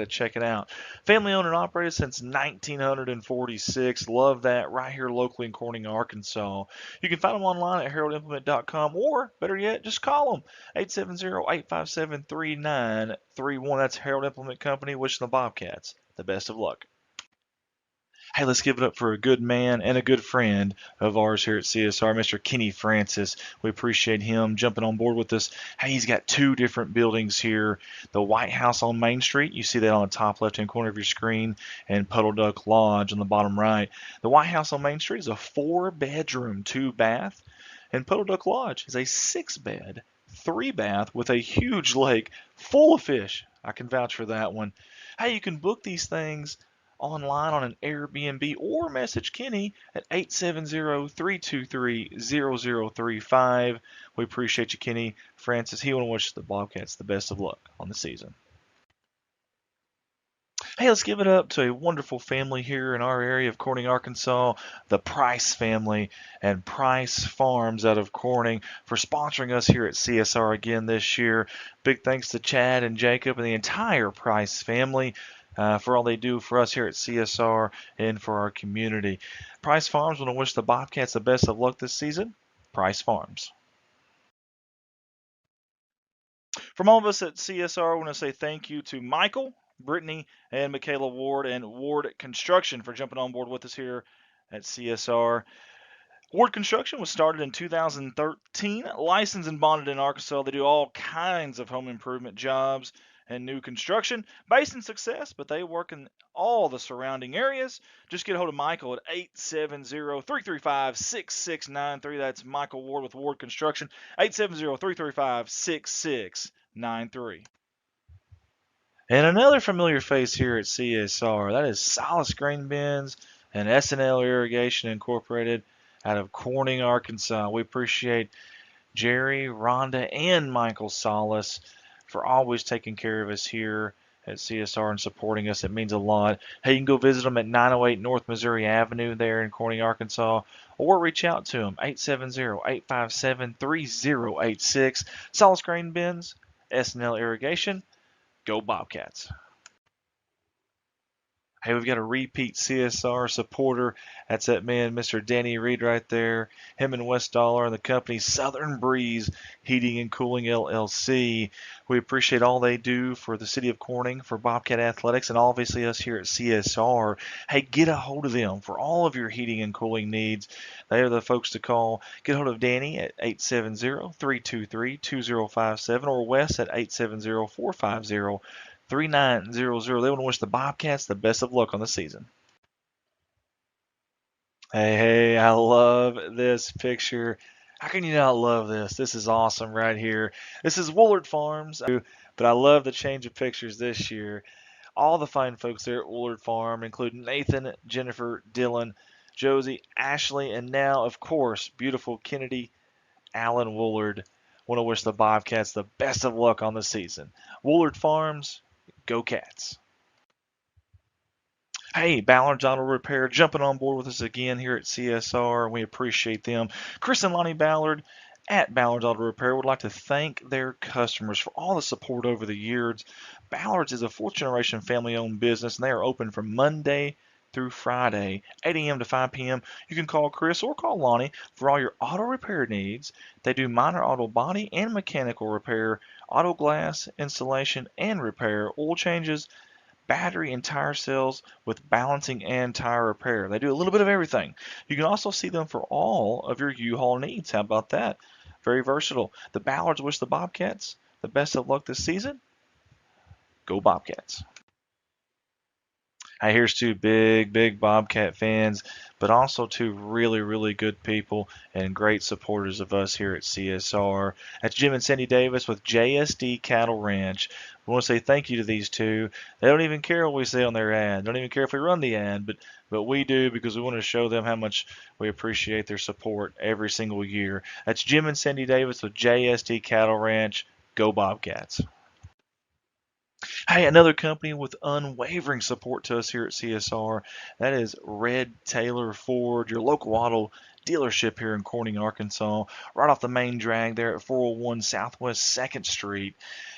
to check it out. Family owned and operated since 1946. Love that. Right here locally in Corning, Arkansas. You can find them online at heraldimplement.com, or better yet, just call them 870-857-3931. That's Herald Implement Company, wishing the Bobcats the best of luck. Hey, let's give it up for a good man and a good friend of ours here at CSR, Mr. Kenny Francis. We appreciate him jumping on board with us. Hey, he's got two different buildings here. The White House on Main Street, you see that on the top left-hand corner of your screen, and Puddle Duck Lodge on the bottom right. The White House on Main Street is a 4-bedroom, 2-bath, and Puddle Duck Lodge is a 6-bed, 3-bath with a huge lake full of fish. I can vouch for that one. Hey, you can book these things online on an Airbnb or message Kenny at 870-323-0035. We appreciate you, Kenny Francis. He want to wish the Bobcats the best of luck on the season. Hey, let's give it up to a wonderful family here in our area of Corning, Arkansas, the Price family and Price Farms out of Corning for sponsoring us here at CSR again this year. Big thanks to Chad and Jacob and the entire Price family for all they do for us here at CSR and for our community. Price Farms want to wish the Bobcats the best of luck this season. Price Farms. From all of us at CSR, I want to say thank you to Michael, Brittany, and Michaela Ward and Ward Construction for jumping on board with us here at CSR. Ward Construction was started in 2013, licensed and bonded in Arkansas. They do all kinds of home improvement jobs and new construction based in Success, but they work in all the surrounding areas. Just get a hold of Michael at 870-335-6693. That's Michael Ward with Ward Construction, 870-335-6693. And another familiar face here at CSR, that is Sollis Grain Bins and SNL Irrigation Incorporated out of Corning, Arkansas. We appreciate Jerry, Rhonda, and Michael Sollis for always taking care of us here at CSR and supporting us. It means a lot. Hey, you can go visit them at 908 North Missouri Avenue there in Corning, Arkansas, or reach out to them, 870-857-3086. Sollis Grain Bins, SNL Irrigation, go Bobcats. Hey, we've got a repeat CSR supporter. That's that man, Mr. Danny Reed right there. Him and West Dollar and the company Southern Breeze Heating and Cooling LLC. We appreciate all they do for the city of Corning, for Bobcat Athletics, and obviously us here at CSR. Hey, get a hold of them for all of your heating and cooling needs. They are the folks to call. Get a hold of Danny at 870-323-2057 or Wes at 870-450-3900. They want to wish the Bobcats the best of luck on the season. Hey, I love this picture. How can you not love this? This is awesome right here. This is Woolard Farms, but I love the change of pictures this year. All the fine folks there at Woolard Farm, including Nathan, Jennifer, Dylan, Josie, Ashley, and now, of course, beautiful Kennedy Allen Woolard. Want to wish the Bobcats the best of luck on the season. Woolard Farms, go Cats. Hey, Ballard's Auto Repair jumping on board with us again here at CSR. We appreciate them. Chris and Lonnie Ballard at Ballard's Auto Repair would like to thank their customers for all the support over the years. Ballard's is a fourth-generation family-owned business, and they are open from Monday through Friday, 8 a.m. to 5 p.m. You can call Chris or call Lonnie for all your auto repair needs. They do minor auto body and mechanical repair, auto glass installation and repair, oil changes, battery and tire sales with balancing and tire repair. They do a little bit of everything. You can also see them for all of your U-Haul needs. How about that? Very versatile. The Ballards wish the Bobcats the best of luck this season. Go Bobcats. Hey, here's two big Bobcat fans, but also two really good people and great supporters of us here at CSR. That's Jim and Cindy Davis with JSD Cattle Ranch. We want to say thank you to these two. They don't even care what we say on their ad. They don't even care if we run the ad, but we do because we want to show them how much we appreciate their support every single year. That's Jim and Cindy Davis with JSD Cattle Ranch. Go Bobcats. Hey, another company with unwavering support to us here at CSR, that is Red Taylor Ford, your local auto dealership here in Corning, Arkansas, right off the main drag there at 401 Southwest 2nd Street.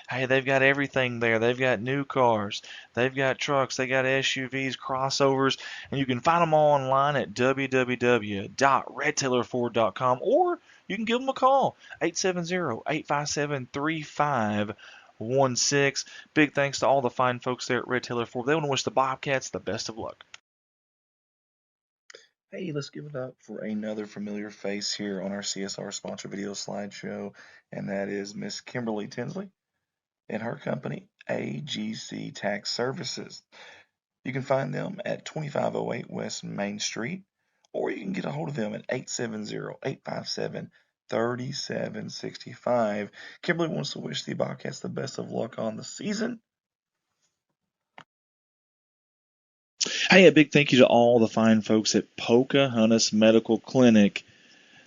Hey, they've got everything there. They've got new cars, they've got trucks, they got SUVs, crossovers, and you can find them all online at www.redtailorford.com, or you can give them a call, 870-857-3516. Big thanks to all the fine folks there at Red Tailor Ford. They want to wish the Bobcats the best of luck. Hey, let's give it up for another familiar face here on our CSR sponsor video slideshow, and that is Miss Kimberly Tinsley and her company, AGC Tax Services. You can find them at 2508 West Main Street, or you can get a hold of them at 870-857-3765. Kimberly wants to wish the Bobcats the best of luck on the season. Hey, a big thank you to all the fine folks at Pocahontas Medical Clinic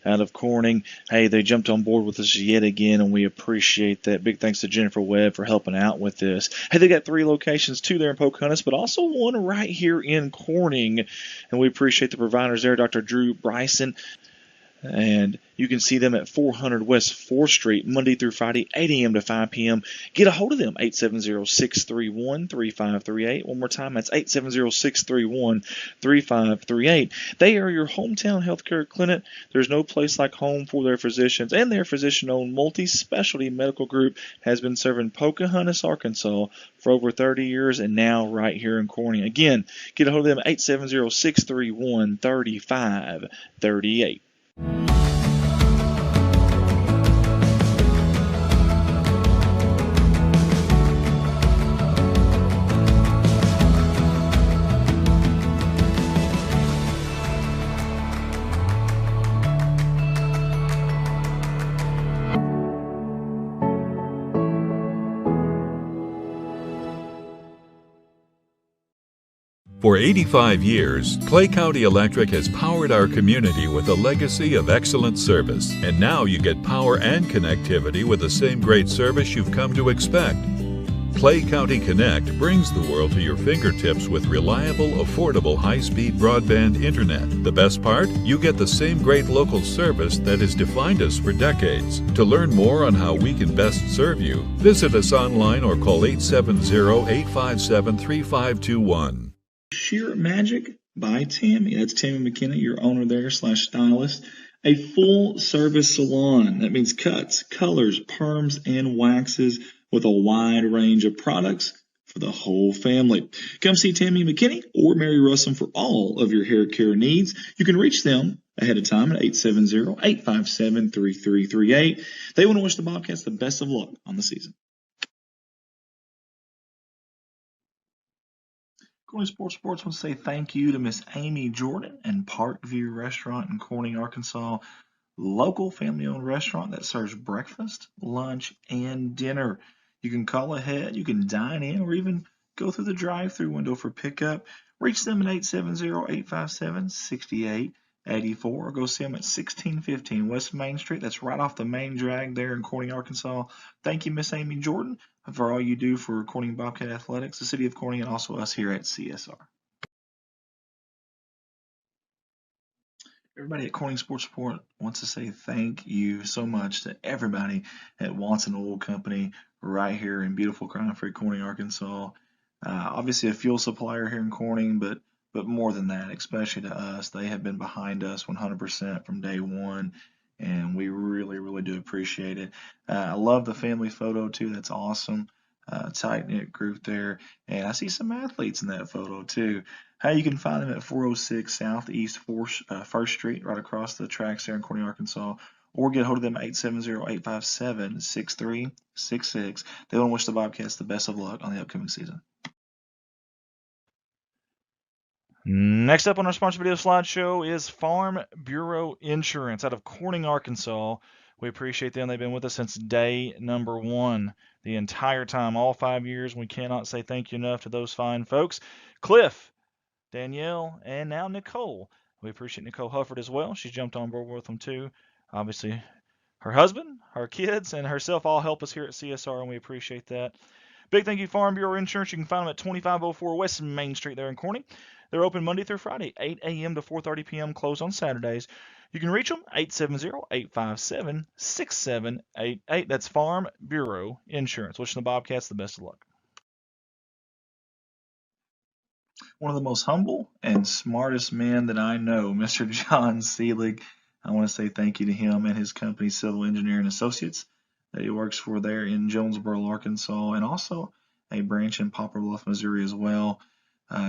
out of Corning. Hey, they jumped on board with us yet again, and we appreciate that. Big thanks to Jennifer Webb for helping out with this. Hey, they got 3 locations, 2 there in Pocahontas, but also 1 right here in Corning, and we appreciate the providers there, Dr. Drew Bryson. And you can see them at 400 West 4th Street, Monday through Friday, 8 a.m. to 5 p.m. Get a hold of them, 870-631-3538. One more time, that's 870-631-3538. They are your hometown healthcare clinic. There's no place like home for their physicians, and their physician-owned multi-specialty medical group has been serving Pocahontas, Arkansas for over 30 years, and now right here in Corning. Again, get a hold of them, 870-631-3538. For 85 years, Clay County Electric has powered our community with a legacy of excellent service. And now you get power and connectivity with the same great service you've come to expect. Clay County Connect brings the world to your fingertips with reliable, affordable, high-speed broadband internet. The best part? You get the same great local service that has defined us for decades. To learn more on how we can best serve you, visit us online or call 870-857-3521. Sheer Magic by Tammy. That's Tammy McKenna, your owner there / stylist. A full service salon. That means cuts, colors, perms, and waxes with a wide range of products for the whole family. Come see Tammy McKinney or Mary Russell for all of your hair care needs. You can reach them ahead of time at 870-857-3338. They want to wish the Bobcats the best of luck on the season. Corning Sports wants to say thank you to Miss Amy Jordan and Parkview Restaurant in Corning, Arkansas. Local family-owned restaurant that serves breakfast, lunch, and dinner. You can call ahead, you can dine in, or even go through the drive-through window for pickup. Reach them at 870-857-6884, or go see them at 1615 West Main Street. That's right off the main drag there in Corning, Arkansas. Thank you, Miss Amy Jordan, for all you do for Corning Bobcat Athletics, the city of Corning, and also us here at CSR. Everybody at Corning Sports Report wants to say thank you so much to everybody at Watson Oil Company right here in beautiful crime-free Corning, Arkansas. Obviously a fuel supplier here in Corning, but more than that, especially to us, they have been behind us 100% from day one, and we really, really do appreciate it. I love the family photo too. That's awesome. Tight-knit group there, and I see some athletes in that photo too. Hey, you can find them at 406 Southeast 1st Street, right across the tracks there in Corning, Arkansas, or get a hold of them at 870-857-6366. They want to wish the Bobcats the best of luck on the upcoming season. Next up on our sponsor video slideshow is Farm Bureau Insurance out of Corning, Arkansas. We appreciate them. They've been with us since day number 1, the entire time, all 5 years. We cannot say thank you enough to those fine folks. Cliff, Danielle, and now Nicole. We appreciate Nicole Hufford as well. She's jumped on board with them too. Obviously, her husband, her kids, and herself all help us here at CSR, and we appreciate that. Big thank you, Farm Bureau Insurance. You can find them at 2504 West Main Street there in Corning. They're open Monday through Friday, 8 a.m. to 4:30 p.m., closed on Saturdays. You can reach them 870-857-6788. That's Farm Bureau Insurance. Wishing the Bobcats the best of luck. One of the most humble and smartest men that I know, Mr. John Seelig. I want to say thank you to him and his company, Civil Engineering Associates, that he works for there in Jonesboro, Arkansas, and also a branch in Poplar Bluff, Missouri as well.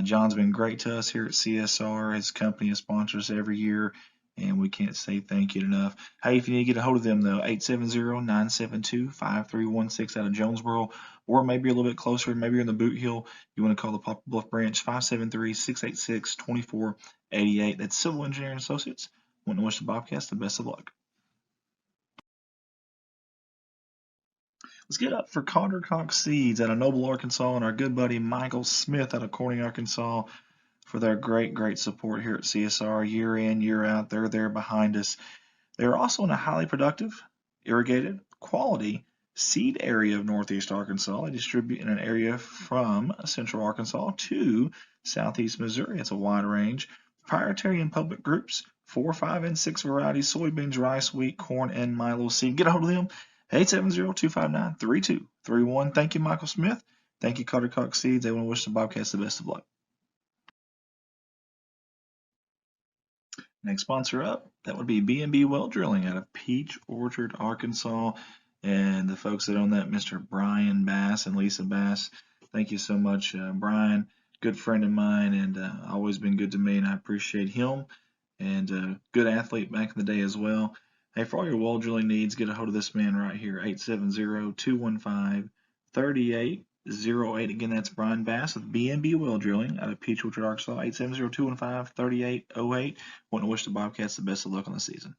John's been great to us here at CSR. His company has sponsored us every year, and we can't say thank you enough. Hey, if you need to get a hold of them, though, 870-972-5316 out of Jonesboro, or maybe a little bit closer, maybe you're in the Boot Hill, you want to call the Poplar Bluff branch, 573-686-2488. That's Civil Engineering Associates. Want to wish the Bobcats the best of luck. Let's get up for Carter Cox Seeds out of Noble, Arkansas, and our good buddy Michael Smith out of Corning, Arkansas, for their great support here at CSR year in, year out. They're there behind us. They're also in a highly productive, irrigated, quality seed area of Northeast Arkansas. They distribute in an area from Central Arkansas to Southeast Missouri. It's a wide range. Proprietary and public groups, 4, 5, and 6 varieties: soybeans, rice, wheat, corn, and milo seed. Get a hold of them. 870-259-3231. Thank you, Michael Smith. Thank you, Carter Cox Seeds. They want to wish the Bobcats the best of luck. Next sponsor up, that would be B&B Well Drilling out of Peach Orchard, Arkansas. And the folks that own that, Mr. Brian Bass and Lisa Bass. Thank you so much, Brian. Good friend of mine, and always been good to me, and I appreciate him. And good athlete back in the day as well. Hey, for all your well drilling needs, get a hold of this man right here, 870-215-3808. Again, that's Brian Bass with B&B Well Drilling out of Peach Orchard, Arkansas, 870-215-3808. Want to wish the Bobcats the best of luck on the season.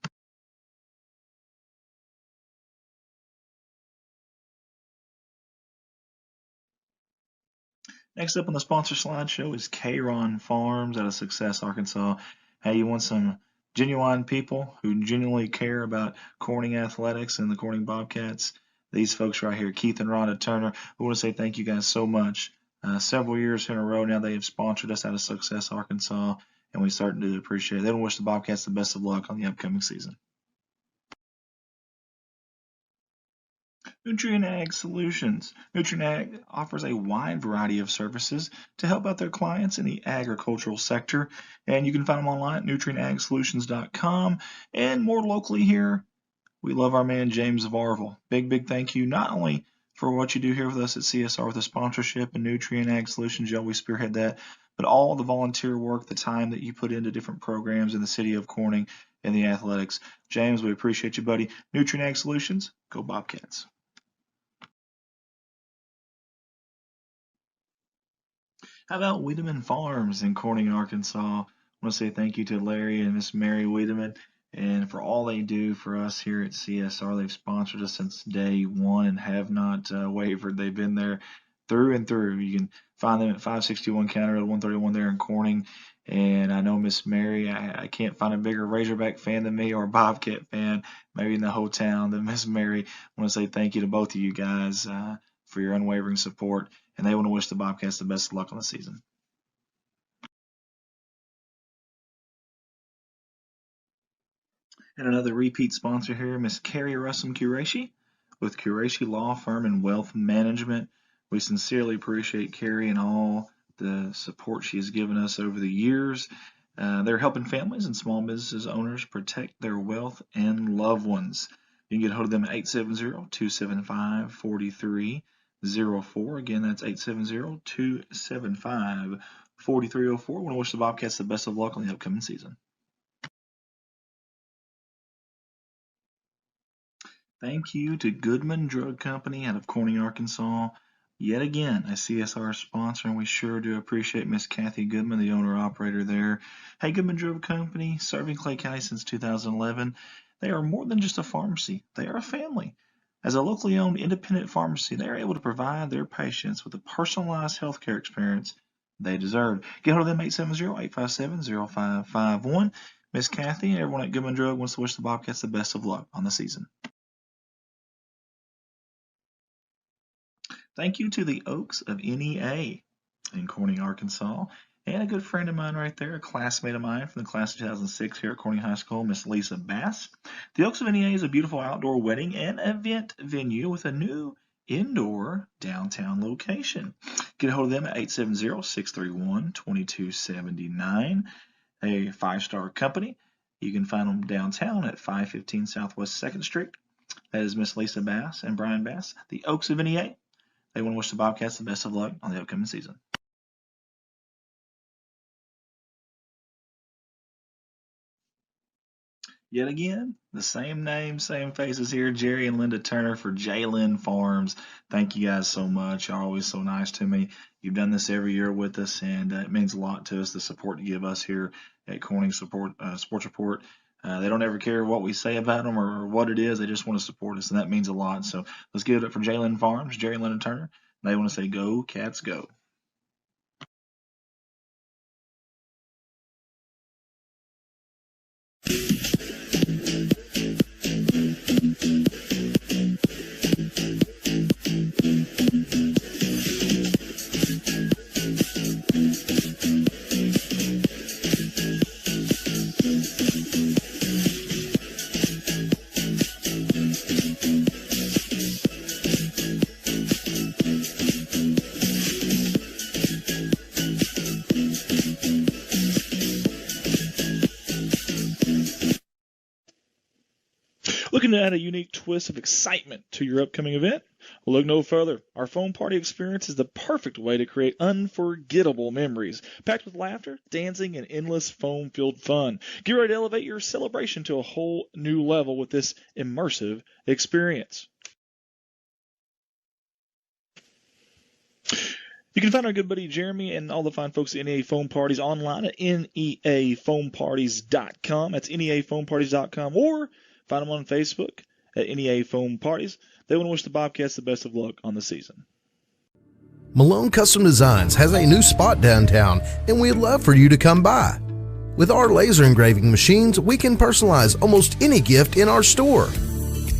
Next up on the sponsor slideshow is K-Ron Farms out of Success, Arkansas. Hey, you want some genuine people who genuinely care about Corning athletics and the Corning Bobcats? These folks right here, Keith and Rhonda Turner. I want to say thank you guys so much. Several years in a row now they have sponsored us out of Success, Arkansas, and we certainly do appreciate it. They want to wish the Bobcats the best of luck on the upcoming season. Nutrien Ag Solutions. Nutrien Ag offers a wide variety of services to help out their clients in the agricultural sector, and you can find them online at nutrienagsolutions.com. And more locally here, we love our man James Varvel. Big thank you not only for what you do here with us at CSR with the sponsorship and Nutrien Ag Solutions, you always spearhead that, but all the volunteer work, the time that you put into different programs in the city of Corning and the athletics. James, we appreciate you, buddy. Nutrien Ag Solutions, go Bobcats. How about Weedman Farms in Corning, Arkansas? I want to say thank you to Larry and Miss Mary Weedman, and for all they do for us here at CSR. They've sponsored us since day one and have not wavered. They've been there through and through. You can find them at 561 County Road 131 there in Corning. And I know Miss Mary, I can't find a bigger Razorback fan than me, or a Bobcat fan, maybe in the whole town, than Miss Mary. I want to say thank you to both of you guys for your unwavering support, and they want to wish the Bobcats the best of luck on the season. And another repeat sponsor here, Miss Carrie Russell Quraishi with Quraishi Law Firm and Wealth Management. We sincerely appreciate Carrie and all the support she has given us over the years. They're helping families and small businesses owners protect their wealth and loved ones. You can get a hold of them at 870-275-4304. Again, that's 870-275-4304. Want to wish the Bobcats the best of luck on the upcoming season. Thank you to Goodman Drug Company out of Corning, Arkansas. Yet again, a CSR sponsor, and we sure do appreciate Miss Kathy Goodman, the owner-operator there. Hey, Goodman Drug Company, serving Clay County since 2011. They are more than just a pharmacy. They are a family. As a locally owned independent pharmacy, they are able to provide their patients with the personalized healthcare experience they deserve. Get hold of them, 870-857-0551. Miss Kathy and everyone at Goodman Drug wants to wish the Bobcats the best of luck on the season. Thank you to the Oaks of NEA in Corning, Arkansas. And a good friend of mine right there, a classmate of mine from the class of 2006 here at Corning High School, Miss Lisa Bass. The Oaks of NEA is a beautiful outdoor wedding and event venue with a new indoor downtown location. Get a hold of them at 870-631-2279. A five-star company. You can find them downtown at 515 Southwest 2nd Street. That is Miss Lisa Bass and Brian Bass, the Oaks of NEA. They want to wish the Bobcats the best of luck on the upcoming season. Yet again, the same name, same faces here. Jerry and Linda Turner for Jaylen Farms. Thank you guys so much. You're always so nice to me. You've done this every year with us, and it means a lot to us, the support you give us here at Corning Sports Report. They don't ever care what we say about them or what it is. They just want to support us, and that means a lot. So let's give it up for Jaylen Farms, Jerry and Linda Turner. They want to say, go, Cats, go. Looking to add a unique twist of excitement to your upcoming event? Well, look no further. Our foam party experience is the perfect way to create unforgettable memories, packed with laughter, dancing, and endless foam-filled fun. Get ready to elevate your celebration to a whole new level with this immersive experience. You can find our good buddy Jeremy and all the fine folks at NEA Foam Parties online at neafoamparties.com. That's neafoamparties.com, or find them on Facebook at NEA Foam Parties. They want to wish the Bobcats the best of luck on the season. Malone Custom Designs has a new spot downtown, and we'd love for you to come by. With our laser engraving machines, we can personalize almost any gift in our store.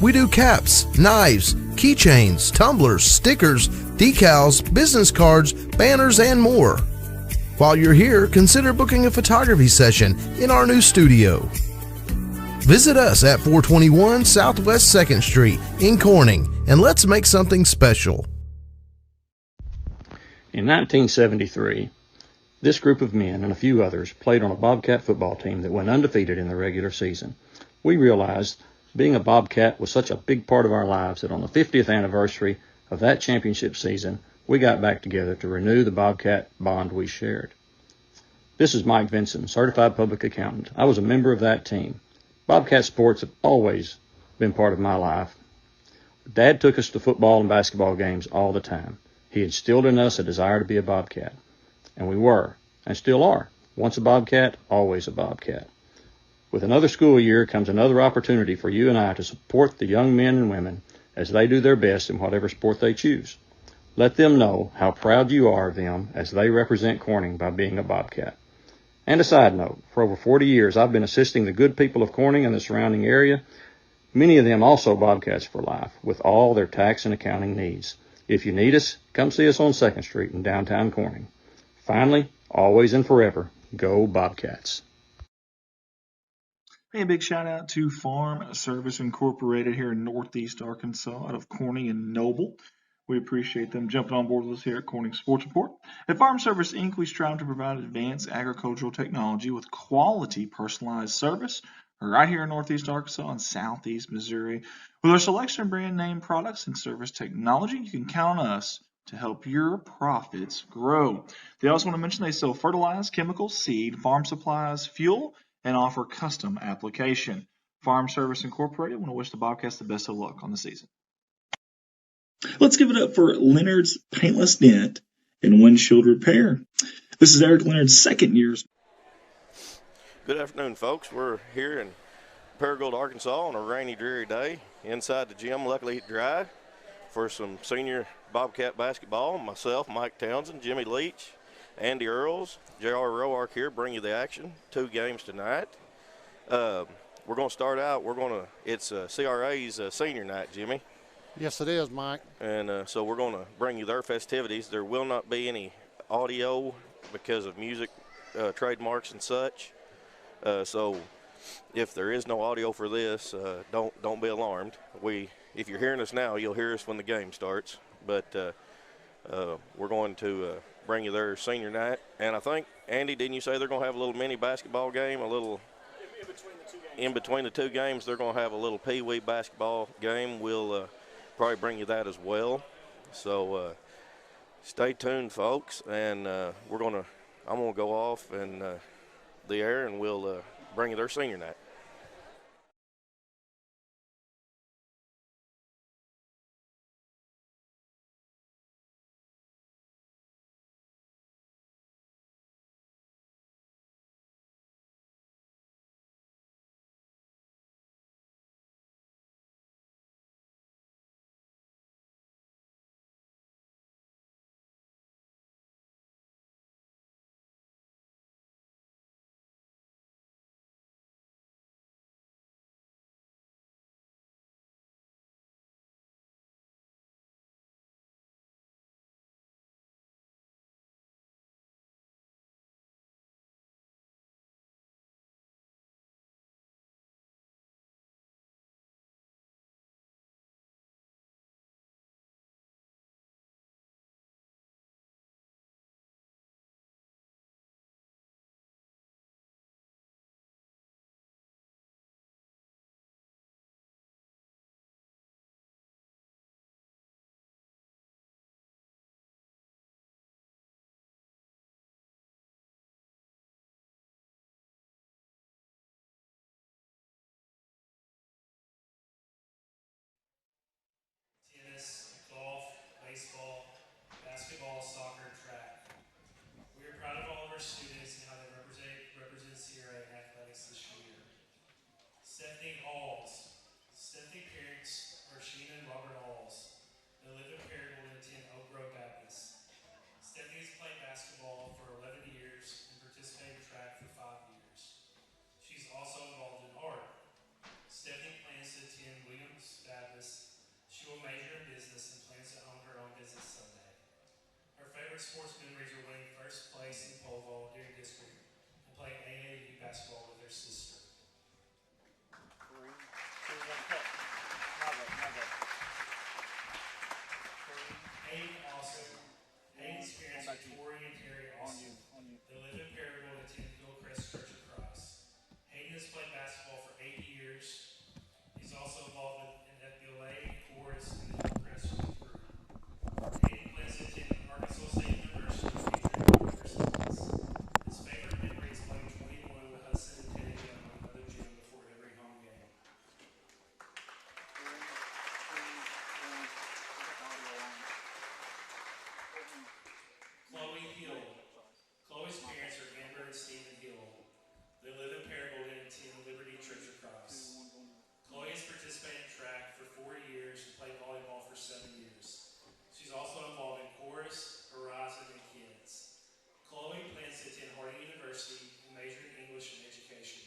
We do caps, knives, keychains, tumblers, stickers, decals, business cards, banners, and more. While you're here, consider booking a photography session in our new studio. Visit us at 421 Southwest 2nd Street in Corning, and let's make something special. In 1973, this group of men and a few others played on a Bobcat football team that went undefeated in the regular season. We realized being a Bobcat was such a big part of our lives that on the 50th anniversary of that championship season, we got back together to renew the Bobcat bond we shared. This is Mike Vincent, certified public accountant. I was a member of that team. Bobcat sports have always been part of my life. Dad took us to football and basketball games all the time. He instilled in us a desire to be a Bobcat. And we were, and still are, once a Bobcat, always a Bobcat. With another school year comes another opportunity for you and I to support the young men and women as they do their best in whatever sport they choose. Let them know how proud you are of them as they represent Corning by being a Bobcat. And a side note, for over 40 years, I've been assisting the good people of Corning and the surrounding area, many of them also Bobcats for life, with all their tax and accounting needs. If you need us, come see us on 2nd Street in downtown Corning. Finally, always and forever, go Bobcats. Hey, a big shout out to Farm Service Incorporated here in Northeast Arkansas out of Corning and Noble. We appreciate them jumping on board with us here at Corning Sports Report. At Farm Service Inc., we strive to provide advanced agricultural technology with quality personalized service right here in Northeast Arkansas and Southeast Missouri. With our selection of brand name products and service technology, you can count on us to help your profits grow. They also want to mention they sell fertilizer, chemicals, seed, farm supplies, fuel, and offer custom application. Farm Service Incorporated want to wish the Bobcats the best of luck on the season. Let's give it up for Leonard's paintless dent and windshield repair. This is Eric Leonard's second year. Good afternoon, folks. We're here in Paragould, Arkansas on a rainy, dreary day inside the gym, luckily dry, for some senior Bobcat basketball. Myself, Mike Townsend, Jimmy Leach, Andy Earls, J.R. Roark here bring you the action. 2 games tonight. We're going to start out. It's CRA's senior night, Jimmy. Yes, it is, Mike. And so we're going to bring you their festivities. There will not be any audio because of music trademarks and such. So if there is no audio for this, don't be alarmed. If you're hearing us now, you'll hear us when the game starts. But we're going to bring you their senior night. And I think, Andy, didn't you say they're going to have a little mini basketball game, in between the two games, they're going to have a little pee-wee basketball game. We'll probably bring you that as well. So stay tuned, folks, and I'm going to go off and the air, and we'll bring you their senior night. Baseball, basketball, soccer, track. We are proud of all of our students and how they represent CRA athletics this year. Stephanie Alls. Stephanie parents are Sheena and Robert Alls. They live in Herald and attend Oak Grove Baptist. Stephanie has played basketball for 11 years and participated in track for 5 years. She's also involved in art. Stephanie plans to attend Williams Baptist. She will major in business and plans to own her own business someday. Her favorite sports memories are winning first place in pole vault during district and playing AAU basketball with her sister. Hayden's parents are Tori and Terry Austin. They live in Paragould and attend Hillcrest Church of Christ. Hayden has played basketball for 8 years. He's also involved in FBLA, chorus, and the Hillcrest youth group. Hayden plans to attend Arkansas State University with future universities. His favorite memory is playing 21 with Hudson and Teddy Young on another gym before every home game. Chloe Hill. Chloe's parents are Amber and Stephen Hill. They live in Paragould and attend Liberty Church of Christ. Chloe has participated in track for 4 years and played volleyball for 7 years. She's also involved in chorus, Horizon, and kids. Chloe plans to attend Harding University and major in English and education.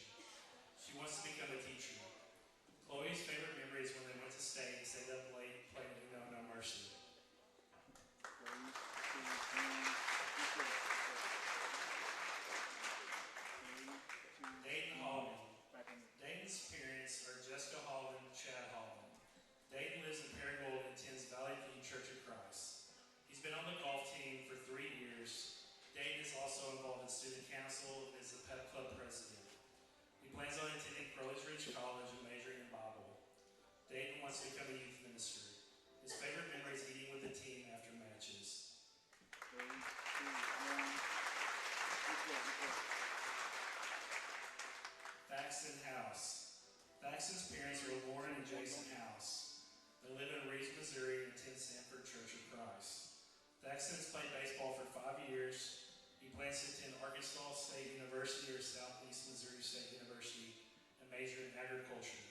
She wants to become a teacher. Chloe's favorite memory is when they went to state and stayed up late playing No Mercy. Dayton Holland. Dayton's parents are Jessica Holland and Chad Holland. Dayton lives in Paragould and attends Valley View Church of Christ. He's been on the golf team for 3 years. Dayton is also involved in student council and is the pep club president. He plans on attending Crowley's Ridge College and majoring in Bible. Dayton wants to become a youth minister. His favorite memory is eating with the team after matches. Thaxton House. Thaxton's parents are Lauren and Jason House. They live in Reeves, Missouri and attend Sanford Church of Christ. Thaxton has played baseball for 5 years. He plans to attend Arkansas State University or Southeast Missouri State University and major in agriculture.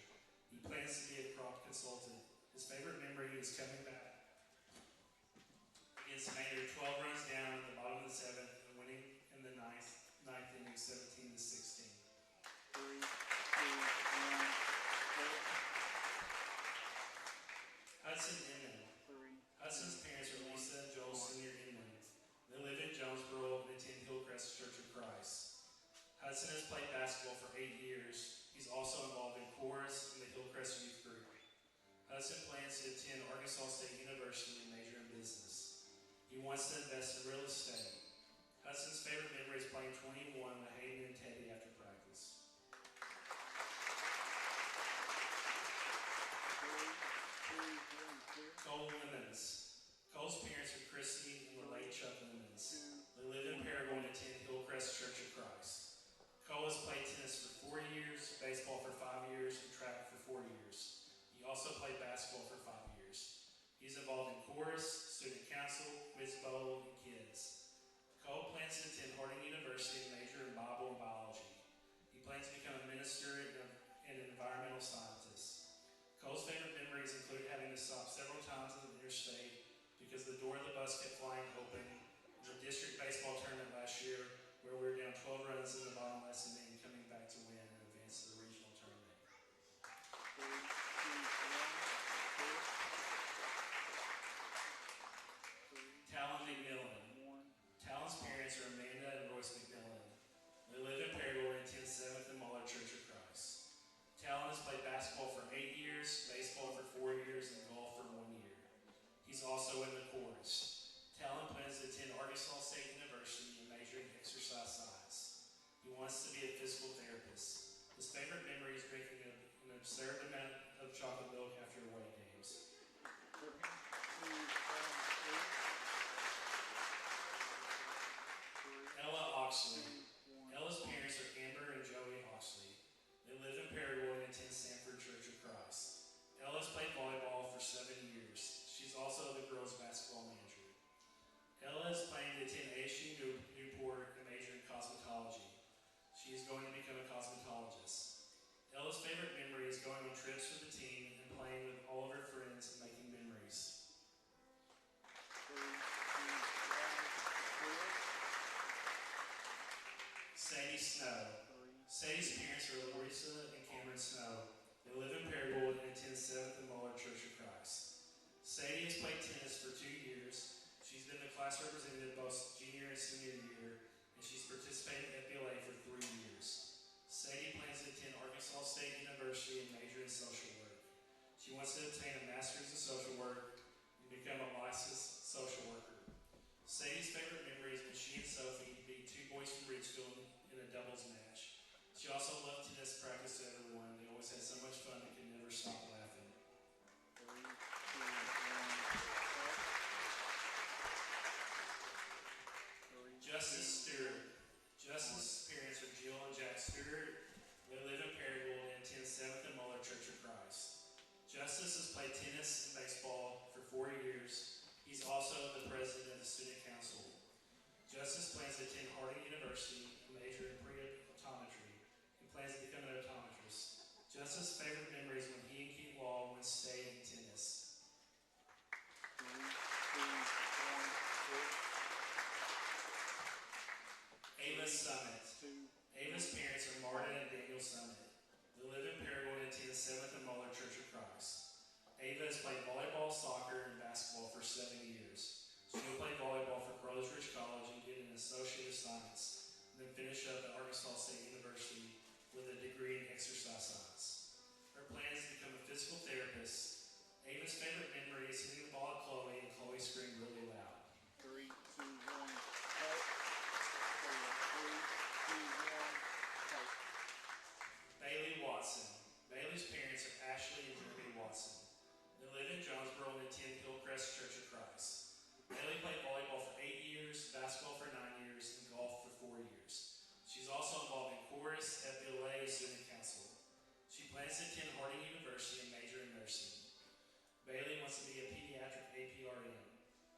He plans to be a crop consultant. His favorite memory is coming back against Maynard 12 runs down in the bottom of the 7th and winning in the ninth inning 17-16. Hudson Inman. Hudson's parents are Lisa and Joel Sr. Inman. They live in Jonesboro and attend Hillcrest minister and an environmental scientist. Cole's favorite memories include having to stop several times on the interstate because the door of the bus kept flying open. In the district baseball tournament last year, where we were down 12 runs in the bottom less than and coming back to win and advance to the regional tournament. Talon McMillan. Talon's parents are Amanda and Royce McMillan. They live in Perryville and attend 7th and Muller Church of Christ. Talon has played basketball for 8 years, baseball for 4 years, and golf for 1 year. He's also in the chorus. Talon plans to attend Arkansas State University and major in exercise science. He wants to be a physical therapist. His favorite memory is drinking an absurd amount of chocolate milk after away games. Ella Oxley. Ella's parents are Amber and Joey Oxley. They live in Perryville and attend Sanford Church of Christ. Ella's played volleyball for 7 years. She's also the girls' basketball manager. Ella is planning to attend ASU Newport and major in cosmetology. She is going to become a cosmetologist. Ella's favorite memory is going on trips with the team and playing with all of her friends and making memories. Sadie Snow. Sadie's parents are Larissa and Cameron Snow. They live in Perryville and attend 7th and Muller Church of Christ. Sadie has played tennis for 2 years. She's been the class representative both junior and senior year, and she's participated in FBLA for 3 years. Sadie plans to attend Arkansas State University and major in social work. She wants to obtain a master's in social work and become a licensed social worker. Sadie's favorite memory is when she and Sophie beat 2 boys from Ridgefield in a doubles match. She also loved tennis practice to everyone. They always had so much fun they could never stop laughing. Justice Stewart. Justice's parents are Jill and Jack Stewart. They live in Perryville and attend 7th and Muller Church of Christ. Justice has played tennis and baseball for 4 years. He's also the president of the student council. Justice plans to attend Harding University and major in pre-optometry. He plans to become an optometrist. Justice's favorite memory is when he and Keith Law went state in tennis. Ava Summit. Ava's parents are Martin and Daniel Summit. They live in Perryville and attend 7th and Muller Church of Christ. Ava has played volleyball, soccer, and basketball for 7 years. She will play volleyball for Crows Ridge College and get an Associate of Science, and then finish up at Arkansas State University with a degree in exercise science. Her plan is to become a physical therapist. Ava's favorite memory is hitting the ball at Chloe, and Chloe screamed really loud. 3, 2, 1, cut. 3, 2, 1, cut. Bailey Watson. Bailey's parents are Ashley and Jeremy Watson. They live in Jonesboro and attend Hillcrest Church of Christ. Bailey played volleyball for 8 years, basketball for 9 years, and golf for 4 years. She's also involved in chorus, FBLA, and student council. She plans to attend Harding University and major in nursing. Bailey wants to be a pediatric APRN.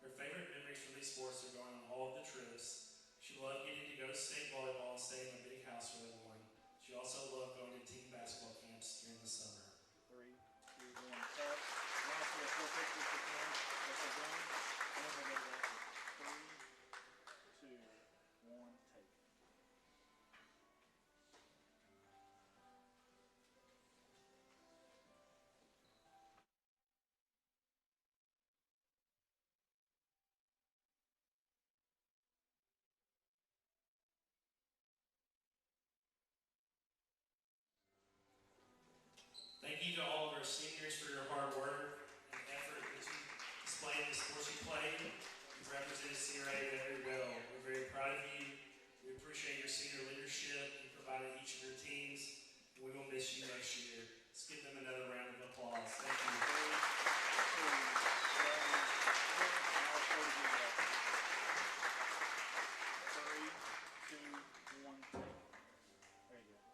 Her favorite memories from these sports are going on all of the trips. She loved getting to go to state volleyball and stay in a big house with everyone. She also loved going to team basketball camps during the summer. 3, 2, 1, cut. Lastly, a full picture for Ken. That's a game. And then we'll go back to 3, 2, 1, take. Thank you to all of our seniors for your hard work and effort that you displayed in the sports you played. You've represented CRA very well. We're very proud of you. We appreciate your senior leadership you provided each of your teams. And we will miss you next year. Let's give them another round of applause. Thank you. 3, 2, 1, take. There you go.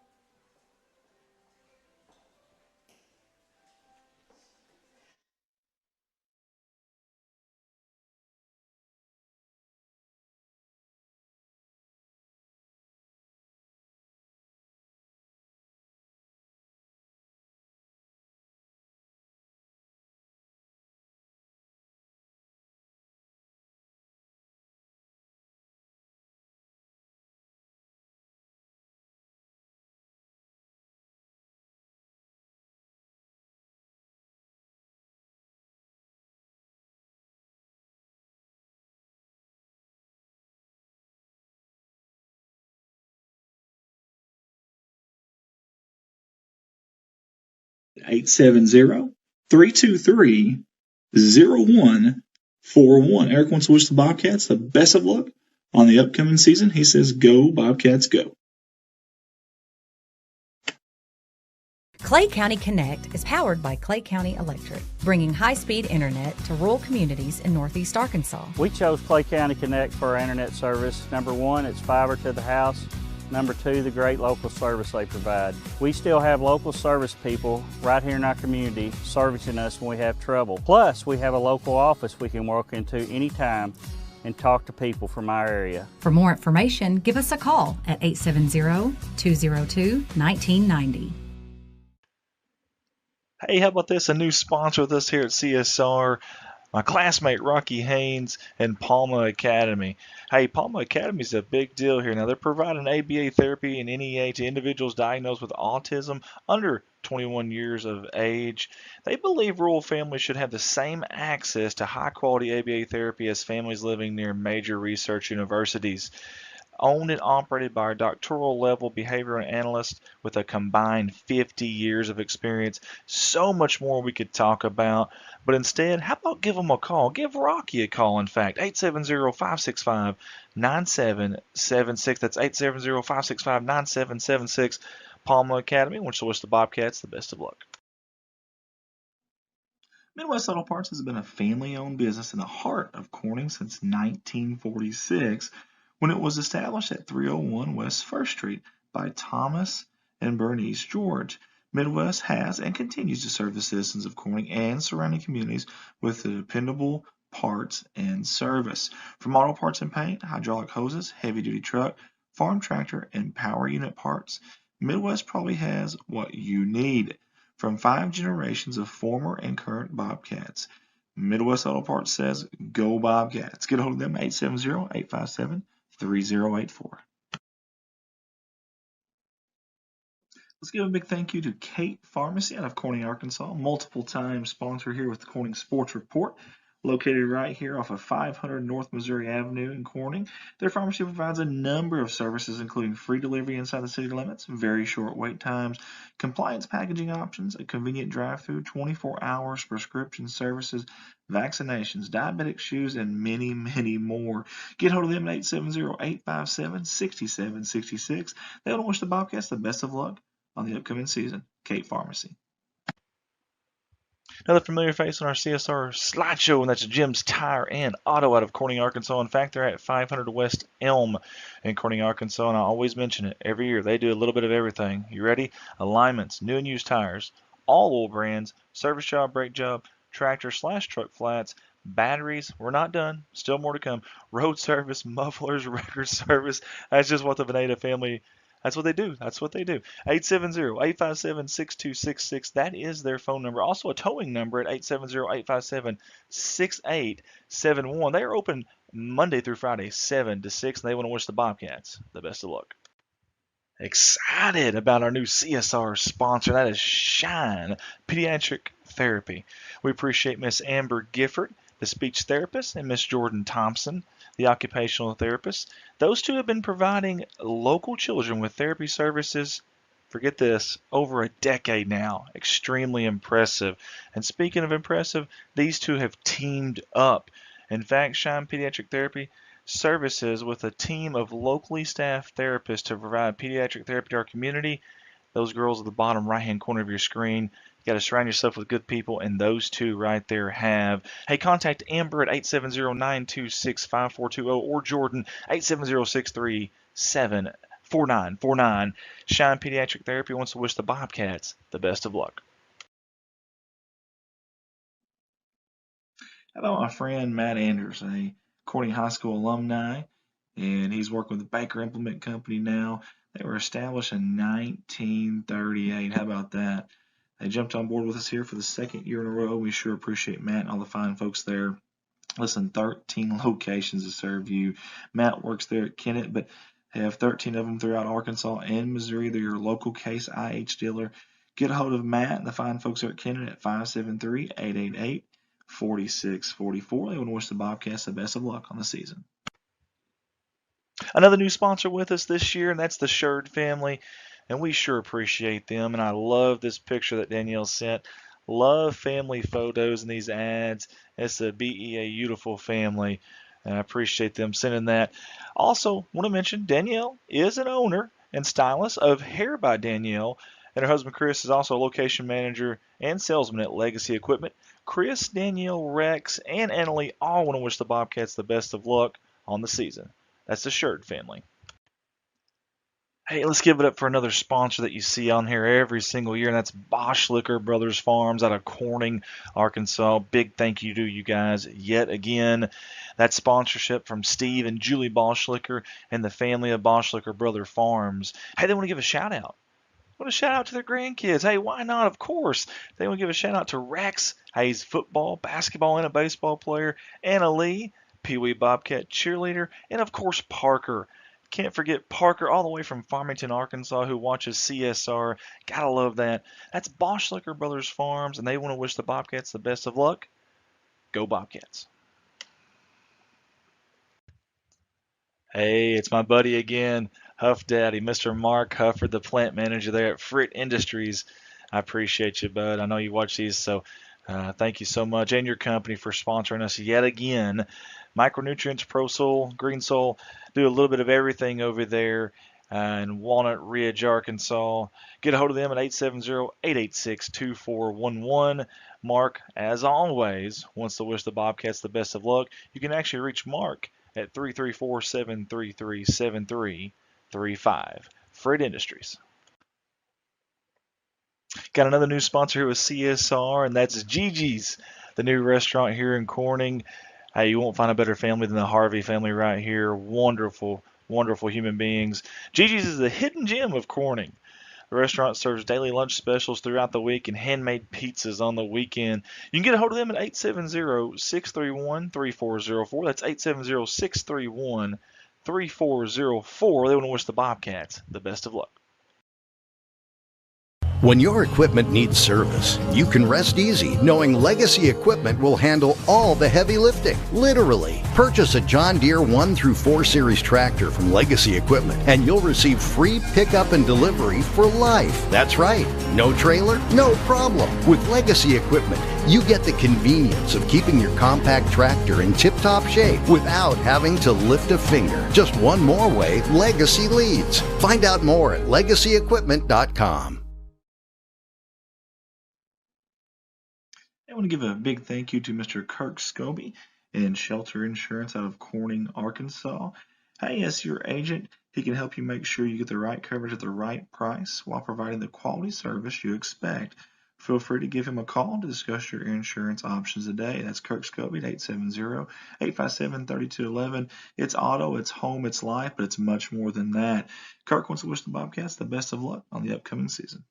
870-323-0141. Eric wants to wish the Bobcats the best of luck on the upcoming season. He says, go Bobcats, go. Clay County Connect is powered by Clay County Electric, bringing high-speed internet to rural communities in northeast Arkansas. We chose Clay County Connect for our internet service. Number one, it's fiber to the house. Number two, the great local service they provide. We still have local service people right here in our community servicing us when we have trouble. Plus, we have a local office we can walk into anytime and talk to people from our area. For more information, give us a call at 870-202-1990. Hey, how about this? A new sponsor with us here at CSR, my classmate Rocky Haynes and Palma Academy. Hey, Palma Academy is a big deal here. Now, they're providing ABA therapy and NEA to individuals diagnosed with autism under 21 years of age. They believe rural families should have the same access to high-quality ABA therapy as families living near major research universities. Owned and operated by a doctoral level behavioral analyst with a combined 50 years of experience. So much more we could talk about. But instead, how about give them a call? Give Rocky a call, in fact. 870-565-9776. That's 870-565-9776. Palma Academy, which will wish the Bobcats the best of luck. Midwest Auto Parts has been a family-owned business in the heart of Corning since 1946. When it was established at 301 West 1st Street by Thomas and Bernice George. Midwest has and continues to serve the citizens of Corning and surrounding communities with dependable parts and service. From auto parts and paint, hydraulic hoses, heavy-duty truck, farm tractor, and power unit parts, Midwest probably has what you need. From 5 generations of former and current Bobcats, Midwest Auto Parts says, go Bobcats. Get a hold of them, 870-857-3084. Let's give a big thank you to Kate Pharmacy out of Corning, Arkansas, multiple time sponsor here with the Corning Sports Report, located right here off of 500 North Missouri Avenue in Corning. Their pharmacy provides a number of services, including free delivery inside the city limits, very short wait times, compliance packaging options, a convenient drive-through, 24 hours prescription services, vaccinations, diabetic shoes, and many, many more. Get hold of them at 870-857-6766. They want to wish the Bobcats the best of luck on the upcoming season. Kate Pharmacy. Another familiar face on our CSR slideshow, and that's Jim's Tire and Auto out of Corning, Arkansas. In fact, they're at 500 West Elm in Corning, Arkansas, and I always mention it every year. They do a little bit of everything. You ready? Alignments, new and used tires, all oil brands, service job, brake job, tractor/truck flats, batteries. We're not done. Still more to come. Road service, mufflers, record service. That's just what the Veneta family. That's what they do. That's what they do. 870-857-6266. That is their phone number. Also a towing number at 870-857-6871. They are open Monday through Friday, 7 to 6. And they want to wish the Bobcats the best of luck. Excited about our new CSR sponsor. That is Shine Pediatric Therapy. We appreciate Miss Amber Gifford, the speech therapist, and Miss Jordan Thompson, the occupational therapist. Those two have been providing local children with therapy services, forget this, over a decade now. Extremely impressive. And speaking of impressive, these two have teamed up. In fact, Shine Pediatric Therapy services with a team of locally staffed therapists to provide pediatric therapy to our community. Those girls at the bottom right-hand corner of your screen. You got to surround yourself with good people, and those two right there have. Hey, contact Amber at 870-926-5420 or Jordan 870-637-4949. Shine Pediatric Therapy wants to wish the Bobcats the best of luck. How about my friend Matt Anders, a Corning High School alumni, and he's working with the Baker Implement Company now. They were established in 1938. How about that? They jumped on board with us here for the second year in a row. We sure appreciate Matt and all the fine folks there. Listen, 13 locations to serve you. Matt works there at Kennett, but they have 13 of them throughout Arkansas and Missouri. They're your local Case IH dealer. Get a hold of Matt and the fine folks there at Kennett at 573-888-4644. They want to wish the Bobcats the best of luck on the season. Another new sponsor with us this year, and that's the Sherd family. and we sure appreciate them. And I love this picture that Danielle sent. Love family photos in these ads. It's a BEA beautiful family, and I appreciate them sending that. Also, want to mention Danielle is an owner and stylist of Hair by Danielle, and her husband Chris is also a location manager and salesman at Legacy Equipment. Chris, Danielle, Rex, and Annalie all want to wish the Bobcats the best of luck on the season. That's the Shirt family. Hey, let's give it up for another sponsor that you see on here every single year, and that's Bauschlicher Brothers Farms out of Corning, Arkansas. Big thank you to you guys yet again. That sponsorship from Steve and Julie Bauschlicher and the family of Bauschlicher Brother Farms. Hey, they want to give a shout out. Want to shout out to their grandkids. Hey, why not? Of course. They want to give a shout out to Rex. Hey, he's football, basketball, and a baseball player. Anna Lee, Pee Wee Bobcat cheerleader, and of course Parker. Can't forget Parker all the way from Farmington, Arkansas, who watches CSR. Gotta love that. That's Bauschlicher Brothers Farms, and they want to wish the Bobcats the best of luck. Go Bobcats. Hey, it's my buddy again, Huff Daddy, Mr. Mark Hufford, the plant manager there at Frit Industries. I appreciate you, bud. I know you watch these, so thank you so much, and your company for sponsoring us yet again. Micronutrients, Pro Soil, Green Soil, do a little bit of everything over there in Walnut Ridge, Arkansas. Get a hold of them at 870-886-2411. Mark, as always, wants to wish the Bobcats the best of luck. You can actually reach Mark at 334-733-7335. Frit Industries. Got another new sponsor here with CSR, and that's Gigi's, the new restaurant here in Corning. Hey, you won't find a better family than the Harvey family right here. Wonderful, wonderful human beings. Gigi's is the hidden gem of Corning. The restaurant serves daily lunch specials throughout the week and handmade pizzas on the weekend. You can get a hold of them at 870-631-3404. That's 870-631-3404. They want to wish the Bobcats the best of luck. When your equipment needs service, you can rest easy knowing Legacy Equipment will handle all the heavy lifting. Literally. Purchase a John Deere 1 through 4 Series tractor from Legacy Equipment and you'll receive free pickup and delivery for life. That's right. No trailer? No problem. With Legacy Equipment, you get the convenience of keeping your compact tractor in tip-top shape without having to lift a finger. Just one more way Legacy leads. Find out more at legacyequipment.com. I want to give a big thank you to Mr. Kirk Scobie and Shelter Insurance out of Corning, Arkansas. Hey, as your agent, he can help you make sure you get the right coverage at the right price while providing the quality service you expect. Feel free to give him a call to discuss your insurance options today. That's Kirk Scobie at 870-857-3211. It's auto, it's home, it's life, but it's much more than that. Kirk wants to wish the Bobcats the best of luck on the upcoming season.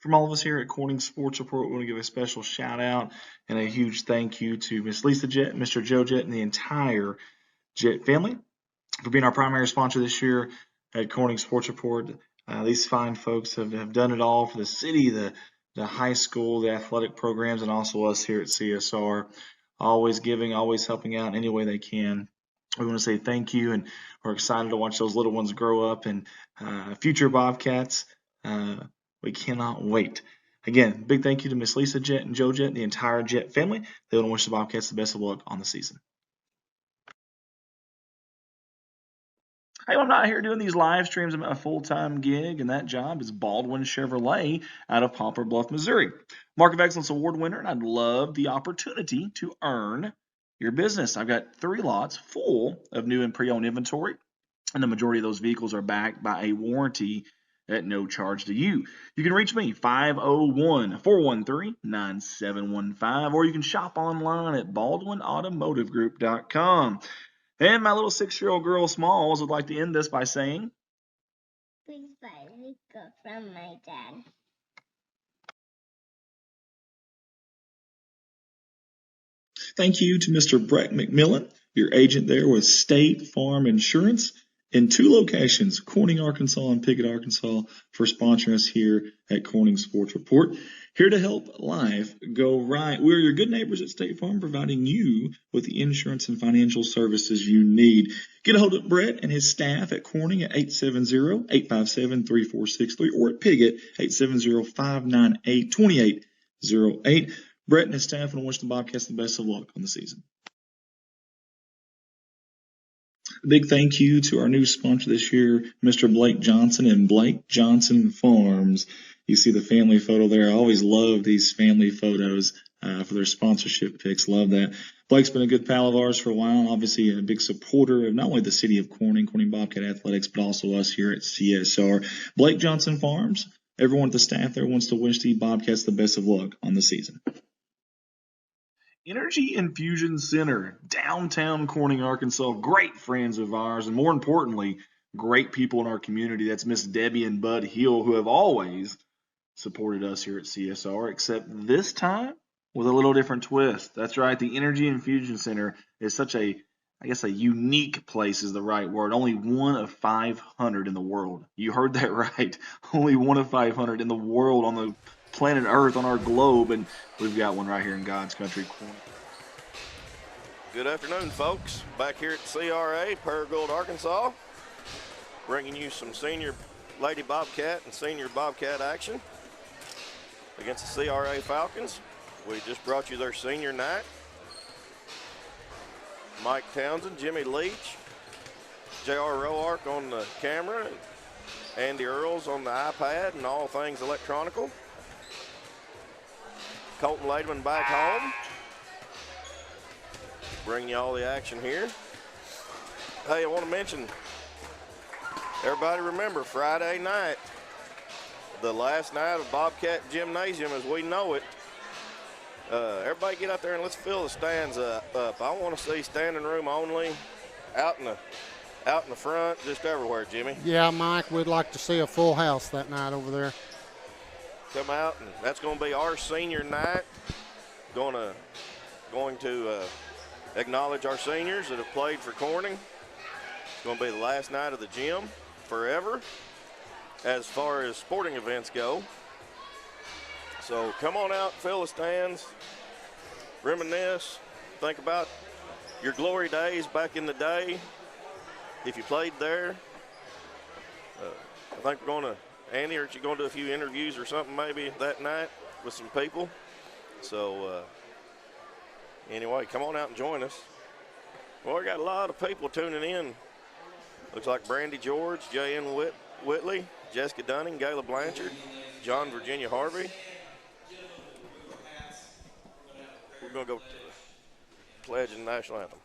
From all of us here at Corning Sports Report, we want to give a special shout out and a huge thank you to Miss Lisa Jett, Mr. Joe Jett, and the entire Jett family for being our primary sponsor this year at Corning Sports Report. These fine folks have done it all for the city, the high school, the athletic programs, and also us here at CSR. Always giving, always helping out any way they can. We want to say thank you, and we're excited to watch those little ones grow up and future Bobcats. We cannot wait. Again, big thank you to Miss Lisa Jett and Joe Jett and the entire Jett family. They want to wish the Bobcats the best of luck on the season. Hey, I'm not here doing these live streams. I'm at a full-time gig, and that job is Baldwin Chevrolet out of Poplar Bluff, Missouri. Mark of Excellence Award winner, and I'd love the opportunity to earn your business. I've got 3 lots full of new and pre-owned inventory, and the majority of those vehicles are backed by a warranty at no charge to you. You can reach me, 501-413-9715, or you can shop online at baldwinautomotivegroup.com. And my little 6-year-old girl, Smalls, would like to end this by saying, please buy Rico from my dad. Thank you to Mr. Brett McMillan, your agent there with State Farm Insurance, in 2 locations, Corning, Arkansas and Pickett, Arkansas, for sponsoring us here at Corning Sports Report. Here to help life go right. We're your good neighbors at State Farm, providing you with the insurance and financial services you need. Get a hold of Brett and his staff at Corning at 870-857-3463 or at Piggott, 870-598-2808. Brett and his staff want to wish the Bobcats the best of luck on the season. A big thank you to our new sponsor this year, Mr. Blake Johnson and Blake Johnson Farms. You see the family photo there. I always love these family photos for their sponsorship pics. Love that. Blake's been a good pal of ours for a while, obviously a big supporter of not only the city of Corning Bobcat Athletics, but also us here at CSR. Blake Johnson Farms, everyone at the staff there wants to wish the Bobcats the best of luck on the season. Energy Infusion Center, downtown Corning, Arkansas. Great friends of ours, and more importantly, great people in our community. That's Miss Debbie and Bud Hill, who have always supported us here at CSR, except this time with a little different twist. That's right, the Energy Infusion Center is such a unique place is the right word. Only one of 500 in the world. You heard that right. Only one of 500 in the world on the planet Earth, on our globe, and we've got one right here in God's country, Corning. Good afternoon, folks. Back here at CRA, Paragould, Arkansas, bringing you some senior Lady Bobcat and senior Bobcat action against the CRA Falcons. We just brought you their senior night. Mike Townsend, Jimmy Leach, J.R. Roark on the camera, Andy Earls on the iPad and all things electronical. Colton Lademan back home. Bring you all the action here. Hey, I want to mention, everybody remember Friday night, the last night of Bobcat Gymnasium as we know it. Everybody get out there and let's fill the stands up. I want to see standing room only, out in the front, just everywhere, Jimmy. Yeah, Mike, we'd like to see a full house that night over there. Come out, and that's going to be our senior night. Going to acknowledge our seniors that have played for Corning. It's going to be the last night of the gym forever as far as sporting events go. So come on out, fill the stands, reminisce, think about your glory days back in the day if you played there. I think we're going to, Andy, aren't you going to do a few interviews or something maybe that night with some people? So anyway, come on out and join us. Well, we got a lot of people tuning in. Looks like Brandy George, J.N. Whitley, Jessica Dunning, Gayla Blanchard, John Virginia Harvey. We're going to go to the pledge and national anthem.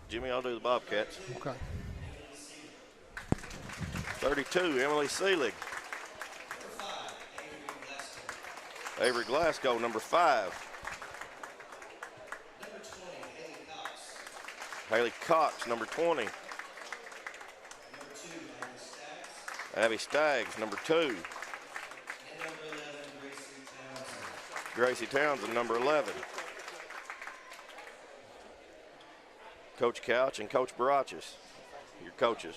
Jimmy, I'll do the Bobcats. Okay. 32, Emily Seelig. Avery Glasgow, number 5. Haley Cox, number 20. Abby Staggs, number 2. Gracie Townsend, number 11. Coach Couch and Coach Barachis, your coaches.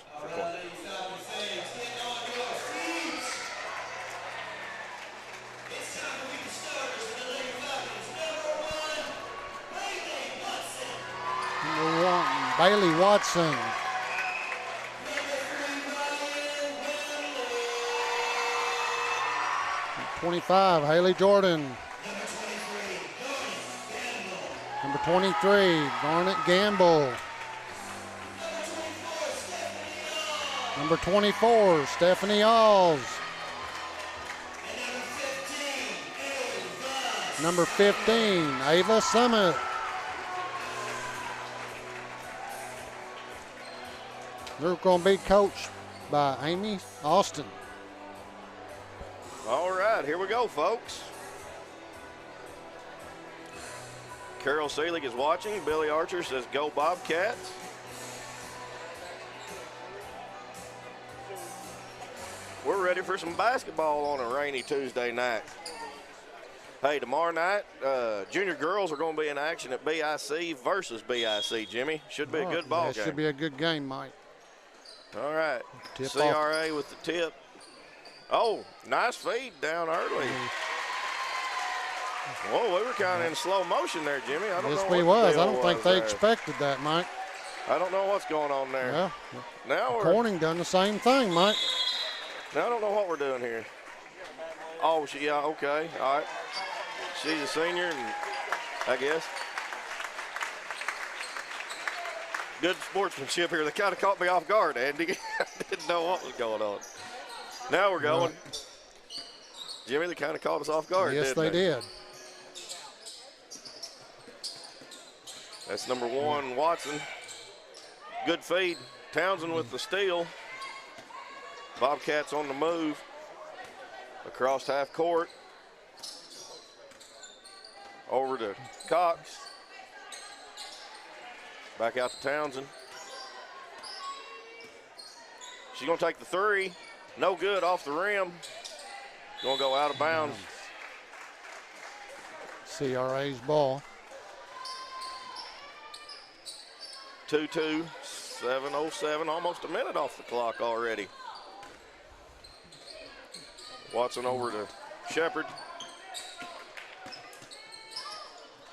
Number 1, Bailey Watson. Number 25, Haley Jordan. Number 23, Garnet Gamble. Number 24, Stephanie Alls. Number 15, Ava Summit. They're going to be coached by Amy Austin. All right, here we go, folks. Carol Seelig is watching. Billy Archer says, go Bobcats. We're ready for some basketball on a rainy Tuesday night. Hey, tomorrow night, junior girls are going to be in action at BIC versus BIC, Jimmy. Should be a good ball game. Should be a good game, Mike. All right. Tip CRA with the tip. Oh, nice feed down early. Whoa, we were kind of in slow motion there, Jimmy. I don't know we what was. the I deal don't think was they there. expected that, Mike. I don't know what's going on there. Well, now we're, Corning done the same thing, Mike. now I don't know what we're doing here. Oh, yeah, okay. All right. She's a senior, and I guess. Good sportsmanship here. They kind of caught me off guard, Andy. I didn't know what was going on. Now we're going. Jimmy, they kind of caught us off guard, Yes, didn't they did. That's number 1, Watson. Good feed. Townsend with the steal. Bobcats on the move. Across half court. Over to Cox. Back out to Townsend. She's going to take the 3. No good, off the rim. Going to go out of bounds. CRA's ball. 2-2, 7:07, almost a minute off the clock already. Watson over to Shepard.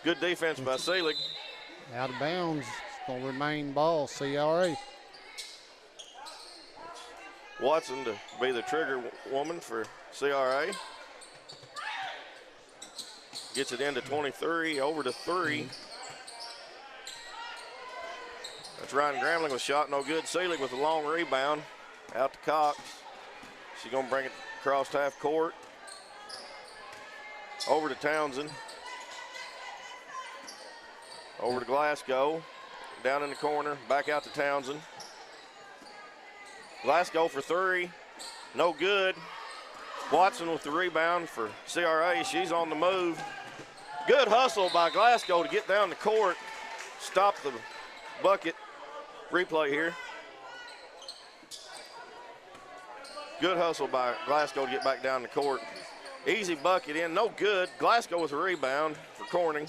Good defense by Seelig. Out of bounds. It's going to remain ball, CRA. Watson to be the trigger woman for CRA. Gets it into 23, over to 3. That's Ryan Gramling with shot, no good. Seelig with a long rebound. Out to Cox. She's going to bring it across half court. Over to Townsend. Over to Glasgow. Down in the corner, back out to Townsend. Glasgow for 3, no good. Watson with the rebound for CRA. She's on the move. Good hustle by Glasgow to get down the court. Stop the bucket. Replay here. Good hustle by Glasgow to get back down the court. Easy bucket in, no good. Glasgow with a rebound for Corning.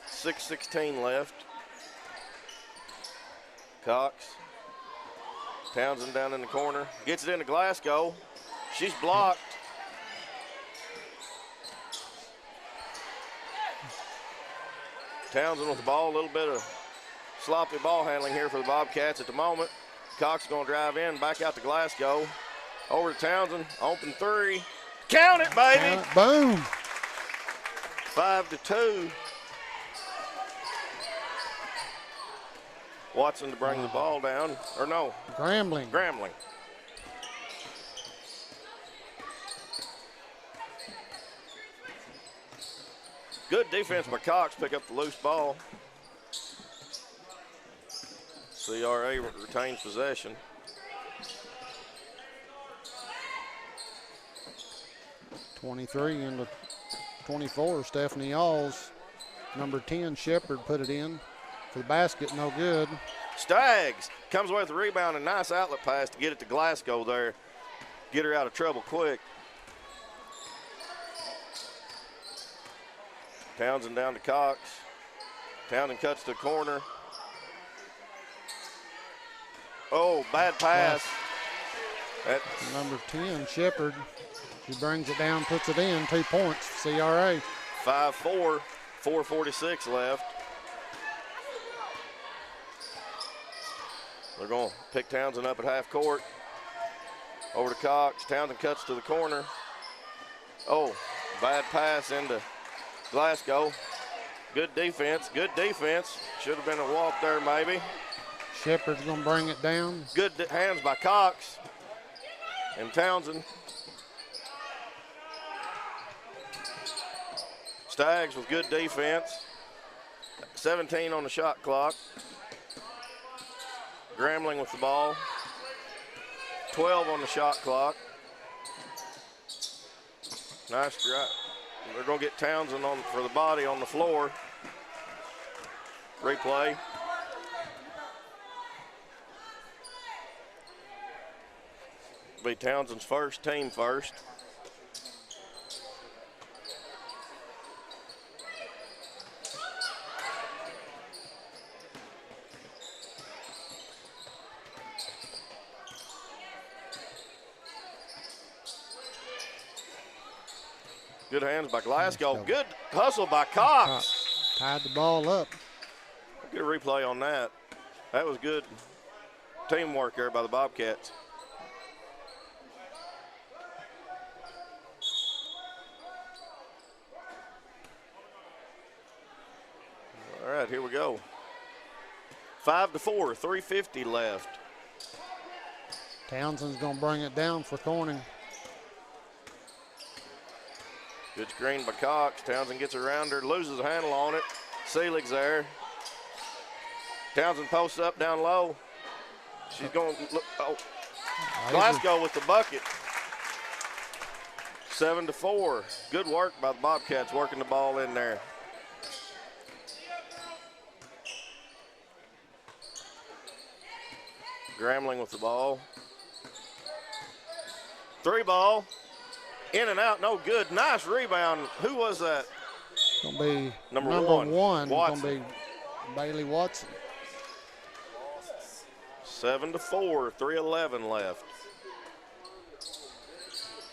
6:16 left. Cox. Townsend down in the corner. Gets it into Glasgow. She's blocked. Townsend with the ball. A little bit of sloppy ball handling here for the Bobcats at the moment. Cox going to drive in. Back out to Glasgow. Over to Townsend. Open 3. Count it, baby. Boom. 5-2. Watson to bring the ball down. Or no. Grambling. Grambling. Good defense by Cox, pick up the loose ball. CRA retains possession. (23 into 24, Stephanie Alls. Number 10, Shepard, put it in for the basket, no good. Staggs comes away with the rebound, a nice outlet pass to get it to Glasgow there. Get her out of trouble quick. Townsend down to Cox. Townsend cuts to the corner. Oh, bad pass. That's number 10, Shepard. He brings it down, puts it in, 2 points, CRA. 5-4, 4:46 left. They're going to pick Townsend up at half court. Over to Cox. Townsend cuts to the corner. Oh, bad pass into Glasgow. Good defense, good defense. Should have been a walk there maybe. Shepard's going to bring it down. Good hands by Cox and Townsend. Staggs with good defense. 17 on the shot clock. Grambling with the ball. 12 on the shot clock. Nice drive. They're going to get Townsend on for the body on the floor. Replay. Be Townsend's first, team first. Good hands by Glasgow. Good hustle by Cox. Tied the ball up. Good replay on that. That was good teamwork there by the Bobcats. All right, here we go. 5-4, 3:50 left. Townsend's going to bring it down for Corning. Good screen by Cox. Townsend gets around her, loses a handle on it. Selig's there. Townsend posts up down low. She's going to look. Oh, Glasgow with the bucket. 7-4. Good work by the Bobcats working the ball in there. Grambling with the ball. 3 ball. In and out, no good. Nice rebound. Who was that? Going to be number one. Watson. Going to be Bailey Watson. 7-4, 3:11 left.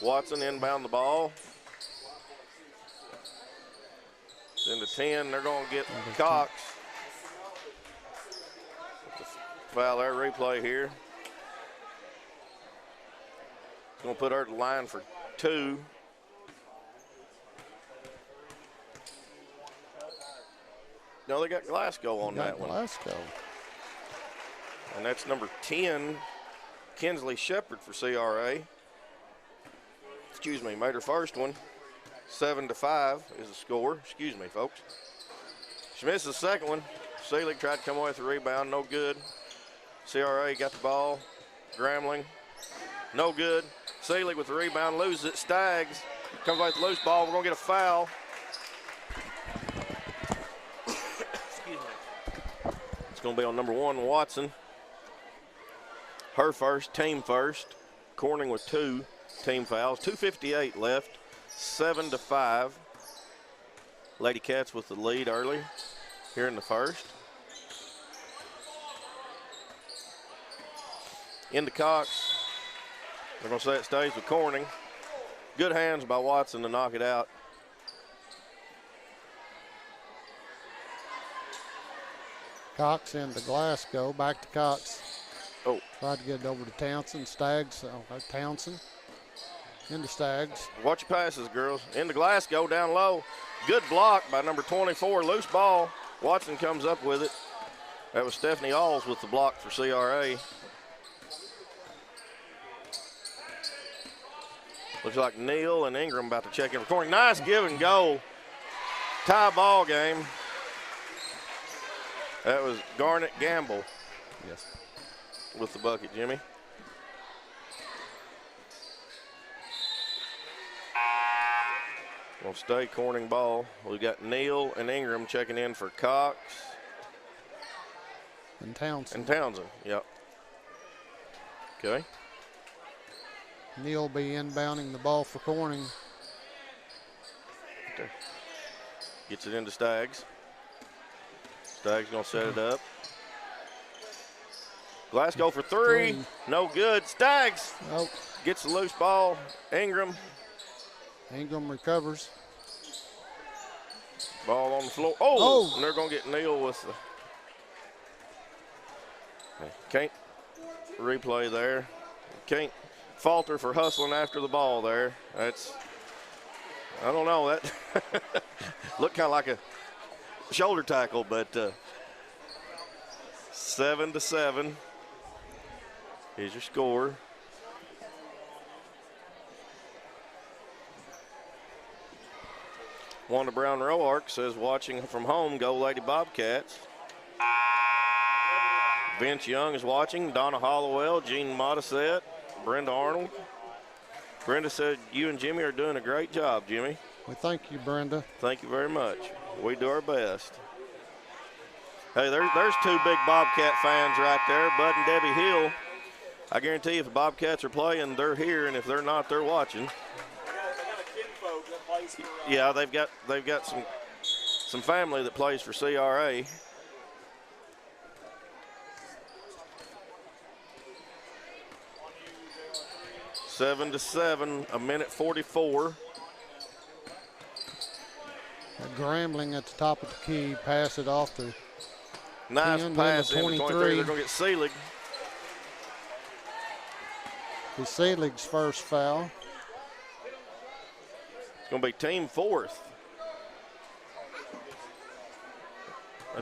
Watson inbound the ball. Into 10, they're going to get Cox. Foul there, replay here. Going to put her to the line for 2. No, they got Glasgow on that one. Glasgow. And that's number 10, Kinsley Shepard for CRA. Excuse me, made her first one. 7-5 is the score. Excuse me, folks. She missed the second one. Selig tried to come away with the rebound, no good. CRA got the ball. Grambling, no good. Selig with the rebound, loses it. Staggs comes away with the loose ball. We're going to get a foul. Excuse me. It's going to be on number 1, Watson. Her first, team first. Corning with 2 team fouls. 2:58 left. 7-5. Lady Cats with the lead early here in the first. Into Cox. They're going to say it stays with Corning. Good hands by Watson to knock it out. Cox into Glasgow, back to Cox. Oh. Tried to get it over to Townsend. Staggs, Townsend. Into Staggs. Watch your passes, girls. Into Glasgow, down low. Good block by number 24, loose ball. Watson comes up with it. That was Stephanie Alls with the block for CRA. Looks like Neal and Ingram about to check in for Corning. Nice give and go Tie ball game. That was Garnet Gamble. Yes. With the bucket, Jimmy. Gonna stay Corning ball. We got Neal and Ingram checking in for Cox. And Townsend. Yep. Okay. Neal be inbounding the ball for Corning. Okay. Gets it into Staggs. Staggs gonna set it up. Glasgow for three. No good. Staggs gets the loose ball. Ingram recovers. Ball on the floor. Oh! And they're going to get Neal with the. Can't replay there. Can't falter for hustling after the ball there. That's, I don't know, that looked kind of like a shoulder tackle, but 7-7. Here's your score. Wanda Brown Roark says, watching from home, go Lady Bobcats. Vince Young is watching. Donna Hollowell, Jean Modisette, Brenda Arnold. Brenda said, you and Jimmy are doing a great job, Jimmy. We thank you, Brenda. Thank you very much. We do our best. Hey, there's two big Bobcat fans right there, Bud and Debbie Hill. I guarantee you if the Bobcats are playing, they're here, and if they're not, they're watching. Yeah, they've got some family that plays for CRA. Seven to 7, a minute 44. Grambling at the top of the key, pass it off to nice 10, pass into 23. 23. They're going to get Seelig. It's Selig's first foul. It's going to be team fourth.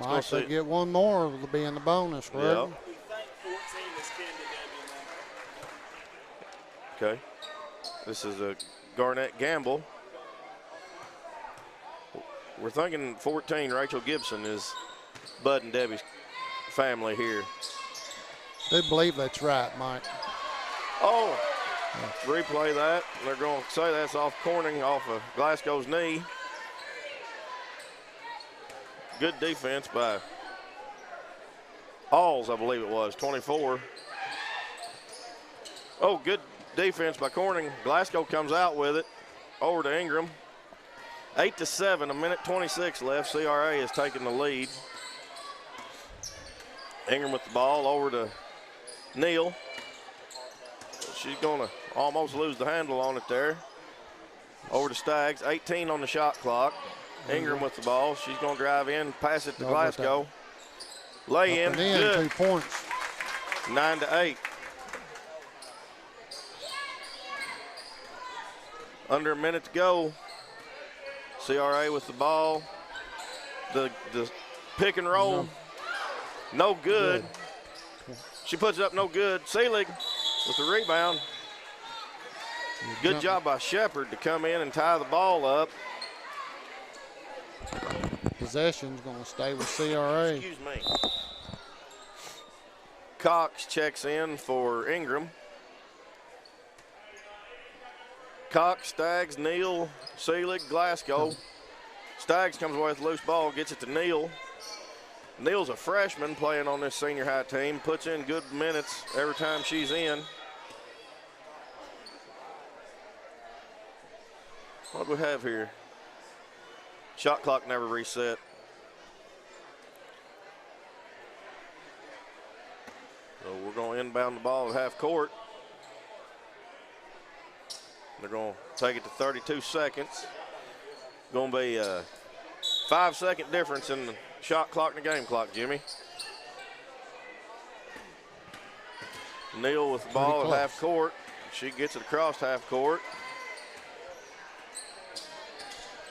Might they get one more, it'll be in the bonus, right? Yep. Okay. This is a Garnett Gamble. We're thinking 14, Rachel Gibson, is Bud and Debbie's family here. They believe that's right, Mike. Oh, replay that. They're going to say that's off Corning, off of Glasgow's knee. Good defense by Alls, I believe it was, 24. Oh, good defense by Corning. Glasgow comes out with it. Over to Ingram. 8 to 7, a minute 26 left. CRA is taking the lead. Ingram with the ball over to Neal. She's going to almost lose the handle on it there. Over to Staggs, 18 on the shot clock. Ingram with the ball. She's going to drive in, pass it to Glasgow. Lay in, good. 2 points. 9 to 8. Under a minute to go. CRA with the ball. The pick and roll. No good. She puts it up, no good. Seelig with the rebound. Good job by Shepard to come in and tie the ball up. Possession's going to stay with CRA. Excuse me. Cox checks in for Ingram. Cox, Staggs, Neal, Seelig, Glasgow. Staggs comes away with a loose ball, gets it to Neal. Neal's a freshman playing on this senior high team, puts in good minutes every time she's in. What do we have here? Shot clock never reset. So we're going to inbound the ball at half court. They're going to take it to 32 seconds. Going to be a 5-second difference in the shot clock and the game clock, Jimmy. Neal with the ball at half court. She gets it across half court.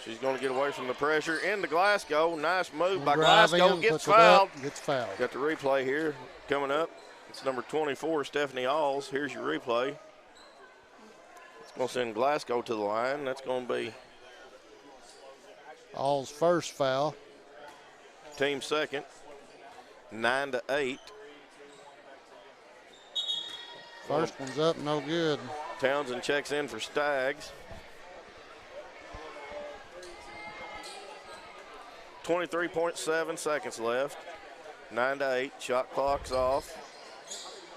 She's going to get away from the pressure. Into Glasgow. Nice move by Glasgow. Gets fouled. Gets fouled. Got the replay here coming up. It's number 24, Stephanie Alls. Here's your replay. It's going to send Glasgow to the line. That's going to be All's first foul. Team second, 9-8. First one's up, no good. Townsend checks in for Stags. 23.7 seconds left. 9-8. Shot clock's off.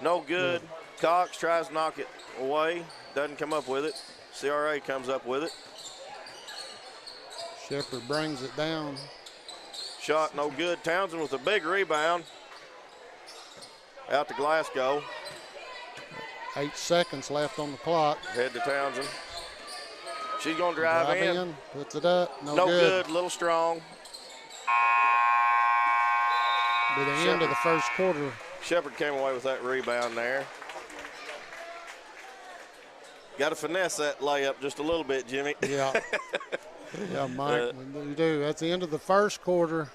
No good. Cox tries to knock it away. Doesn't come up with it. CRA comes up with it. Shepherd brings it down. Shot no good. Townsend with a big rebound. Out to Glasgow. 8 seconds left on the clock. Head to Townsend. She's going to drive in. Puts it up. No good. Little strong. By the end of the first quarter. Shepherd came away with that rebound there. Got to finesse that layup just a little bit, Jimmy. Yeah. Yeah, Mike, you do. That's the end of the first quarter.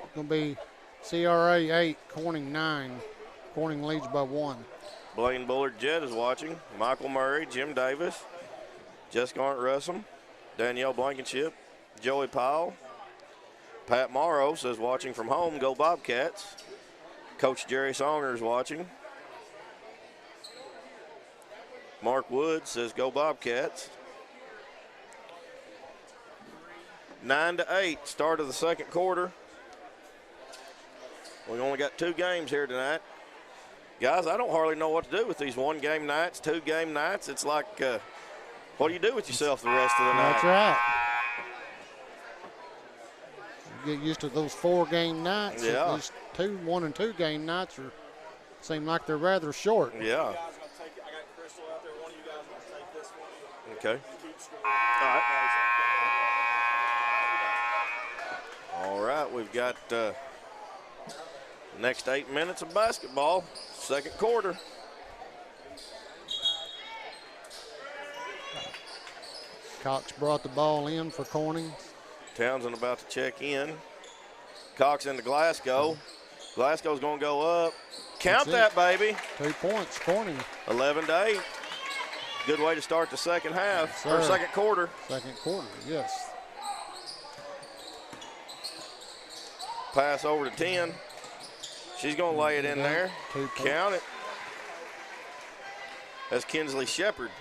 It's going to be CRA 8, Corning 9. Corning leads by 1. Blaine Bullard Jett is watching. Michael Murray, Jim Davis, Jessica Arndt Russell, Danielle Blankenship, Joey Powell. Pat Morrow says watching from home, go Bobcats. Coach Jerry Songer is watching. Mark Wood says go Bobcats. 9-8, start of the second quarter. We only got 2 games here tonight. Guys, I don't hardly know what to do with these 1-game nights, 2-game nights. It's like, what do you do with yourself the rest of the night? That's right. You get used to those 4-game nights. Yeah. These 1 and 2 game nights seem like they're rather short. Yeah. Okay. All right, we've got next 8 minutes of basketball, second quarter. Cox brought the ball in for Corning. Townsend about to check in. Cox into Glasgow. Glasgow's going to go up. Count that, baby. 2 points, Corning. 11-8. Good way to start the second half, or second quarter. Second quarter, yes. Pass over to 10. She's going to lay it in there. Count it. That's Kinsley Shepherd.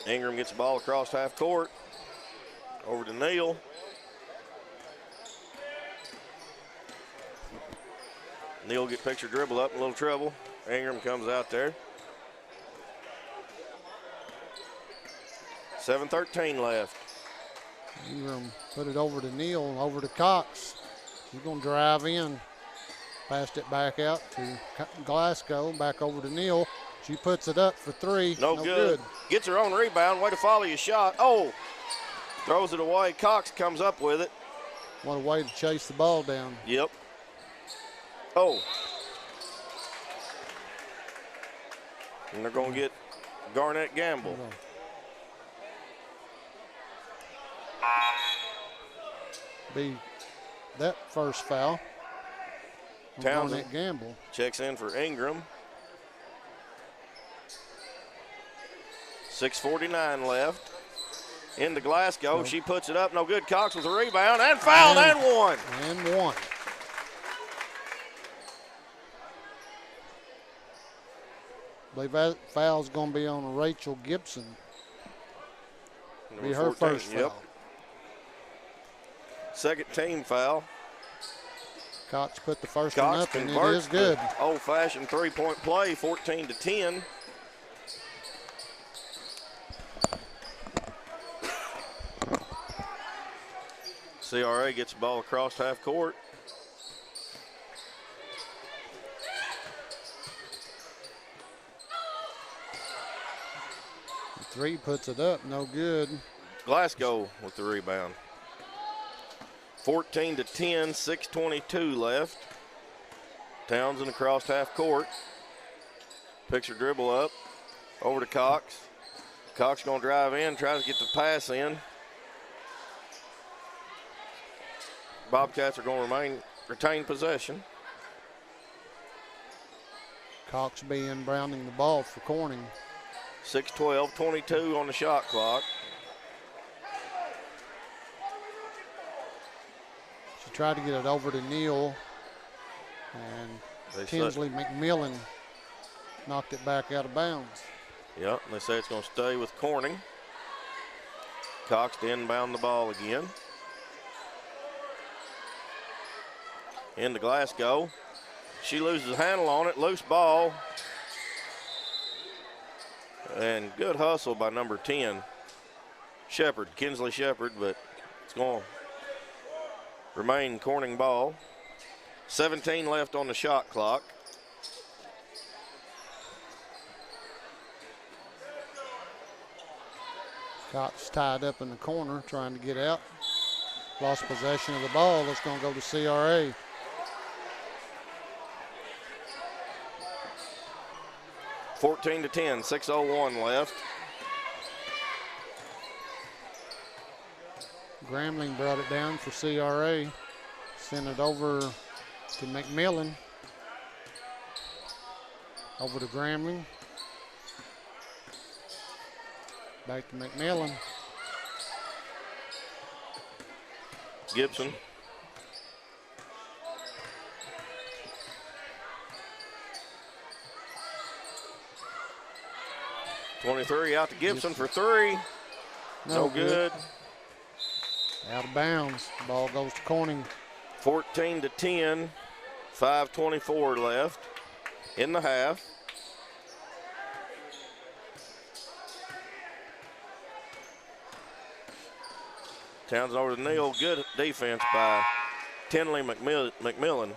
Ingram gets the ball across half court. Over to Neal. Neal get picture dribble up, in a little trouble. Ingram comes out there. 7:13 left. Ingram put it over to Neal, over to Cox. He's going to drive in. Passed it back out to Glasgow, back over to Neal. She puts it up for 3. No good. Gets her own rebound. Way to follow your shot. Oh, throws it away. Cox comes up with it. What a way to chase the ball down. Yep. Oh. And they're going to get Garnett Gamble. Be that first foul. Townsend Garnett Gamble checks in for Ingram. 6:49 left. Into Glasgow. She puts it up. No good. Cox with a rebound and fouled and one. And one. I believe that foul's going to be on Rachel Gibson. Be her 14, first foul. Yep. Second team foul. Cox put the first one up, and it is good. Old-fashioned three-point play, 14-10. CRA gets the ball across half court. Three puts it up, no good. Glasgow with the rebound. 14-10, 6:22 left. Townsend across half court. Picks her dribble up. Over to Cox. Cox gonna drive in, tries to get the pass in. Bobcats are gonna retain possession. Cox being Browning the ball for Corning. 6:12, 22 on the shot clock. tried to get it over to Neal, and Tinsley McMillan knocked it back out of bounds. Yep, and they say it's going to stay with Corning. Cox to inbound the ball again. Into Glasgow. She loses the handle on it, loose ball. And good hustle by number 10, Shepard, Kinsley Shepard, but it's going to remain Corning ball. 17 left on the shot clock. Cox tied up in the corner trying to get out. Lost possession of the ball. It's going to go to CRA. $14 to 10, 6:01 left. Grambling brought it down for CRA. Sent it over to McMillan. Over to Grambling. Back to McMillan. Gibson. .23 out to Gibson for three. No good. Out of bounds. Ball goes to Corning. 14 to 10. 5:24 left in the half. Townsend over to Neal. Good defense by Tinley McMillan.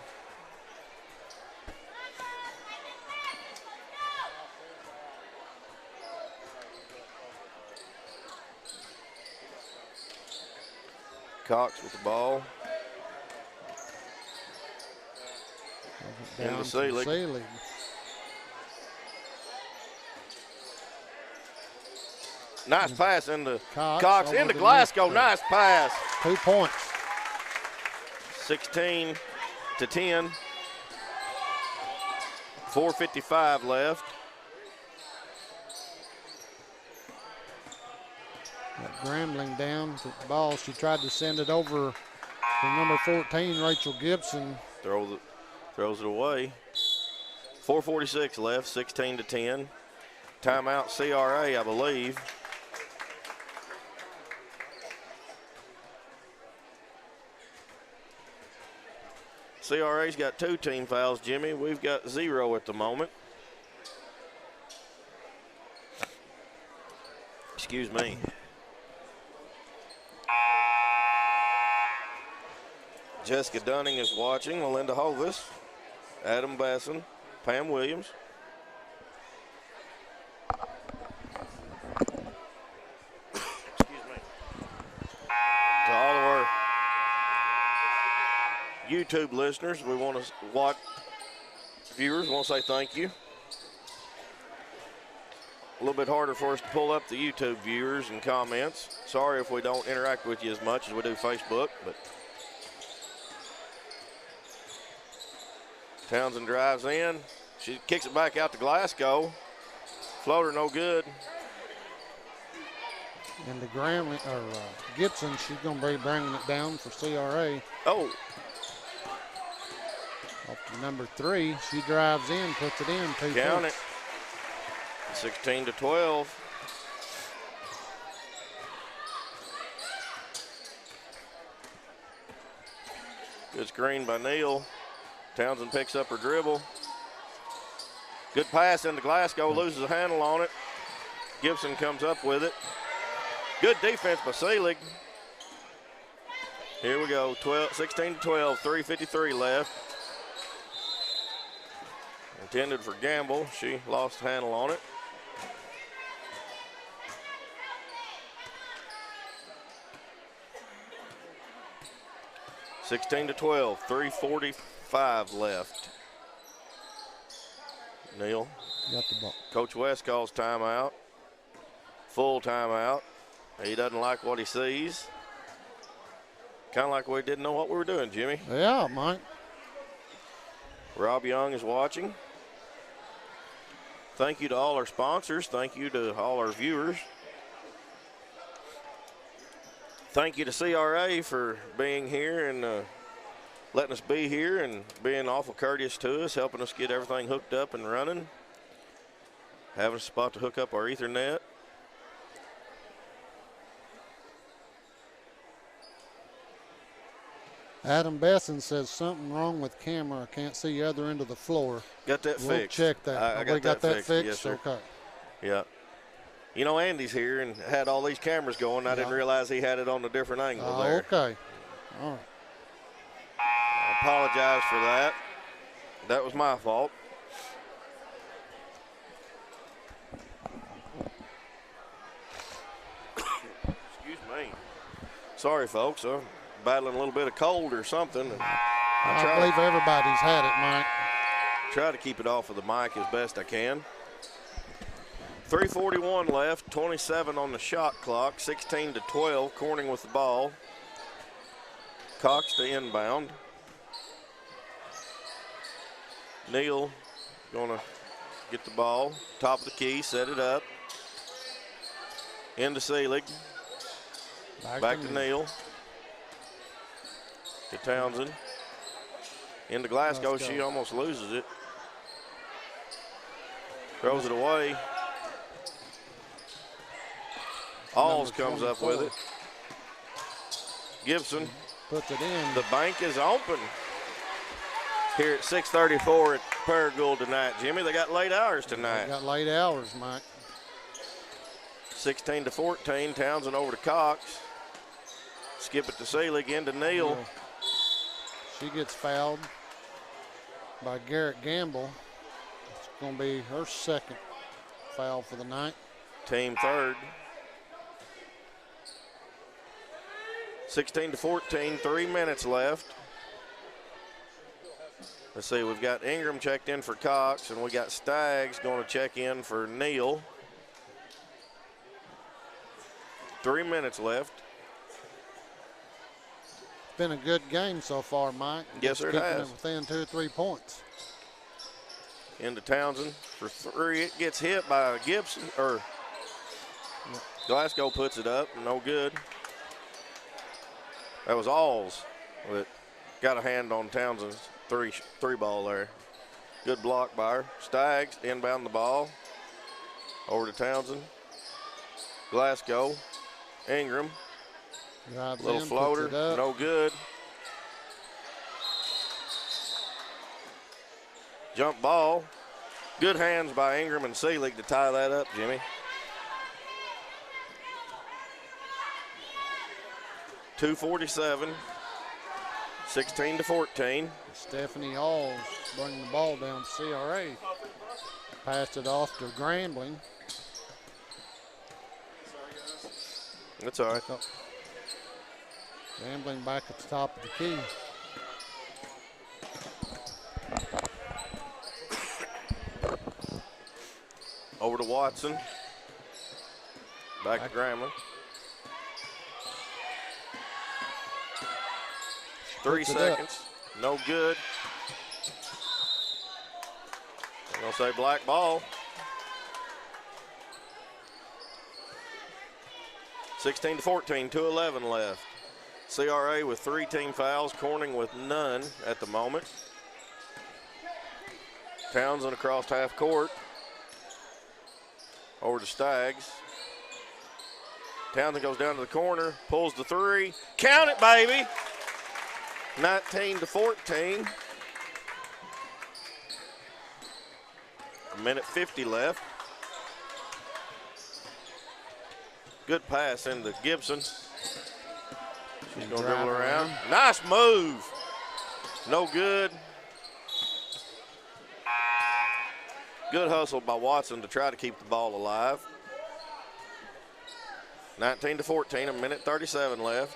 Cox with the ball. Into Seelig. Nice pass into Cox into Glasgow. Nice pass. 2 points. 16 to 10. 4:55 left. Grambling down to the ball. She tried to send it over to number 14, Rachel Gibson. Throws it away. 4:46 left, 16 to 10. Timeout CRA, I believe. CRA's got 2 team fouls, Jimmy. We've got 0 at the moment. Excuse me. Jessica Dunning is watching. Melinda Hovis, Adam Basson, Pam Williams. Excuse me. To all of our YouTube listeners, we want to watch viewers. We want to say thank you. A little bit harder for us to pull up the YouTube viewers and comments. Sorry if we don't interact with you as much as we do Facebook, but Townsend drives in. She kicks it back out to Glasgow. Floater no good. And the Gibson, she's going to be bringing it down for CRA. Oh. Off to number 3. She drives in, puts it in. 2 Count points. it. 16 to 12. Good screen by Neal. Townsend picks up her dribble. Good pass into Glasgow, loses a handle on it. Gibson comes up with it. Good defense by Seelig. Here we go, 16 to 12, 3:53 left. Intended for Gamble, she lost the handle on it. $16 to 12, 3:45 left. Neal. Got the ball. Coach West calls timeout. Full timeout. He doesn't like what he sees. Kind of like we didn't know what we were doing, Jimmy. Yeah, Mike. Rob Young is watching. Thank you to all our sponsors. Thank you to all our viewers. Thank you to CRA for being here and letting us be here and being awful courteous to us, helping us get everything hooked up and running, having a spot to hook up our Ethernet. Adam Besson says something wrong with camera. I can't see the other end of the floor. Got that we'll fixed. Check that. I got that fixed. Yes, sir. Okay. Yeah. You know, Andy's here and had all these cameras going. I didn't realize he had it on a different angle there. Okay. All right. I apologize for that. That was my fault. Excuse me. Sorry, folks. I'm battling a little bit of cold or something. I believe everybody's had it, Mike. Try to keep it off of the mic as best I can. 3:41 left, 27 on the shot clock, 16-12, Corning with the ball. Cox to inbound. Neal gonna get the ball, top of the key, set it up. Into Seelig. Back to Neal. To Townsend. Into Glasgow, she almost loses it. Throws it away. Alls comes up with it. Gibson puts it in. The bank is open here at 6:34 at Paragould tonight. Jimmy, they got late hours tonight. They got late hours, Mike. 16-14, Townsend over to Cox. Skip it to Seelig, into Neal. She gets fouled by Garrett Gamble. It's going to be her second foul for the night. Team third. 16-14, 3 minutes left. Let's see, we've got Ingram checked in for Cox, and we got Staggs going to check in for Neal. 3 minutes left. It's been a good game so far, Mike. Yes, sir, it has. It within 2 or 3 points. Into Townsend for 3. It gets hit by Gibson, or Glasgow puts it up, no good. That was Alls that got a hand on Townsend's three ball there. Good block by her. Staggs inbound the ball. Over to Townsend. Glasgow. Ingram. Drives little in, floater, no good. Jump ball. Good hands by Ingram and Seelig to tie that up, Jimmy. 2:47, 16-14. Stephanie Alls bringing the ball down to CRA. Passed it off to Grambling. That's all right. Grambling back at the top of the key. Over to Watson. Back to Grambling. 3 seconds. No good. I'm going to say black ball. 16-14, 2:11 left. CRA with 3 team fouls, Corning with none at the moment. Townsend across half court. Over to Staggs. Townsend goes down to the corner, pulls the 3. Count it, baby! 19-14. A minute 50 left. Good pass into Gibson. She's going to dribble around. Nice move. No good. Good hustle by Watson to try to keep the ball alive. 19-14, a minute 37 left.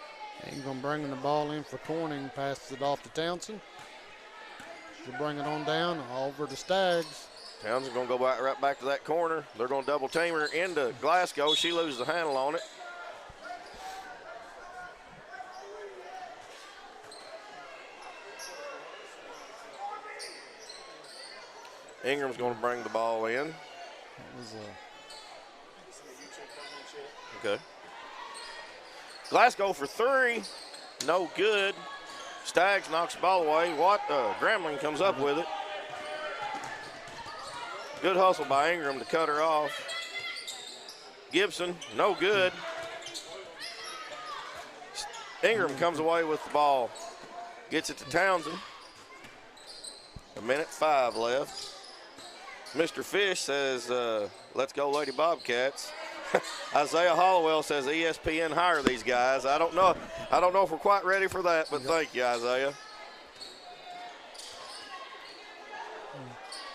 Ingram bringing the ball in for Corning, passes it off to Townsend. She'll bring it on down, over to Staggs. Townsend's going to go right back to that corner. They're going to double team her into Glasgow. She loses the handle on it. Ingram's going to bring the ball in. Okay. Glasgow for 3. No good. Staggs knocks the ball away. Grambling comes up with it. Good hustle by Ingram to cut her off. Gibson, no good. Ingram comes away with the ball. Gets it to Townsend. 1:05 left. Mr. Fish says, let's go Lady Bobcats. Isaiah Hollowell says ESPN hire these guys. I don't know if we're quite ready for that, but thank you, Isaiah.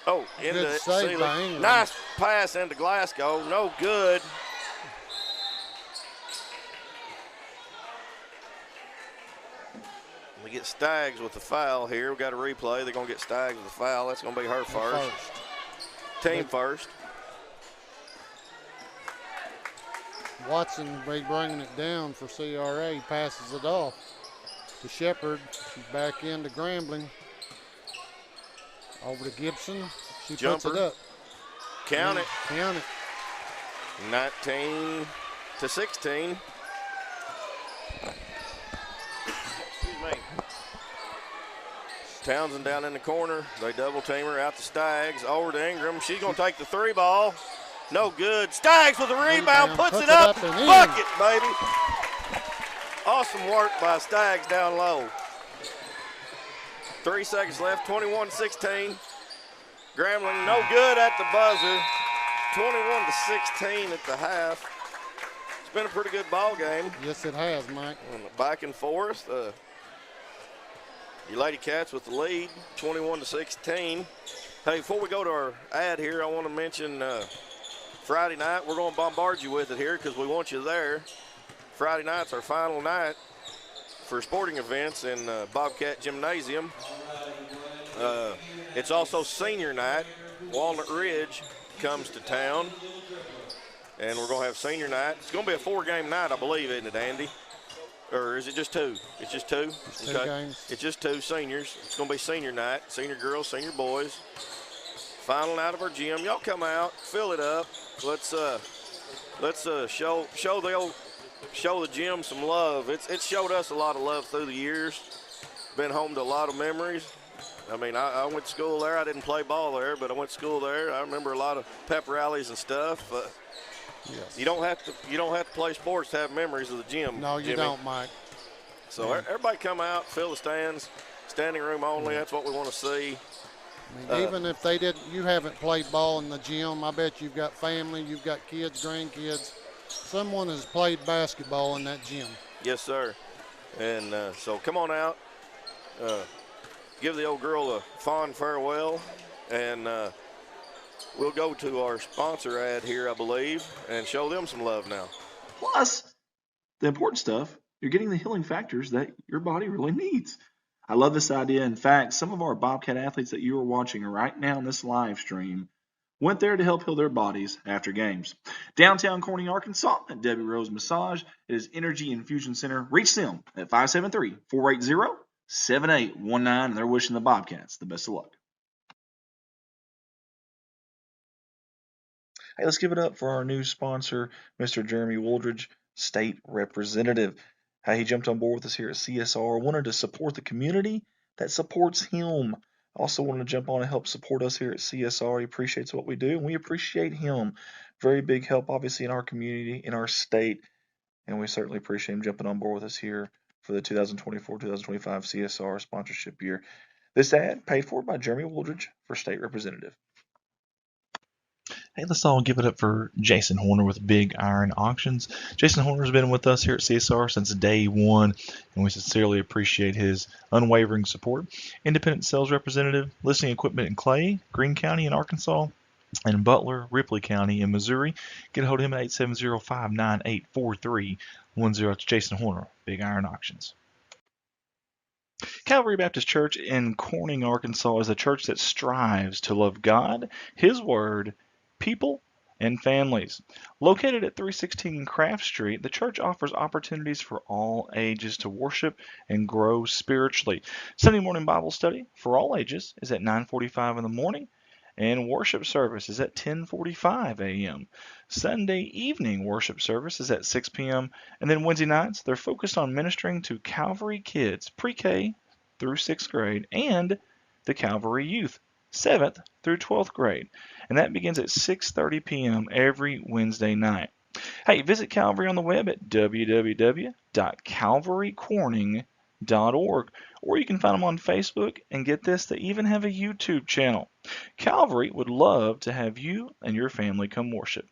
Oh, into Seeley. Nice pass into Glasgow. No good. We get Staggs with the foul here. We got a replay. They're going to get Staggs with the foul. That's going to be her first. Team first. Watson be bringing it down for CRA. He passes it off to Shepard. She's back into Grambling. Over to Gibson. She puts it up. Count it. Count it. 19-16. Excuse me. Townsend down in the corner. They double team her out to Staggs. Over to Ingram. She's going to take the 3 ball. No good. Staggs with a rebound. Puts it up. Bucket, baby. Awesome work by Staggs down low. 3 seconds left. 21-16. Grambling no good at the buzzer. 21-16 at the half. It's been a pretty good ball game. Yes, it has, Mike. Back and forth. Your Lady Cats with the lead, 21-16. Hey, before we go to our ad here, I want to mention Friday night. We're going to bombard you with it here because we want you there. Friday night's our final night for sporting events in Bobcat Gymnasium. It's also senior night. Walnut Ridge comes to town, and we're going to have senior night. It's going to be a 4-game night, I believe, isn't it, Andy? Or is it just 2? It's just 2? It's 2 games. It's just 2 seniors. It's going to be senior night. Senior girls, senior boys. Final night of our gym. Y'all come out, fill it up. Let's show the gym some love. It's showed us a lot of love through the years. Been home to a lot of memories. I mean, I went to school there. I didn't play ball there, but I went to school there. I remember a lot of pep rallies and stuff. But yes. You don't have to play sports to have memories of the gym. No, you Jimmy. don't, Mike. So everybody come out, fill the stands, standing room only. That's what we want to see. I mean, even if you haven't played ball in the gym, I bet you've got family, you've got kids, grandkids. Someone has played basketball in that gym. Yes, sir. And so come on out, give the old girl a fond farewell, and we'll go to our sponsor ad here, I believe, and show them some love now. Plus, the important stuff, you're getting the healing factors that your body really needs. I love this idea. In fact, some of our Bobcat athletes that you are watching right now in this live stream went there to help heal their bodies after games. Downtown Corning, Arkansas, at Debbie Rose Massage, it is Energy Infusion Center. Reach them at 573-480-7819, and they're wishing the Bobcats the best of luck. Hey, let's give it up for our new sponsor, Mr. Jeremy Wooldridge, State Representative. He jumped on board with us here at CSR, wanted to support the community that supports him. Also wanted to jump on and help support us here at CSR. He appreciates what we do, and we appreciate him. Very big help, obviously, in our community, in our state, and we certainly appreciate him jumping on board with us here for the 2024-2025 CSR sponsorship year. This ad paid for by Jeremy Wooldridge for State Representative. Hey, let's all give it up for Jason Horner with Big Iron Auctions. Jason Horner has been with us here at CSR since day one, and we sincerely appreciate his unwavering support. Independent sales representative, listing equipment in Clay, Greene County in Arkansas, and Butler, Ripley County in Missouri. Get a hold of him at 870-598-4310. It's Jason Horner, Big Iron Auctions. Calvary Baptist Church in Corning, Arkansas is a church that strives to love God, His Word, people, and families. Located at 316 Craft Street, the church offers opportunities for all ages to worship and grow spiritually. Sunday morning Bible study for all ages is at 9:45 in the morning, and worship service is at 10:45 a.m. Sunday evening worship service is at 6 p.m. And then Wednesday nights, they're focused on ministering to Calvary kids, pre-K through 6th grade, and the Calvary Youth, 7th through 12th grade. And that begins at 6:30 p.m. every Wednesday night. Hey, visit Calvary on the web at www.calvarycorning.org, or you can find them on Facebook, and get this, they even have a YouTube channel. Calvary would love to have you and your family come worship.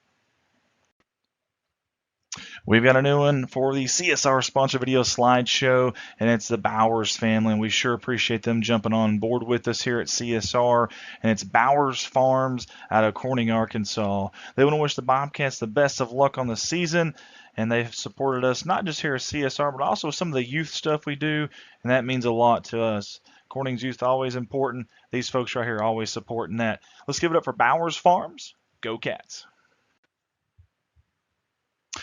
We've got a new one for the CSR sponsor video slideshow, and it's the Bowers family, and we sure appreciate them jumping on board with us here at CSR. And it's Bowers Farms out of Corning, Arkansas. They want to wish the Bobcats the best of luck on the season, and they've supported us not just here at CSR, but also some of the youth stuff we do, and that means a lot to us. Corning's youth always important. These folks right here are always supporting that. Let's give it up for Bowers Farms. Go Cats.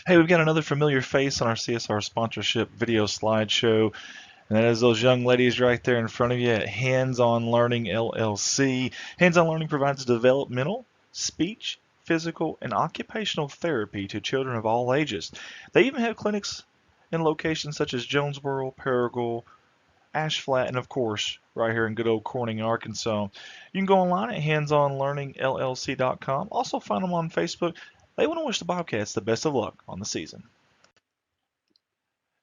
Hey, we've got another familiar face on our CSR sponsorship video slideshow, and that is those young ladies right there in front of you at Hands-On Learning LLC. Hands-On Learning provides developmental, speech, physical, and occupational therapy to children of all ages. They even have clinics in locations such as Jonesboro, Paragould, Ash Flat, and of course, right here in good old Corning, Arkansas. You can go online at handsonlearningllc.com. Also find them on Facebook. They want to wish the Bobcats the best of luck on the season.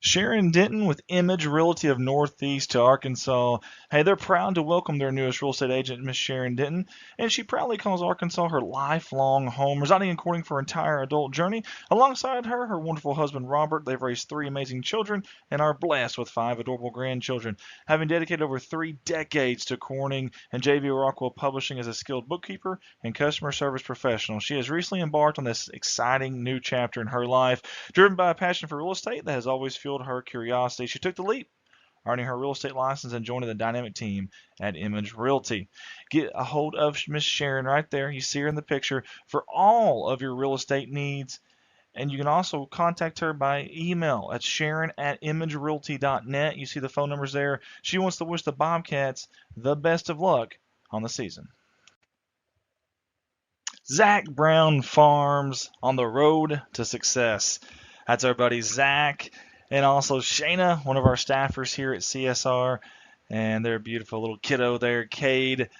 Sharon Denton with Image Realty of Northeast to Arkansas. Hey, they're proud to welcome their newest real estate agent, Miss Sharon Denton, and she proudly calls Arkansas her lifelong home, residing in Corning for her entire adult journey. Alongside her, her wonderful husband, Robert. They've raised 3 amazing children and are blessed with 5 adorable grandchildren. Having dedicated over 3 decades to Corning and J.V. Rockwell Publishing as a skilled bookkeeper and customer service professional, she has recently embarked on this exciting new chapter in her life. Driven by a passion for real estate that has always fueled her curiosity, she took the leap, earning her real estate license and joining the dynamic team at Image Realty. Get a hold of Miss Sharon right there. You see her in the picture for all of your real estate needs. And you can also contact her by email at sharon@imagerealty.net. You see the phone numbers there. She wants to wish the Bobcats the best of luck on the season. Zach Brown Farms on the road to success. That's our buddy Zach. And also Shayna, one of our staffers here at CSR. And their beautiful little kiddo there, Cade.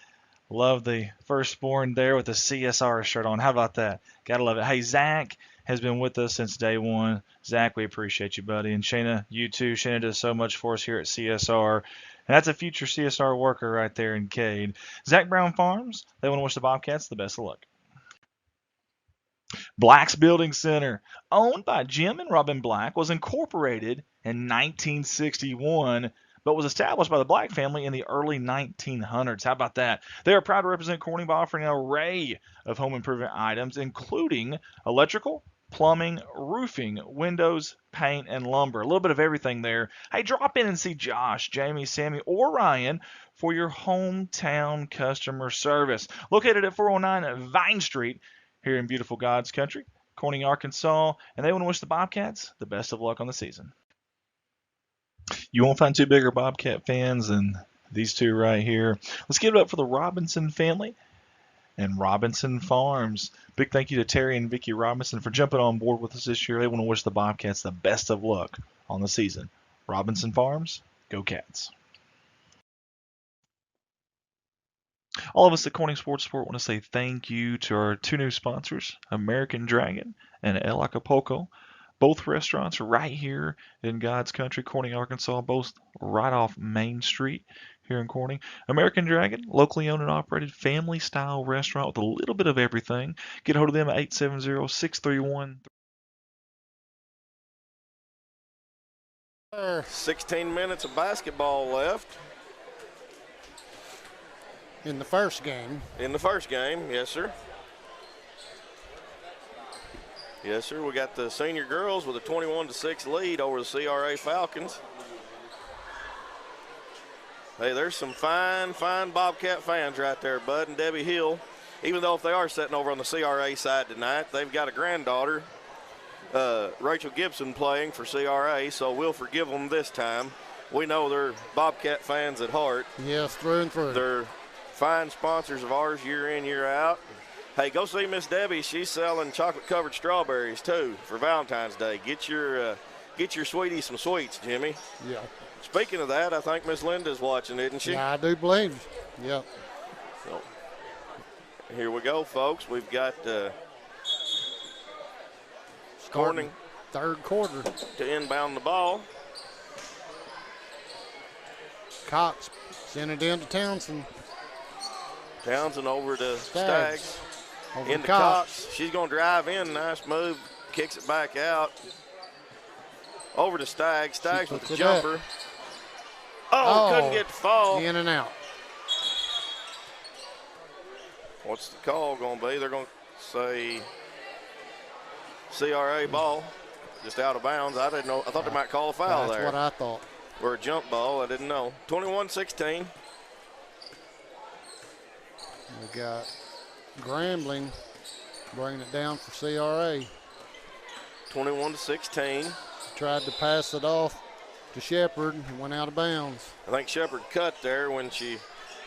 Love the firstborn there with the CSR shirt on. How about that? Gotta love it. Hey, Zach has been with us since day one. Zach, we appreciate you, buddy. And Shayna, you too. Shayna does so much for us here at CSR. And that's a future CSR worker right there in Cade. Zach Brown Farms, they want to wish the Bobcats the best of luck. Black's Building Center, owned by Jim and Robin Black, was incorporated in 1961, but was established by the Black family in the early 1900s. How about that? They are proud to represent Corning by offering an array of home improvement items, including electrical, plumbing, roofing, windows, paint, and lumber. A little bit of everything there. Hey, drop in and see Josh, Jamie, Sammy, or Ryan for your hometown customer service. Located at 409 Vine Street, here in beautiful God's country, Corning, Arkansas, and they want to wish the Bobcats the best of luck on the season. You won't find 2 bigger Bobcat fans than these 2 right here. Let's give it up for the Robinson family and Robinson Farms. Big thank you to Terry and Vicki Robinson for jumping on board with us this year. They want to wish the Bobcats the best of luck on the season. Robinson Farms, go Cats. All of us at Corning Sports Sport want to say thank you to our 2 new sponsors, American Dragon and El Acapulco. Both restaurants right here in God's country, Corning, Arkansas, both right off Main Street here in Corning. American Dragon, locally owned and operated family-style restaurant with a little bit of everything. Get a hold of them at 870-631. 16 minutes of basketball left. In the first game. In the first game, yes, sir. Yes, sir. We got the senior girls with a 21-6 lead over the CRA Falcons. Hey, there's some fine Bobcat fans right there, Bud and Debbie Hill. Even though if they are sitting over on the CRA side tonight, they've got a granddaughter, Rachel Gibson, playing for CRA, so we'll forgive them this time. We know they're Bobcat fans at heart. Yes, through and through. They're fine sponsors of ours year in, year out. Hey, go see Miss Debbie. She's selling chocolate-covered strawberries, too, for Valentine's Day. Get your sweetie some sweets, Jimmy. Yeah. Speaking of that, I think Miss Linda's watching, isn't she? Yeah, I do believe. Yep. So here we go, folks. We've got Corning third quarter to inbound the ball. Cox sent it into Townsend. Townsend over to Staggs. Over Into to Cox. Cox. She's going to drive in. Nice move. Kicks it back out. Over to Staggs. Staggs with the jumper. Oh, couldn't get the fall. In and out. What's the call going to be? They're going to say CRA ball. Just out of bounds. I didn't know. I thought they might call a foul there. That's what I thought. Or a jump ball. I didn't know. 21-16. We got Grambling bringing it down for CRA. 21-16. Tried to pass it off to Shepard and went out of bounds. I think Shepard cut there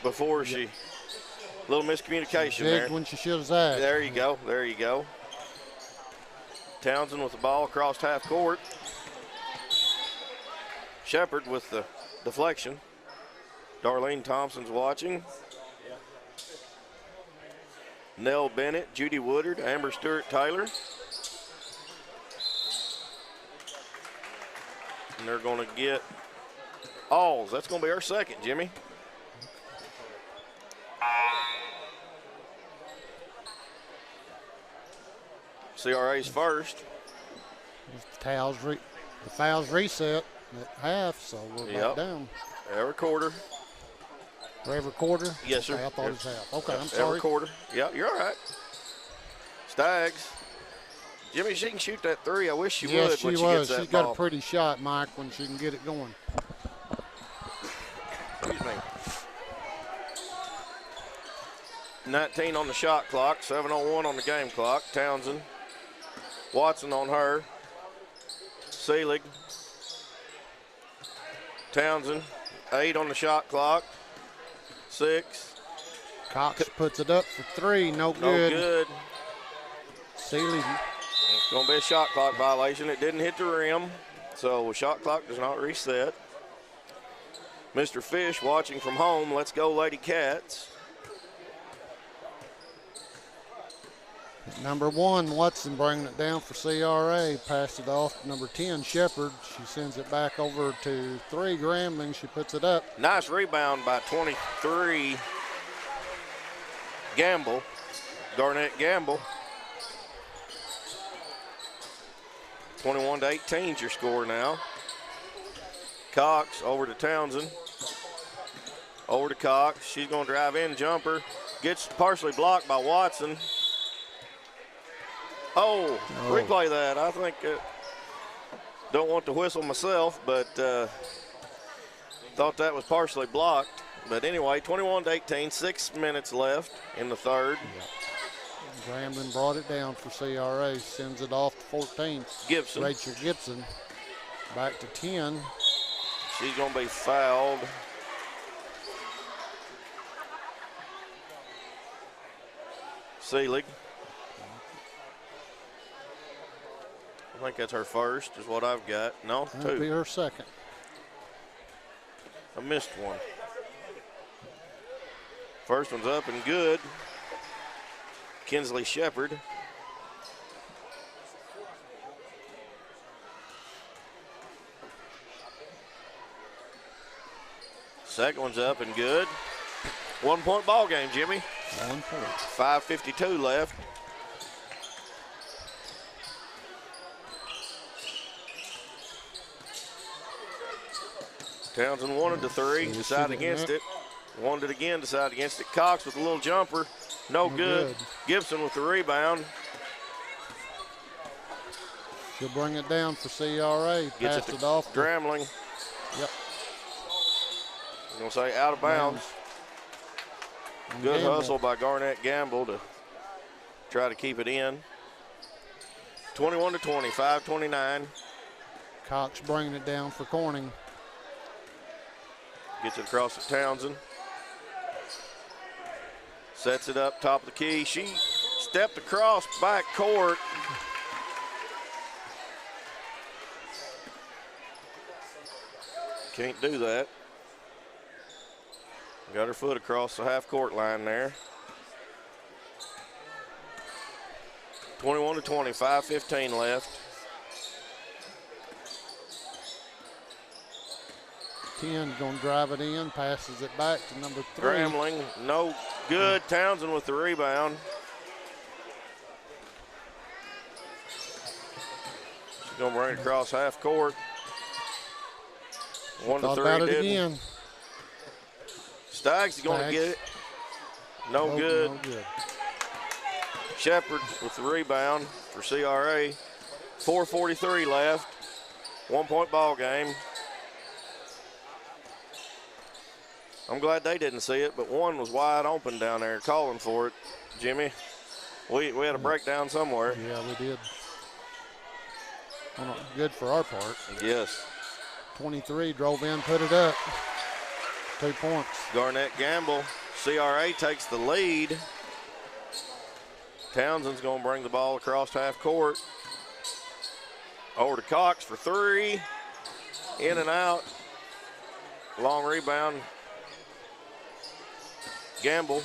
before she, little miscommunication there. When she should have zagged. There you go, there you go. Townsend with the ball across half court. Shepard with the deflection. Darlene Thompson's watching. Nell Bennett, Judy Woodard, Amber Stewart-Taylor. And they're going to get Alls. That's going to be our second, Jimmy. CRA's first. The foul's reset at half, so we're back down. Every quarter. For every quarter? Yes, sir. Okay, I thought it was half. Okay, I'm sorry. Every quarter. Yeah, you're all right. Staggs. Jimmy, she can shoot that three. I wish she would when she gets that ball. She's got a pretty shot, Mike, when she can get it going. Excuse me. 19 on the shot clock, 7:01 on the game clock. Townsend. Watson on her. Seelig. Townsend. 8 on the shot clock. 6. Cox puts it up for 3. No good. No good. Seelig. It's going to be a shot clock violation. It didn't hit the rim, so the shot clock does not reset. Mr. Fish watching from home. Let's go, Lady Cats. Number 1, Watson bringing it down for CRA. Passed it off to number 10, Shepard. She sends it back over to 3, Grambling. She puts it up. Nice rebound by 23, Gamble. Garnett Gamble. 21-18 is your score now. Cox over to Townsend. Over to Cox. She's going to drive in, jumper. Gets partially blocked by Watson. Oh, replay that. I think, don't want to whistle myself, but thought that was partially blocked. But anyway, 21-18, 6 minutes left in the third. Grambling brought it down for CRA, sends it off to 14. Gibson. Rachel Gibson back to 10. She's going to be fouled. Seelig. I think that's her first is what I've got. No, That'll 2. be her second. I missed one. First one's up and good. Kinsley Shepard. Second one's up and good. 1 point ball game, Jimmy. 1 point. 5:52 left. Townsend wanted the 3, decided against it. Wanted it again, decided against it. Cox with a little jumper, no good. Gibson with the rebound. She'll bring it down for CRA. Gets Passed it off. Grambling. Yep. I'm going to say out of bounds. Good Gamble. hustle by Garnett Gamble to try to keep it in. 21-20, 5:29. Cox bringing it down for Corning. Gets it across to Townsend. Sets it up top of the key. She stepped across back court. Can't do that. Got her foot across the half-court line there. 21-20, 5:15 left. 10 going to drive it in, passes it back to number 3. Grambling, no good. Townsend with the rebound. She's going to bring it across half court. 1 to 3 about it didn't. again. Staggs is going to get it. No good. No good. Shepard with the rebound for CRA. 4:43 left. 1-point ball game. I'm glad they didn't see it, but one was wide open down there calling for it. Jimmy, we had a breakdown somewhere. Yeah, we did. Well, good for our part. Yes. 23 drove in, put it up. 2 points. Garnett Gamble. CRA takes the lead. Townsend's going to bring the ball across half court. Over to Cox for 3. In and out. Long rebound. Gamble.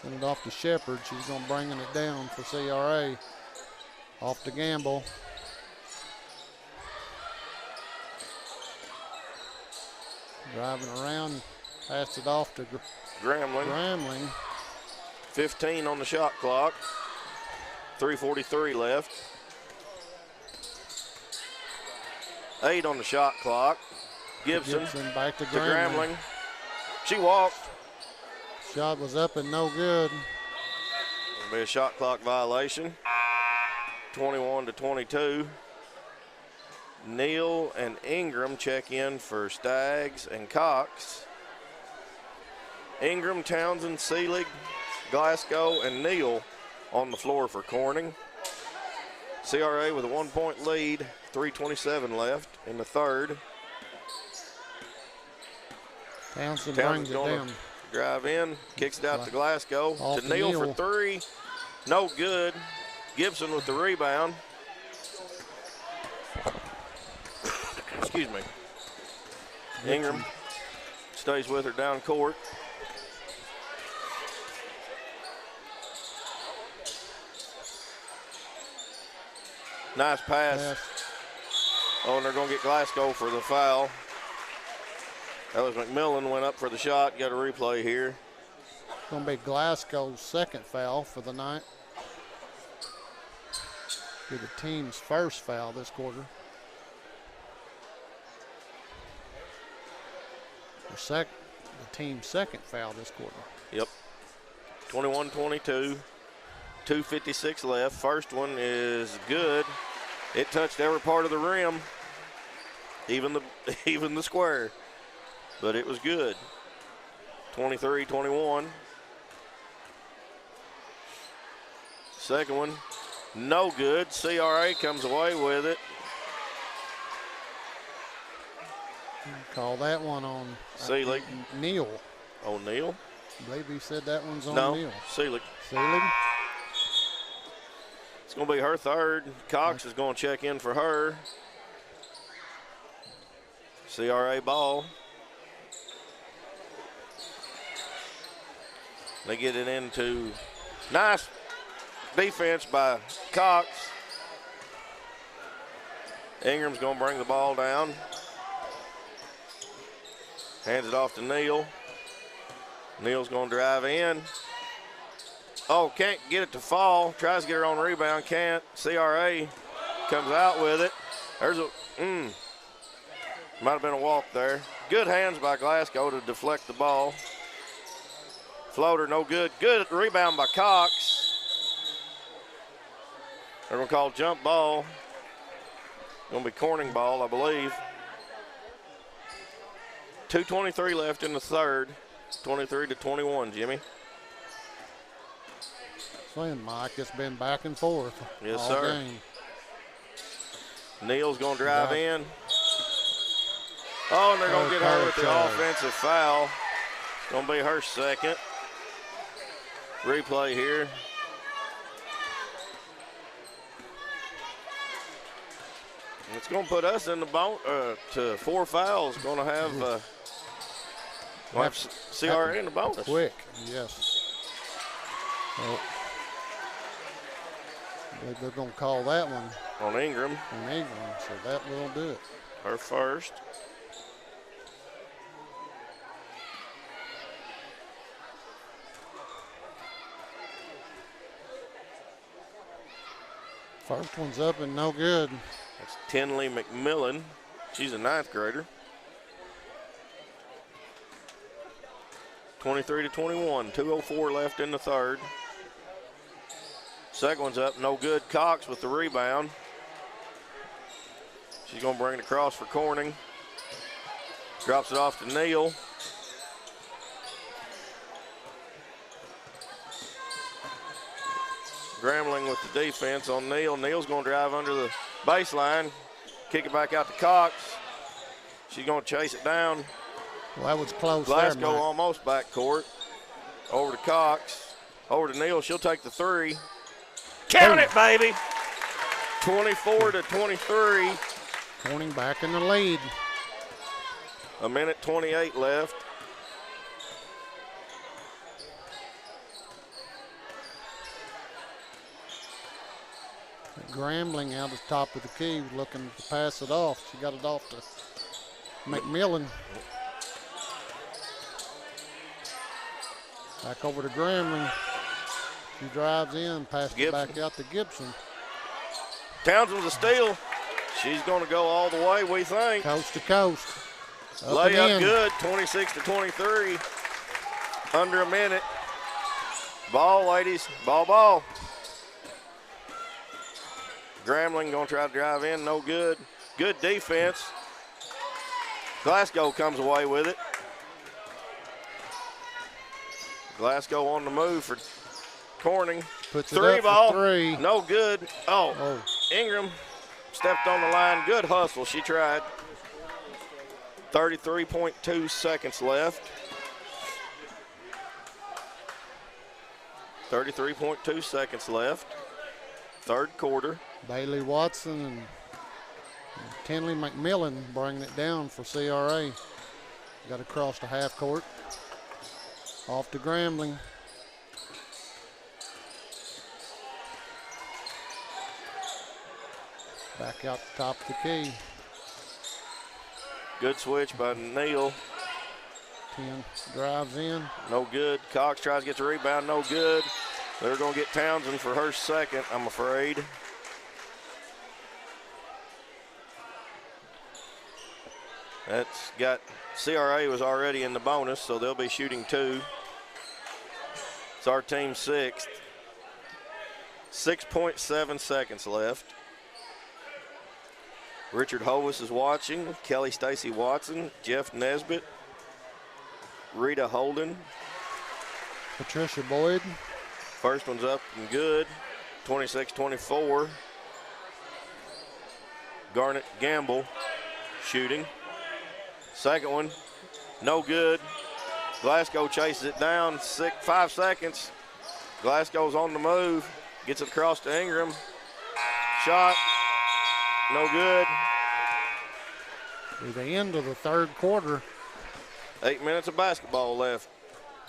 Send it off to Shepard. She's going to bring it down for CRA. Off to Gamble. Driving around. Passed it off to Grambling. 15 on the shot clock. 3:43 left. 8 on the shot clock. Gibson back to Grambling. She walked. Shot was up and no good. It'll be a shot clock violation. 21-22. Neal and Ingram check in for Staggs and Cox. Ingram, Townsend, Seelig, Glasgow, and Neal on the floor for Corning. CRA with a 1-point lead, 3:27 left in the third. Townsend brings it down. Drive in, kicks it out to Glasgow. To Neal for 3. No good. Gibson with the rebound. Excuse me. Ingram stays with her down court. Nice pass. Oh, and they're going to get Glasgow for the foul. That was McMillan went up for the shot. Got a replay here. Going to be Glasgow's second foul for the night. Be the team's first foul this quarter. The team's second foul this quarter. Yep. 21-22. 2:56 left. First one is good. It touched every part of the rim, even the square, but it was good. 23-21. Second one, no good. CRA comes away with it. Call that one on Seelig. Neal. Oh, Neal? I believe he said that one's on No, Neal. Seelig. Seelig. It's going to be her third. Cox is going to check in for her. CRA ball. They get it into nice defense by Cox. Ingram's going to bring the ball down. Hands it off to Neal. Neal's going to drive in. Oh, can't get it to fall. Tries to get her on rebound, can't. CRA comes out with it. There's a, might have been a walk there. Good hands by Glasgow to deflect the ball. Floater, no good. Good rebound by Cox. They're going to call jump ball. Going to be Corning ball, I believe. 2:23 left in the third. 23-21, Jimmy. Saying, Mike, it's been back and forth. Yes, all sir. Game. Neal's going to drive in. Oh, and they're going to get her with the offensive foul. It's going to be her second. Replay here. It's going to put us in the to 4 fouls. Going to have CRA in the bonus. Quick, yes. Well, they're going to call that one. On Ingram. On Ingram, so that will do it. Her first. First one's up and no good. That's Tinley McMillan. She's a 9th grader. 23-21, 2:04 left in the third. Second one's up, no good. Cox with the rebound. She's going to bring it across for Corning. Drops it off to Neal. Grambling with the defense on Neal. Neal's going to drive under the baseline, kick it back out to Cox. She's going to chase it down. Well, that was close. Glasgow there, almost backcourt. Over to Cox. Over to Neal. She'll take the 3. Count it, baby. 24-23. Corning back in the lead. 1:28 left. Grambling out of the top of the key, looking to pass it off. She got it off to McMillan. Back over to Grambling. She drives in, passes it back out to Gibson. Townsend's a steal. She's going to go all the way, we think. Coast to coast. Layup good, 26-23. Under a minute. Ball, ladies. Ball. Grambling going to try to drive in, no good. Good defense. Glasgow comes away with it. Glasgow on the move for Corning. Puts 3 it ball, up for 3. no good. Oh, Ingram stepped on the line. Good hustle, she tried. 33.2 seconds left. 33.2 seconds left. Third quarter. Bailey Watson and Tinley McMillan bringing it down for CRA. Got across the half court. Off to Grambling. Back out the top of the key. Good switch by Neal. 10 drives in. No good. Cox tries to get the rebound. No good. They're going to get Townsend for her second, I'm afraid. That's got CRA was already in the bonus, so they'll be shooting 2. It's our team 6th. 6.7 seconds left. Richard Hovis is watching. Kelly Stacy Watson, Jeff Nesbitt, Rita Holden. Patricia Boyd. First one's up and good, 26-24. Garnet Gamble shooting. Second one, no good. Glasgow chases it down, 5 seconds. Glasgow's on the move, gets it across to Ingram. Shot, no good. Through the end of the third quarter. 8 minutes of basketball left.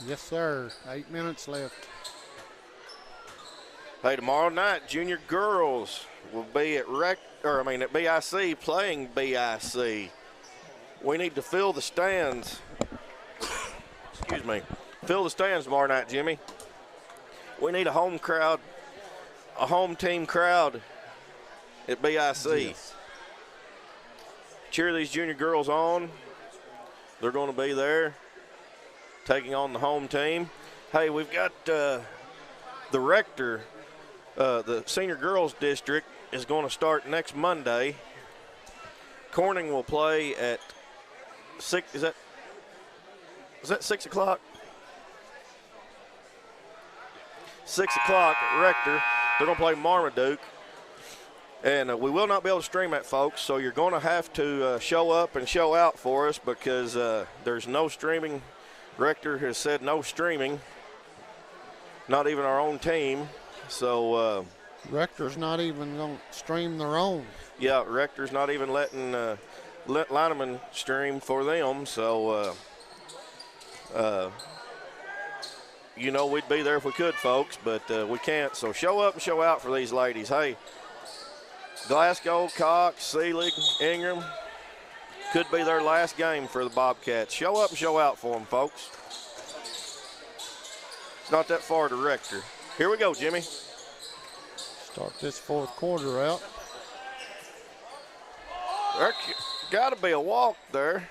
Yes, sir, 8 minutes left. Hey, tomorrow night, junior girls will be at BIC playing BIC. We need to fill the stands. Excuse me. Fill the stands tomorrow night, Jimmy. We need a home crowd, a home team crowd at BIC. Yes. Cheer these junior girls on. They're going to be there taking on the home team. Hey, we've got the rector, the senior girls district is going to start next Monday. Corning will play at 6. Is that 6 o'clock? 6 o'clock at Rector. They're going to play Marmaduke. And we will not be able to stream that, folks, so you're going to have to show up and show out for us because there's no streaming. Rector has said no streaming, not even our own team. So Rector's not even going to stream their own. Yeah, Rector's not even letting linemen stream for them. So, you know, we'd be there if we could, folks, but we can't. So show up and show out for these ladies. Hey, Glasgow, Cox, Selig, Ingram, could be their last game for the Bobcats. Show up and show out for them, folks. It's not that far to Rector. Here we go, Jimmy. Start this fourth quarter out. There got to be a walk there.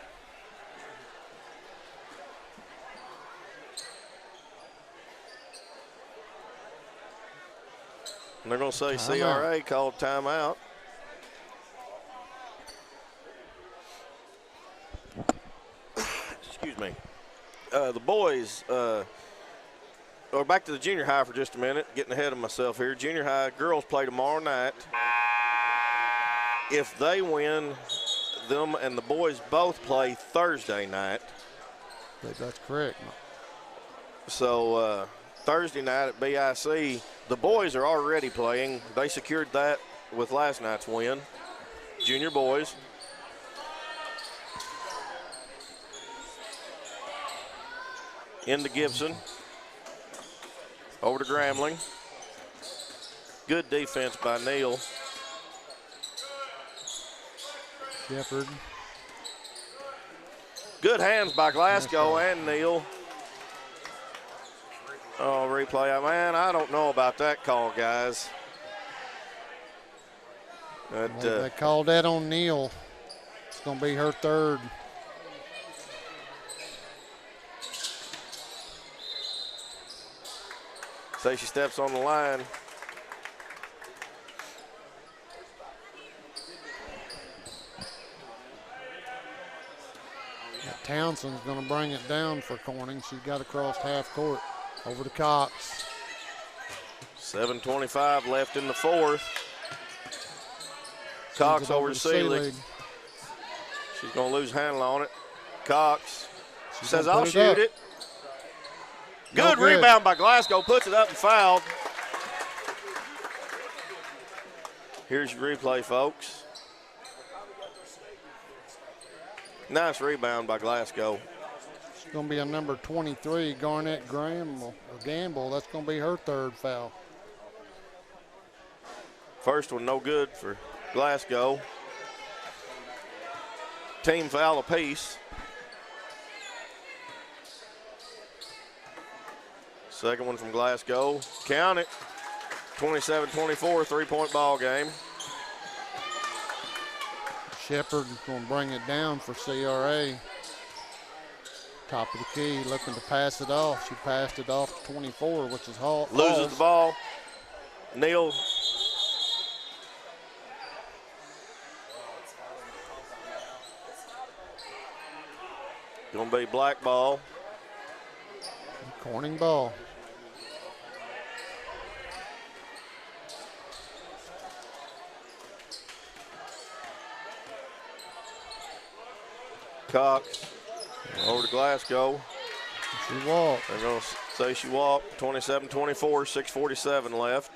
And they're going to say CRA called timeout. Excuse me. The boys, or back to the junior high for just a minute, getting ahead of myself here. Junior high girls play tomorrow night. If they win, them and the boys both play Thursday night. That's correct. So Thursday night at BIC, the boys are already playing. They secured that with last night's win. Junior boys. Into Gibson. Over to Grambling. Good defense by Neal. Shepherd. Good hands by Glasgow and Neal. Oh, replay. Man, I don't know about that call, guys. They called that on Neal. It's going to be her third. Say she steps on the line. Townsend's going to bring it down for Corning. She's got across half court. Over to Cox. 7:25 left in the fourth. Cox over to Seelig. She's going to lose handle on it. Cox says, I'll shoot it. Good rebound by Glasgow. Puts it up and fouled. Here's your replay, folks. Nice rebound by Glasgow. It's going to be a number 23, Garnett Gamble. That's going to be her third foul. First one no good for Glasgow. Team foul apiece. Second one from Glasgow. Count it. 27-24, three-point ball game. Shepherd is going to bring it down for CRA. Top of the key, looking to pass it off. She passed it off to 24, which is Hall. Loses the ball. Neal. Going to be black ball. Corning ball. Cox over to Glasgow. She walked. They're going to say she walked. 27-24, 6:47 left.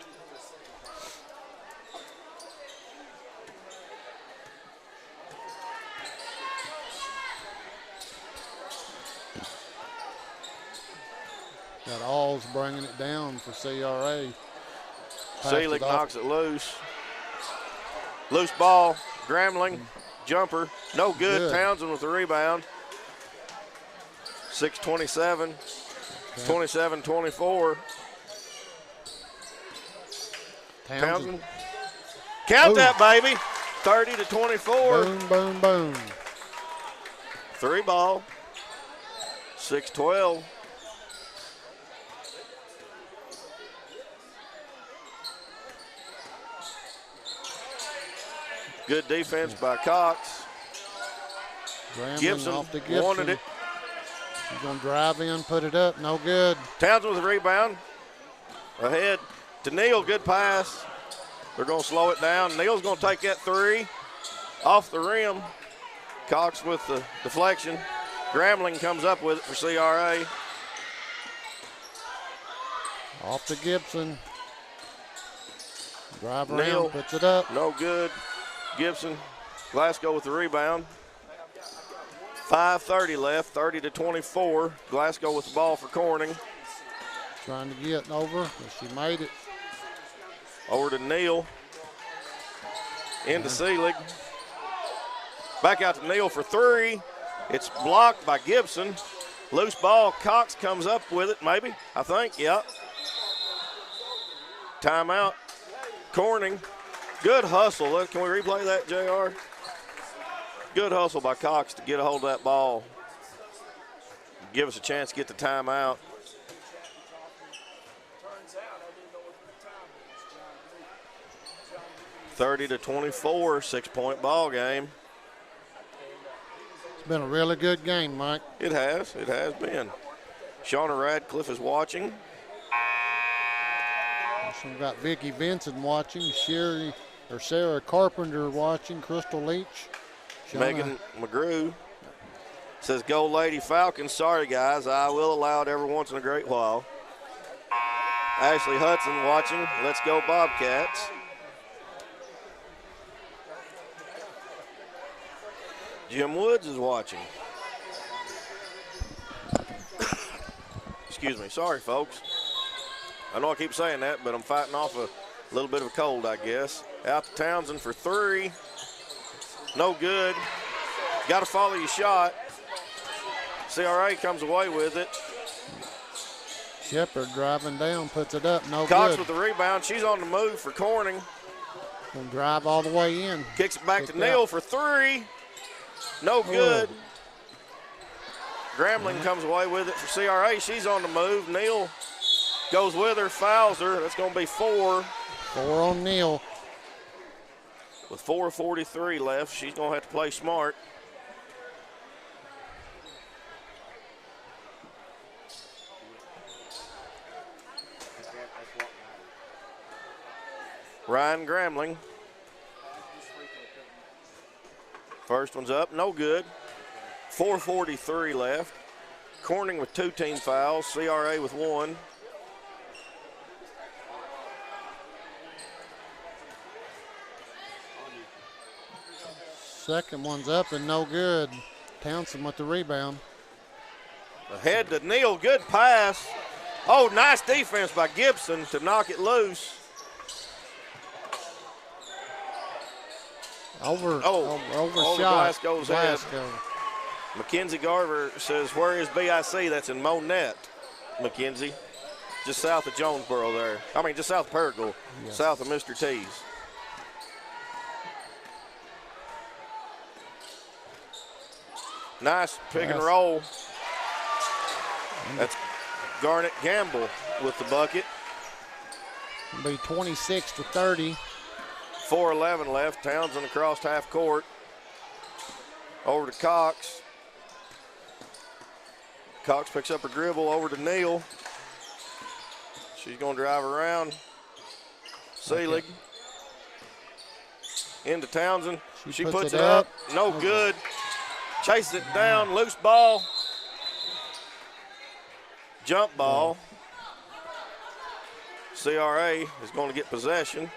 Got Alls bringing it down for CRA. Seelig knocks it loose. Loose ball. Grambling. Jumper. No good. Townsend with the rebound. 6:27. 27-24. Townsend. Count that, baby. 30-24. Boom, boom, boom. Three ball. 6-12. Good defense by Cox. Gibson off to Gibson. Wanted it. He's going to drive in, put it up. No good. Townsend with the rebound. Ahead to Neal. Good pass. They're going to slow it down. Neal's going to take that three off the rim. Cox with the deflection. Grambling comes up with it for CRA. Off to Gibson. Drive around, Neal puts it up. No good. Gibson, Glasgow with the rebound. 5:30 left, 30-24. Glasgow with the ball for Corning. Trying to get over, but she made it. Over to Neal. Into Seelig. Back out to Neal for three. It's blocked by Gibson. Loose ball. Cox comes up with it, maybe. I think, yeah. Timeout. Corning. Good hustle. Can we replay that, JR? Good hustle by Cox to get a hold of that ball. Give us a chance to get the timeout. (30-24), 6-point ball game. It's been a really good game, Mike. It has been. Shauna Radcliffe is watching. So we've got Vicki Vincent watching, Sarah Carpenter watching, Crystal Leach. Megan McGrew says, "Go Lady Falcons." Sorry, guys, I will allow it every once in a great while. Ashley Hudson watching. Let's go Bobcats. Jim Woods is watching. Excuse me. Sorry, folks. I know I keep saying that, but I'm fighting off a little bit of a cold, I guess. Out to Townsend for three. No good. Got to follow your shot. CRA comes away with it. Shepard driving down, puts it up, no Cox good. with the rebound. She's on the move for Corning. Gonna drive all the way in. Kicks it back to Neal for three. No good. Grambling comes away with it for CRA. She's on the move. Neal goes with her, fouls her. That's going to be four. Four on Neal. With 4:43 left, she's going to have to play smart. Ryan Grambling. First one's up, no good. 4:43 left. Corning with 2 team fouls, CRA with 1. Second one's up and no good. Townsend with the rebound. Ahead to Neal, good pass. Oh, nice defense by Gibson to knock it loose. Overshot. Glasgow's head. Mackenzie Garver says, "Where is BIC?" That's in Monette, Mackenzie. Just south of Jonesboro there. I mean, just south of Paragould, Yes. south of Mr. T's. Nice pick and roll. That's Garnet Gamble with the bucket. It'll be 26-30. 4:11 left. Townsend across half court. Over to Cox. Cox picks up her dribble over to Neal. She's going to drive around. Seelig. Into Townsend. She puts it up. No good. Chases it down. Loose ball. Jump ball. CRA is going to get possession.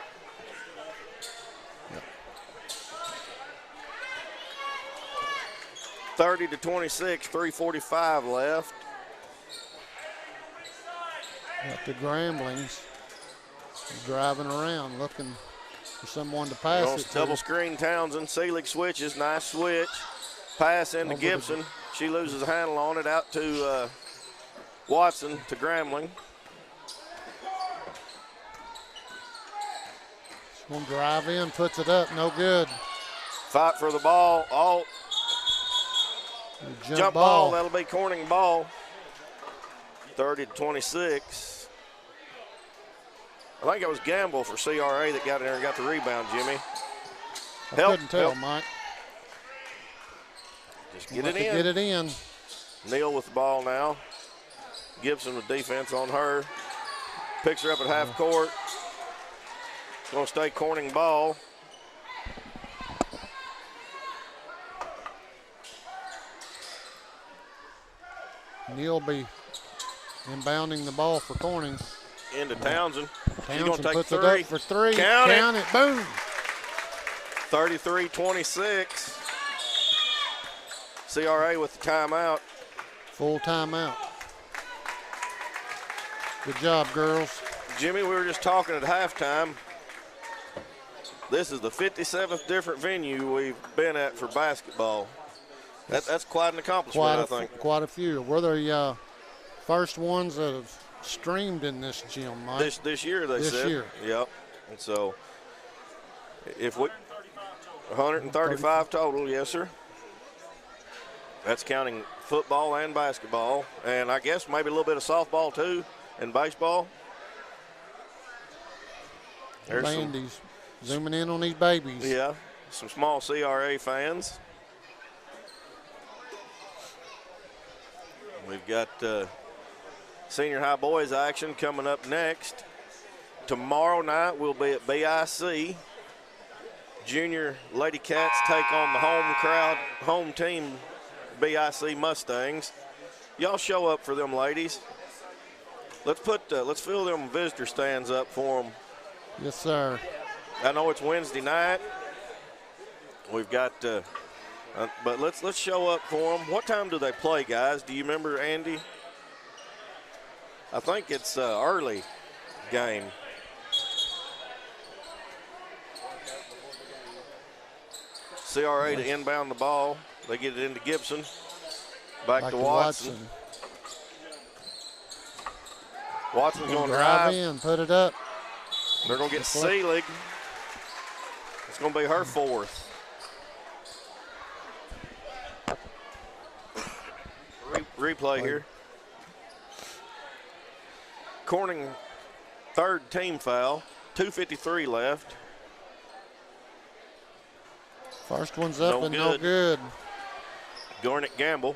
Yep. 30-26, 3:45 left. Got the Gramblings driving around looking for someone to pass it to. Double screen Townsend. Seelig switches. Nice switch. Pass into Gibson. She loses a handle on it out to Watson to Grambling. She's going to drive in, puts it up, no good. Fight for the ball. All jump ball. That'll be Corning ball. 30-26. I think it was Gamble for CRA that got in there and got the rebound, Jimmy. I couldn't tell, Mike. Just get it in. Get it in. Neal with the ball now. Gibson with defense on her. Picks her up at half court. Going to stay Corning ball. Neal be inbounding the ball for Corning. into Townsend. She's going to take puts three. it up for three. Count it. Boom. 33-26. CRA with the timeout. Full timeout. Good job, girls. Jimmy, we were just talking at halftime. This is the 57th different venue we've been at for basketball. That's quite an accomplishment, I think. Quite a few. We're the first ones that have streamed in this gym, Mike. This year, they said. This year. Yep. And so, if we 135 total, yes, sir. That's counting football and basketball, and I guess maybe a little bit of softball too, and baseball. There's Bandies zooming in on these babies. Yeah, some small CRA fans. We've got senior high boys action coming up next. Tomorrow night we'll be at BIC. Junior Lady Cats take on the home team, BIC Mustangs. Y'all show up for them ladies. Let's fill them visitor stands up for them. Yes, sir. I know it's Wednesday night. We've got, but let's show up for them. What time do they play, guys? Do you remember, Andy? I think it's early game. CRA to inbound the ball. They get it into Gibson. Back to Watson. Watson's going to drive in, put it up. They're going to get Seelig. It's going to be her fourth. Replay here. Corning, third team foul. 2:53 left. First one's up and no good. Garnet Gamble.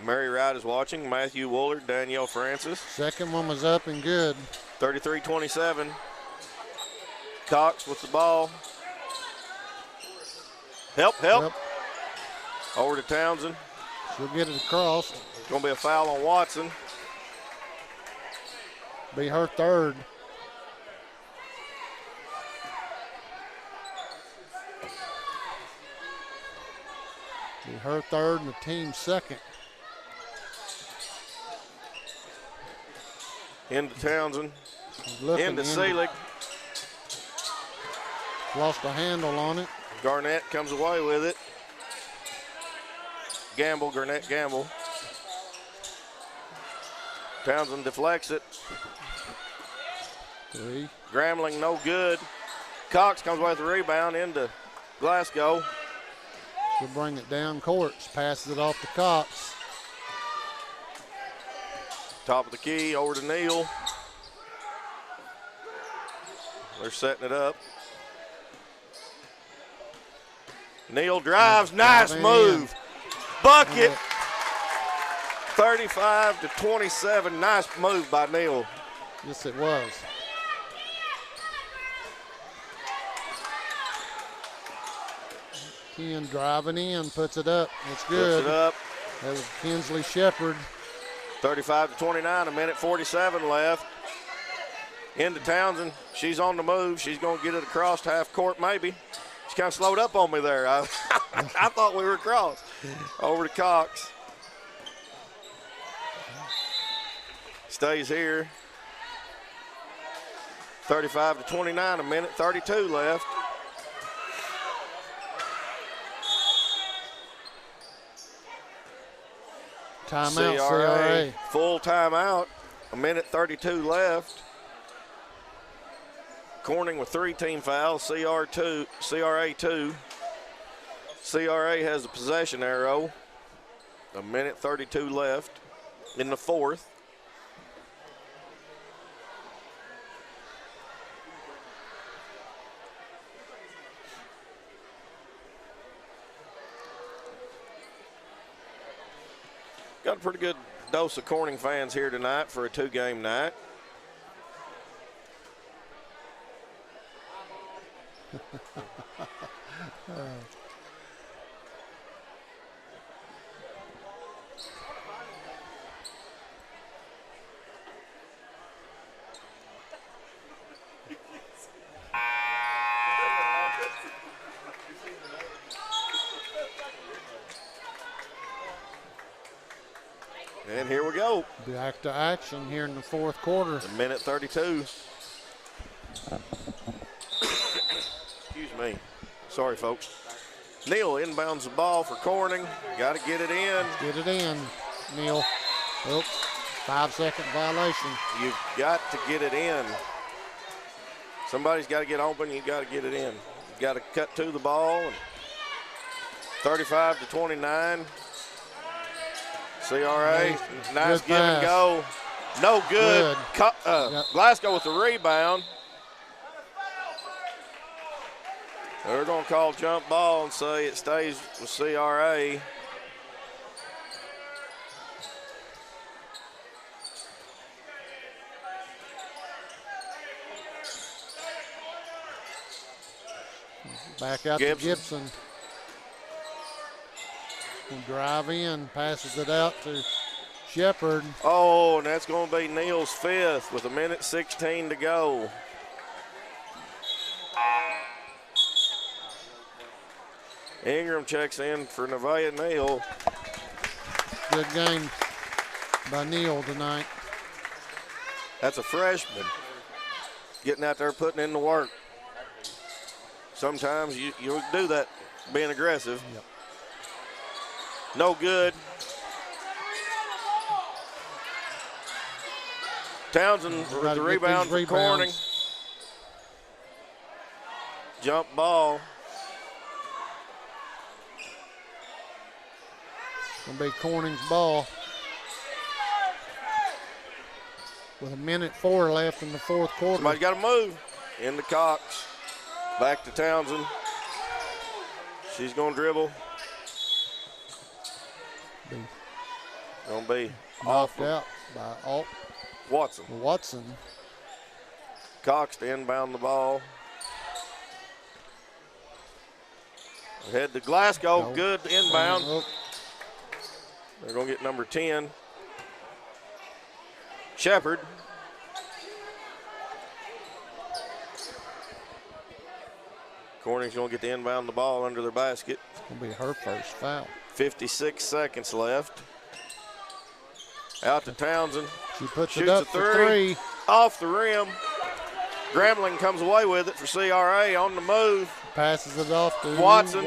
Mary Wright is watching. Matthew Woolard, Danielle Francis. Second one was up and good. 33-27. Cox with the ball. Help. Over to Townsend. She'll get it across. It's going to be a foul on Watson. Be her third. Be her third and the team's second. Into Townsend. Into Seelig. Lost a handle on it. Garnett comes away with it. Garnett Gamble. Townsend deflects it. Three. Grambling no good. Cox comes away with the rebound into Glasgow. She'll bring it down courts. Passes it off to Cox. Top of the key, over to Neal. They're setting it up. Neal drives, nice move. Bucket. 35-27, nice move by Neal. Yes, it was. Ken driving in, puts it up. It's good. Puts it up. That was Kinsley Shepard. 35-29, a minute 47 left. Into Townsend. She's on the move. She's going to get it across to half court, maybe. She kind of slowed up on me there. I thought we were across. Over to Cox. Stays here. 35-29, a minute 32 left. Timeout, CRA. Full timeout. A minute 32 left. Corning with 3 team fouls. CRA 2. CRA has the possession arrow. A minute 32 left in the fourth. Got a pretty good dose of Corning fans here tonight for a 2-game night. And here we go. Back to action here in the fourth quarter. A minute 32. Excuse me. Sorry, folks. Neal inbounds the ball for Corning. Got to get it in. Get it in, Neal. Oops, 5-second violation. You've got to get it in. Somebody's got to get open. You've got to get it in. You've got to cut to the ball. 35-29. CRA, nice give and go. No good. Glasgow with the rebound. They're going to call jump ball and say it stays with CRA. Back out to Gibson. Will drive in, passes it out to Shepard. Oh, and that's going to be Neal's fifth with 1:16 to go. Ingram checks in for Nevaeh Neal. Good game by Neal tonight. That's a freshman getting out there putting in the work. Sometimes you do that being aggressive. Yep. No good. Townsend with the rebound for Corning. Jump ball. Gonna be Corning's ball. With 1:04 left in the fourth quarter. Somebody's got to move. Into Cox. Back to Townsend. She's going to dribble. Going to be knocked out by Watson. Cox to inbound the ball. Head to Glasgow. Good inbound. They're going to get number 10. Shepard. Corning's going to get the inbound the ball under their basket. It's going to be her first foul. 56 seconds left. Out to Townsend. She puts Shoots it up a for three. Off the rim. Grambling comes away with it for CRA on the move. Passes it off to Watson.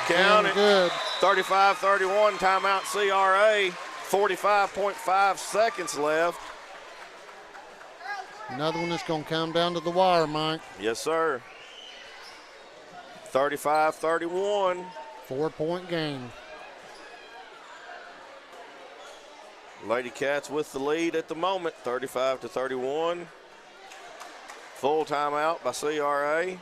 Count it. Good. 35-31, timeout CRA. 45.5 seconds left. Another one that's going to come down to the wire, Mike. Yes, sir. 35-31. 4-point game. Lady Cats with the lead at the moment, 35-31. Full timeout by CRA.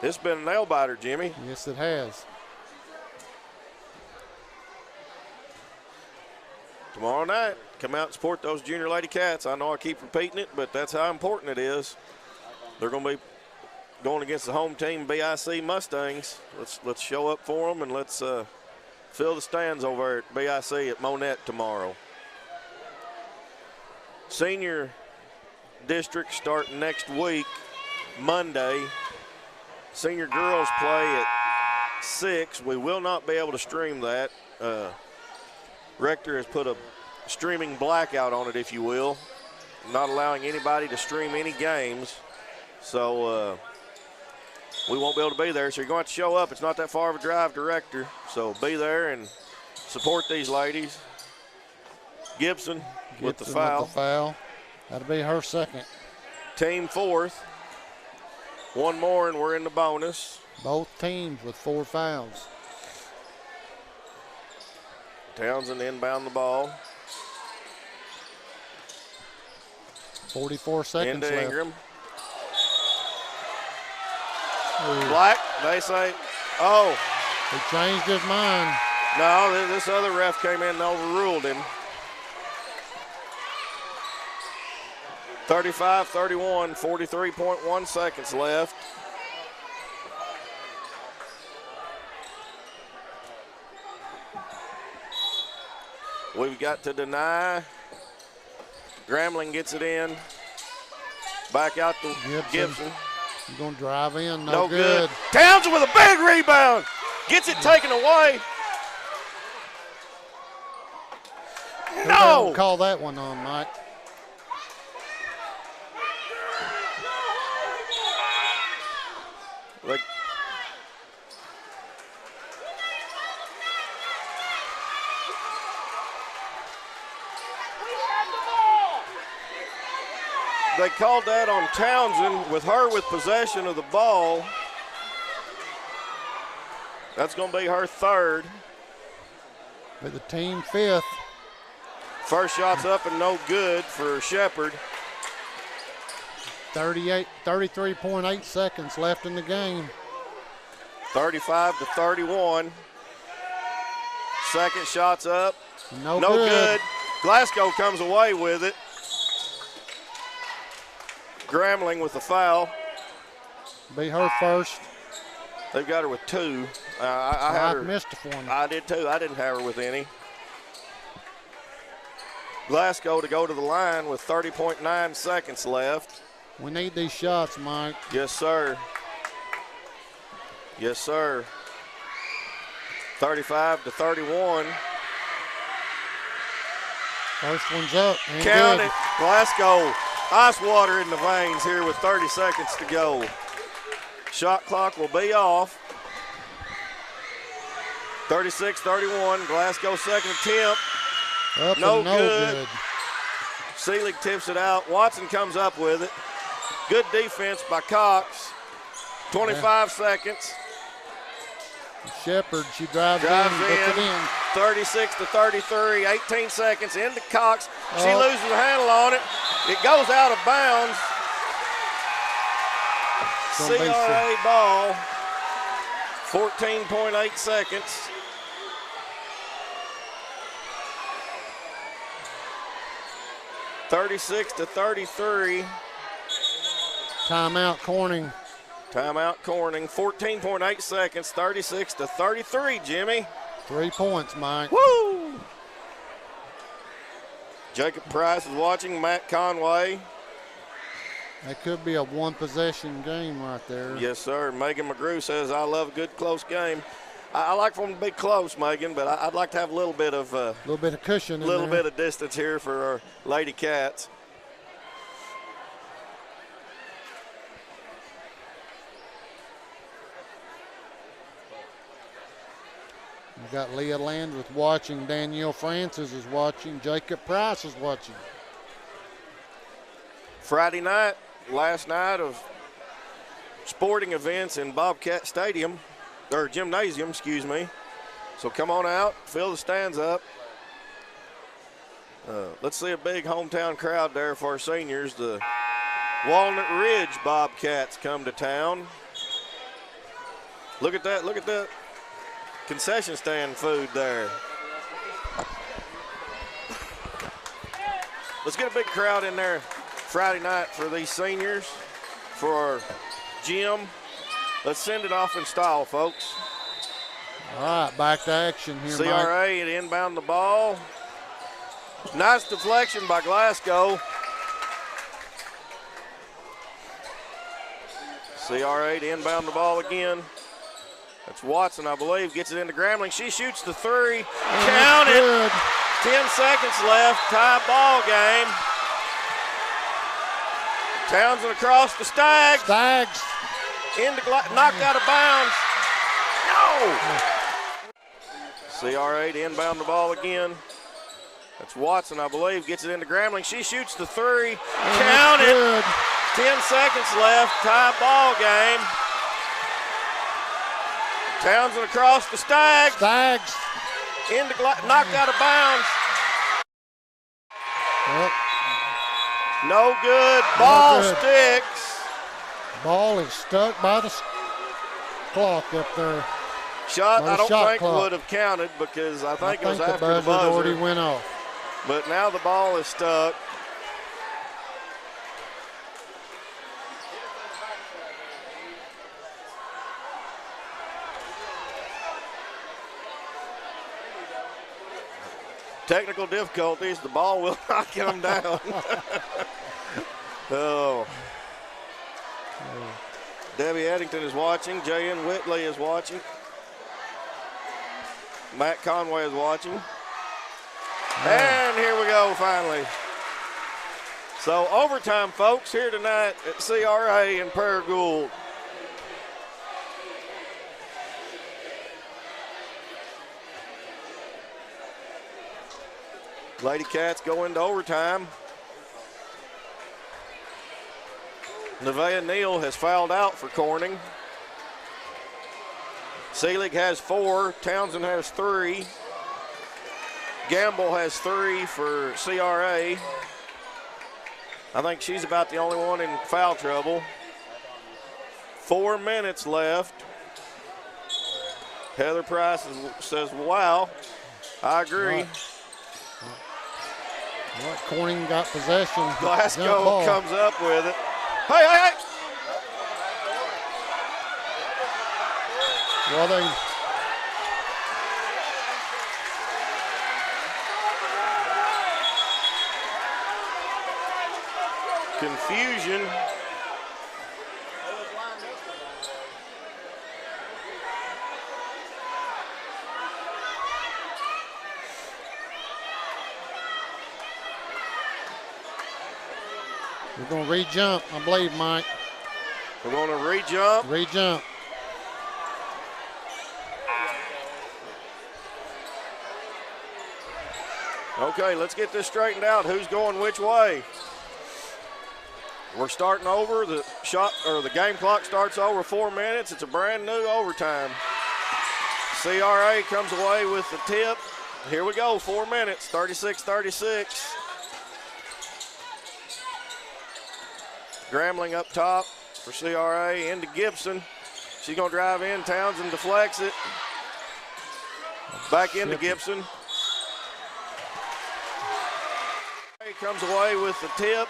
It's been a nail biter, Jimmy. Yes, it has. Tomorrow night, come out and support those junior Lady Cats. I know I keep repeating it, but that's how important it is. They're going to be going against the home team, BIC Mustangs. Let's show up for them, and let's fill the stands over at BIC at Monette tomorrow. Senior district starting next week, Monday. Senior girls play at 6. We will not be able to stream that. Rector has put a streaming blackout on it, if you will, not allowing anybody to stream any games. So we won't be able to be there. So you're going to show up. It's not that far of a drive to Rector. So be there and support these ladies. Gibson with the foul. That'll be her second. Team fourth. One more and we're in the bonus. Both teams with 4 fouls. Townsend inbound the ball. 44 seconds into left. Ingram. Black, they say, oh. He changed his mind. No, this other ref came in and overruled him. 35-31, 43.1 seconds left. We've got to deny. Grambling gets it in. Back out to Gibson. He's going to drive in. No good. Townsend with a big rebound. Gets it taken away. No! Call that one on, Mike. Like, they called that on Townsend with her with possession of the ball. That's going to be her third. But the team fifth. First shot's up and no good for Shepherd. 33.8 seconds left in the game. 35-31. Second shot's up. No good. Glasgow comes away with it. Grambling with the foul. Be her first. They've got her with 2. I had her. Missed it for me. I did too. I didn't have her with any. Glasgow to go to the line with 30.9 seconds left. We need these shots, Mike. Yes, sir. Yes, sir. 35-31. First one's up. Count it. Glasgow, ice water in the veins here with 30 seconds to go. Shot clock will be off. 36-31. Glasgow second attempt. Up no and no good. Seelig tips it out. Watson comes up with it. Good defense by Cox. 25 seconds. Shepherd, she drives in. 36-33, 18 seconds into Cox. She loses the handle on it. It goes out of bounds. CRA ball. 14.8 seconds. (36-33). Timeout Corning. Timeout Corning. 14.8 seconds. 36-33. Jimmy. 3 points, Mike. Woo! Jacob Price is watching. Matt Conway. That could be a one-possession game right there. Yes, sir. Megan McGrew says, I love a good close game. I like for them to be close, Megan, but I'd like to have a little bit of cushion, a little bit of distance here for our Lady Cats. We got Leah Landreth watching. Danielle Francis is watching. Jacob Price is watching. Friday night, last night of sporting events in Bobcat Stadium, or Gymnasium, excuse me. So come on out, fill the stands up. Let's see a big hometown crowd there for our seniors. The Walnut Ridge Bobcats come to town. Look at that concession stand food there. Let's get a big crowd in there Friday night for these seniors, for our gym. Let's send it off in style, folks. All right, back to action here, CRA to inbound the ball. Nice deflection by Glasgow. CRA to inbound the ball again. That's Watson, I believe, gets it into Grambling. She shoots the three. Count it. 10 seconds left. Tie ball game. Townsend across the Stags. Knocked out of bounds. No! CRA to inbound the ball again. That's Watson, I believe, gets it into Grambling. She shoots the three. Count it. 10 seconds left. Tie ball game. Townsend across the Stags. Knocked out of bounds. No good. Ball sticks. Ball is stuck by the clock up there. Shot, I don't think would have counted because I think it was after the buzzer. Already went off. But now the ball is stuck. Technical difficulties, the ball will not come down. Oh. Debbie Eddington is watching. J.N. Whitley is watching. Matt Conway is watching. And here we go. go finally. So overtime, folks, here tonight at CRA in Paragould. Lady Cats go into overtime. Nevaeh Neal has fouled out for Corning. Seelig has 4. Townsend has 3. Gamble has 3 for CRA. I think she's about the only one in foul trouble. 4 minutes left. Heather Price says, wow, I agree. Right. Corning got possession. Glasgow comes up with it. Hey, hey, hey! Well, they confusion. We're going to re-jump, I believe, Mike. We're going to re-jump. Re-jump. Okay, let's get this straightened out. Who's going which way? We're starting over. The shot or the game clock starts over 4 minutes. It's a brand new overtime. CRA comes away with the tip. Here we go, 4 minutes, 36-36. Grambling up top for CRA into Gibson. She's going to drive in. Townsend deflects it. Back into Gibson. Comes away with the tip.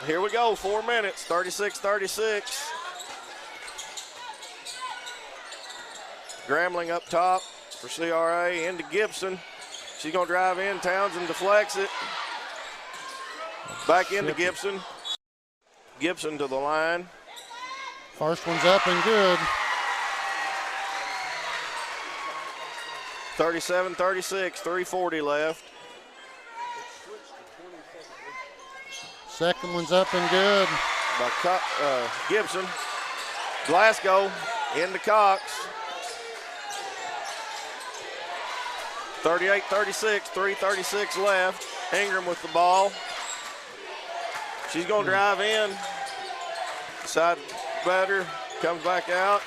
Here we go, 4 minutes, 36-36. Grambling up top for CRA into Gibson. She's going to drive in. Townsend deflects it. Back into Gibson. Gibson to the line. First one's up and good. 37-36, 3:40 left. Second one's up and good. By Gibson. Glasgow into Cox. 38-36, 3:36 left. Ingram with the ball. She's going to drive in. Side batter comes back out.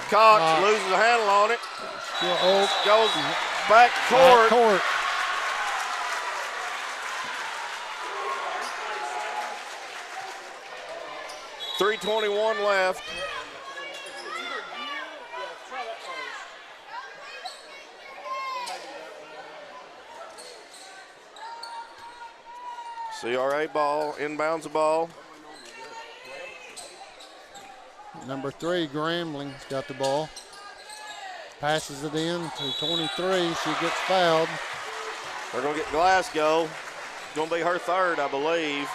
Cox loses a handle on it. Goes back court. 3:21 left. CRA ball, inbounds the ball. Number 3, Grambling's got the ball. Passes it in to 23. She gets fouled. They're going to get Glasgow. It's going to be her third, I believe.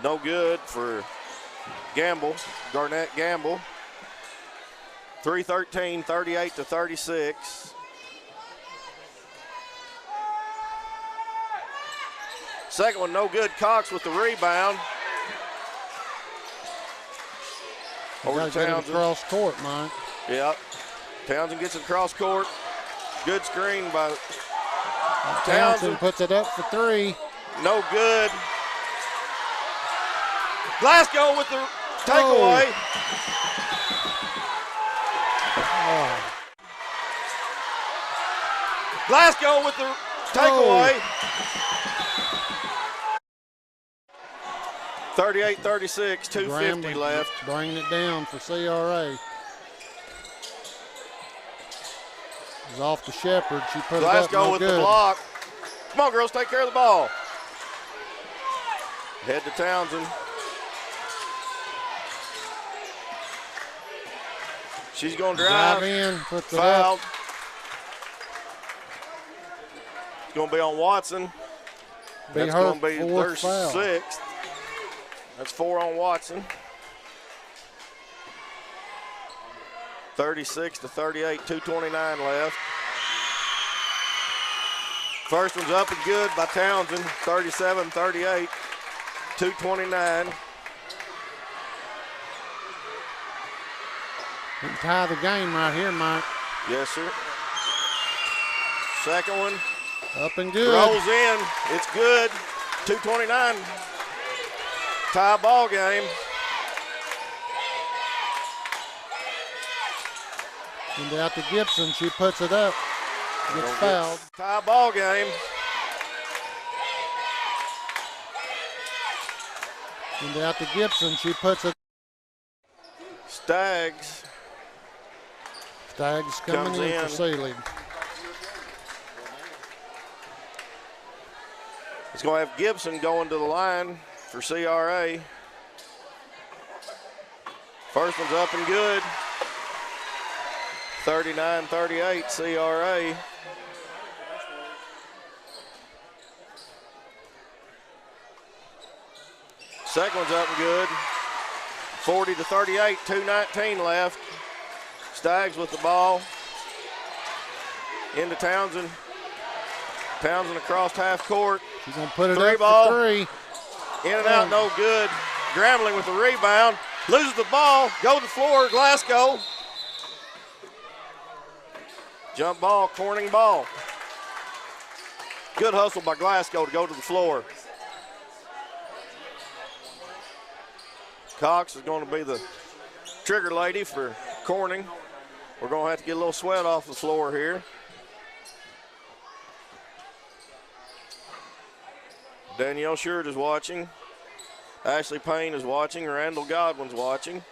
No good for Garnett Gamble. 3:13, 38-36. Second one, no good. Cox with the rebound. Over to Townsend. Across court, Mike. Yep. Townsend gets it across court. Good screen by Townsend. Puts it up for 3. No good. Glasgow with the takeaway. Glasgow with the takeaway. 38-36, 2:50 left. Bringing it down for CRA. It's off to Shepard. She put Glasgow it up, no with good. the block. Come on, girls, take care of the ball. Head to Townsend. She's going to drive in, puts it fouled. up. It's going to be on Watson. That's going to be their sixth. That's 4 on Watson. 36-38, 2:29 left. First one's up and good by Townsend, 37-38, 2:29. We can tie the game right here, Mike. Yes, sir. Second one. Up and good. Rolls in. It's good. 2:29. Tie ball game. And out to Gibson. She puts it up. Gets fouled. Tie ball game. And out to Gibson. She puts it. Staggs coming in for Sealy. It's going to have Gibson going to the line for CRA. First one's up and good. 39-38 CRA. Second one's up and good. 40-38, 2:19 left. Staggs with the ball. Into Townsend. Townsend across half court. She's going to put it Three up ball. for 3. In and out, no good. Grambling with the rebound. Loses the ball. Go to the floor, Glasgow. Jump ball, Corning ball. Good hustle by Glasgow to go to the floor. Cox is going to be the trigger lady for Corning. We're going to have to get a little sweat off the floor here. Danielle Short is watching. Ashley Payne is watching. Randall Godwin's watching.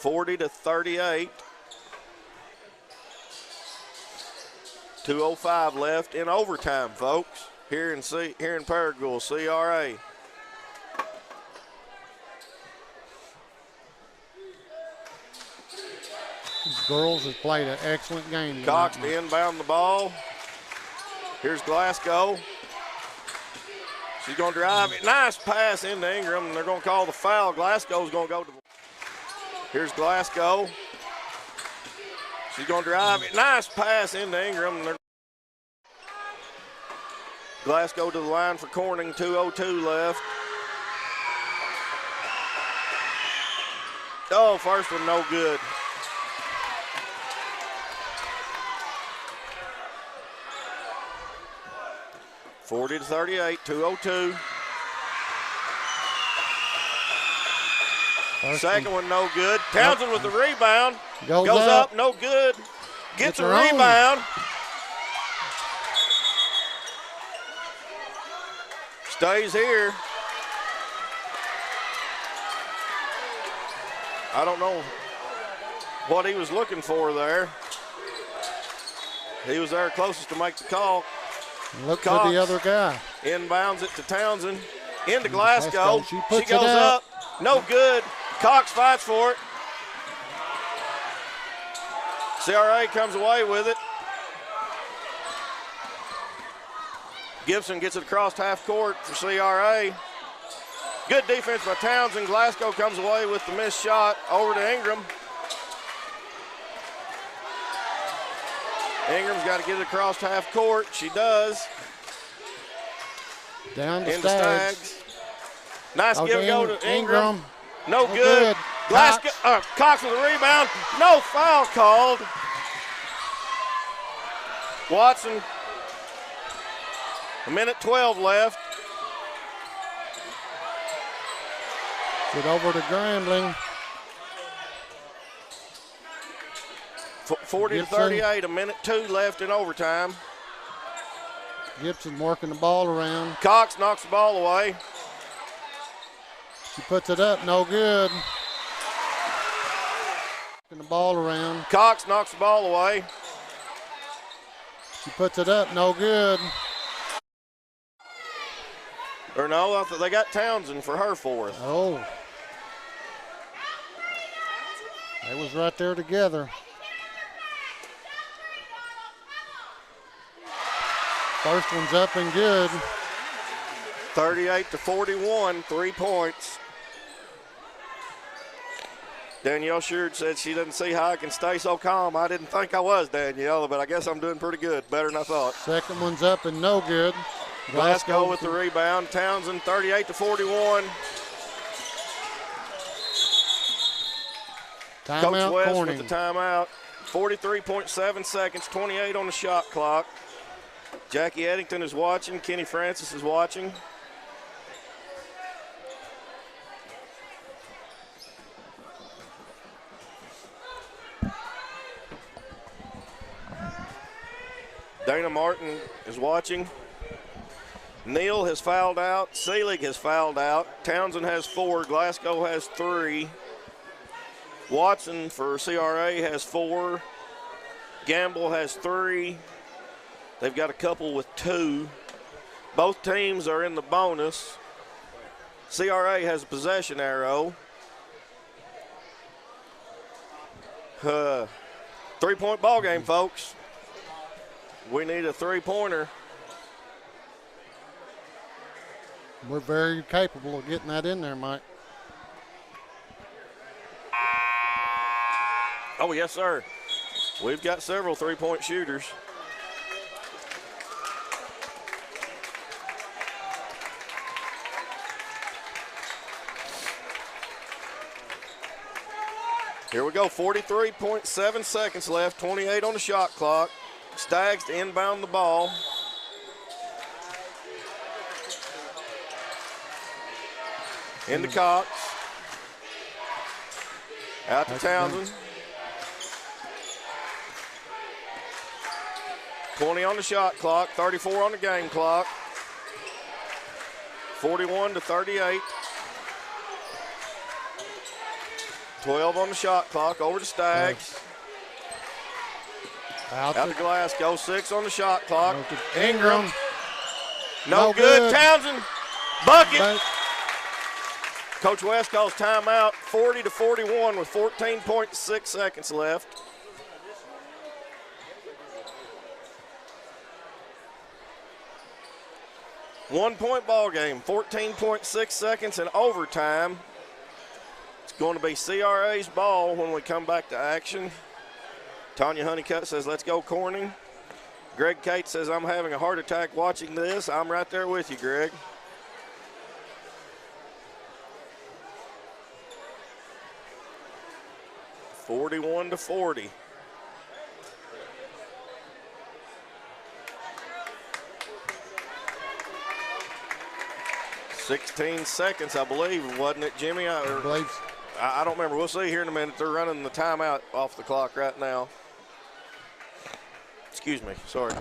40-38. 2:05 left in overtime, folks. Here in Paragould, CRA. These girls have played an excellent game. Cox to inbound the ball. Here's Glasgow. She's going to drive it. Nice pass into Ingram, and they're going to call the foul. Glasgow's going to go to the. Here's Glasgow. She's going to drive it. Nice pass into Ingram, and they're. Glasgow to the line for Corning. 2:02 left. Oh, first one no good. Forty to 38, 2:02. Second one no good. Townsend with the rebound. Goes up, no good. Gets a rebound. Stays here. I don't know what he was looking for there. He was there closest to make the call. Look for the other guy. Inbounds it to Townsend. Into Glasgow. She goes up. No good. Cox fights for it. CRA comes away with it. Gibson gets it across half court for CRA. Good defense by Townsend. Glasgow comes away with the missed shot over to Ingram. Ingram's got to get it across half court. She does. Down to Into Staggs. Nice give go to Ingram. No good. Glasgow, Cox with a rebound. No foul called. Watson. 1:12 left. Get over to Grambling. 40 to 38, 1:02 left in overtime. Gibson working the ball around. Cox knocks the ball away. She puts it up, no good. Working the ball around. Cox knocks the ball away. She puts it up, no good. Or no, I thought they got Townsend for her fourth. Oh. They was right there together. First one's up and good. 38-41, 3 points. Danielle Sheard said she doesn't see how I can stay so calm. I didn't think I was, Danielle, but I guess I'm doing pretty good, better than I thought. Second one's up and no good. Glasgow with the rebound. Townsend 38-41. Timeout, Coach West Corning. with the timeout. 43.7 seconds, 28 on the shot clock. Jackie Eddington is watching. Kenny Francis is watching. Dana Martin is watching. Neal has fouled out. Seelig has fouled out. Townsend has 4. Glasgow has 3. Watson for CRA has 4. Gamble has 3. They've got a couple with 2. Both teams are in the bonus. CRA has a possession arrow. 3-point ball game, folks. We need a 3-pointer. We're very capable of getting that in there, Mike. Oh, yes, sir. We've got several 3-point shooters. Here we go, 43.7 seconds left, 28 on the shot clock. Stags to inbound the ball. Into Cox. Out to Townsend. 20 on the shot clock, 34 on the game clock. 41-38. 12 on the shot clock, over to Stags. Out to Glasgow, 6 on the shot clock. Ingram. No good. Townsend. Bucket. Coach West calls timeout, 40-41 with 14.6 seconds left. One-point ball game, 14.6 seconds in overtime. It's going to be CRA's ball when we come back to action. Tanya Honeycutt says, let's go Corning. Greg Cates says, I'm having a heart attack watching this. I'm right there with you, Greg. (41-40). (16 seconds, I believe, wasn't it, Jimmy? I believe. I don't remember. We'll see here in a minute. They're running the timeout off the clock right now. Excuse me. Sorry.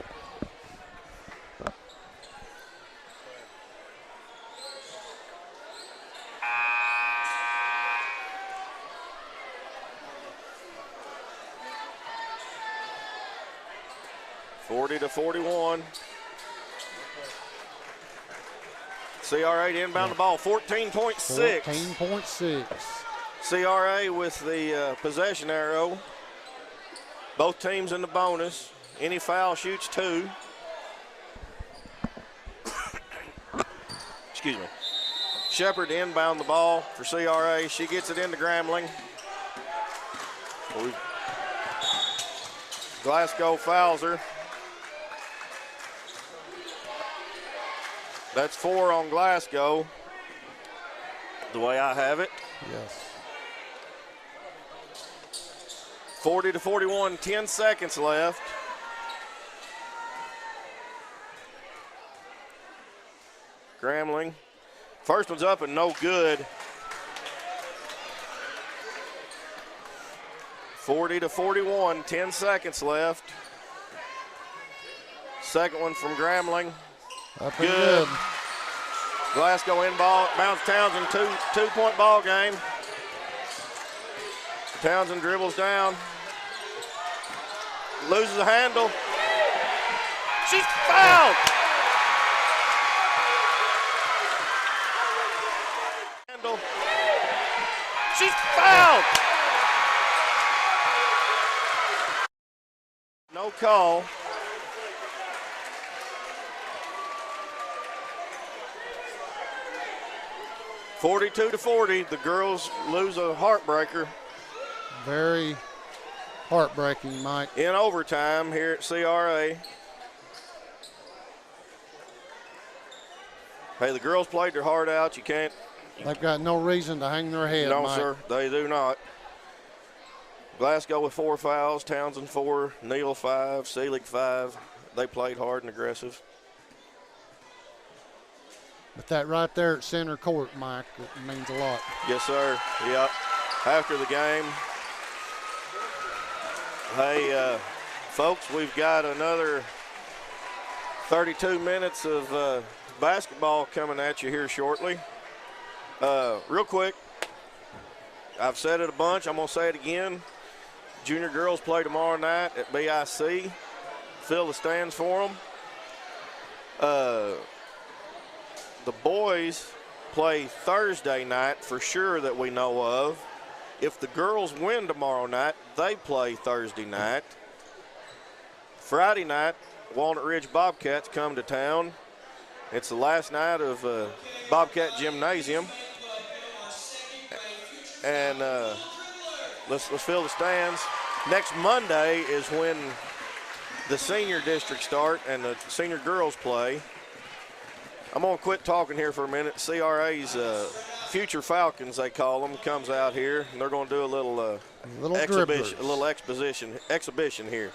(40-41). CRA to inbound the ball, 14.6. 14.6. CRA with the possession arrow. Both teams in the bonus. Any foul shoots 2. Excuse me. Shepard to inbound the ball for CRA. She gets it into Grambling. Glasgow fouls her. That's 4 on Glasgow, the way I have it. Yes. 40-41, 10 seconds left. Grambling. First one's up and no good. 40-41, 10 seconds left. Second one from Grambling. Up and good. Glasgow in ball, bounce Townsend, two-point ball game. Townsend dribbles down, loses the handle. She's fouled. Handle. She's fouled. No call. 42-40. The girls lose a heartbreaker. Very heartbreaking, Mike. In overtime here at CRA. Hey, the girls played their heart out. You can't. They've got no reason to hang their head, No, Mike. sir, they do not. Glasgow with 4 fouls, Townsend 4, Neal 5, Seelig 5. They played hard and aggressive. But that right there at center court, Mike, it means a lot. Yes, sir. Yep. After the game, hey, folks, we've got another 32 minutes of basketball coming at you here shortly. Real quick, I've said it a bunch. I'm going to say it again. Junior girls play tomorrow night at BIC. Fill the stands for them. The boys play Thursday night for sure that we know of. If the girls win tomorrow night, they play Thursday night. Friday night, Walnut Ridge Bobcats come to town. It's the last night of Bobcat Gymnasium. And let's fill the stands. Next Monday is when the senior district start and the senior girls play. I'm going to quit talking here for a minute. CRA's Future Falcons, they call them, comes out here, and they're going to do a little exhibition here.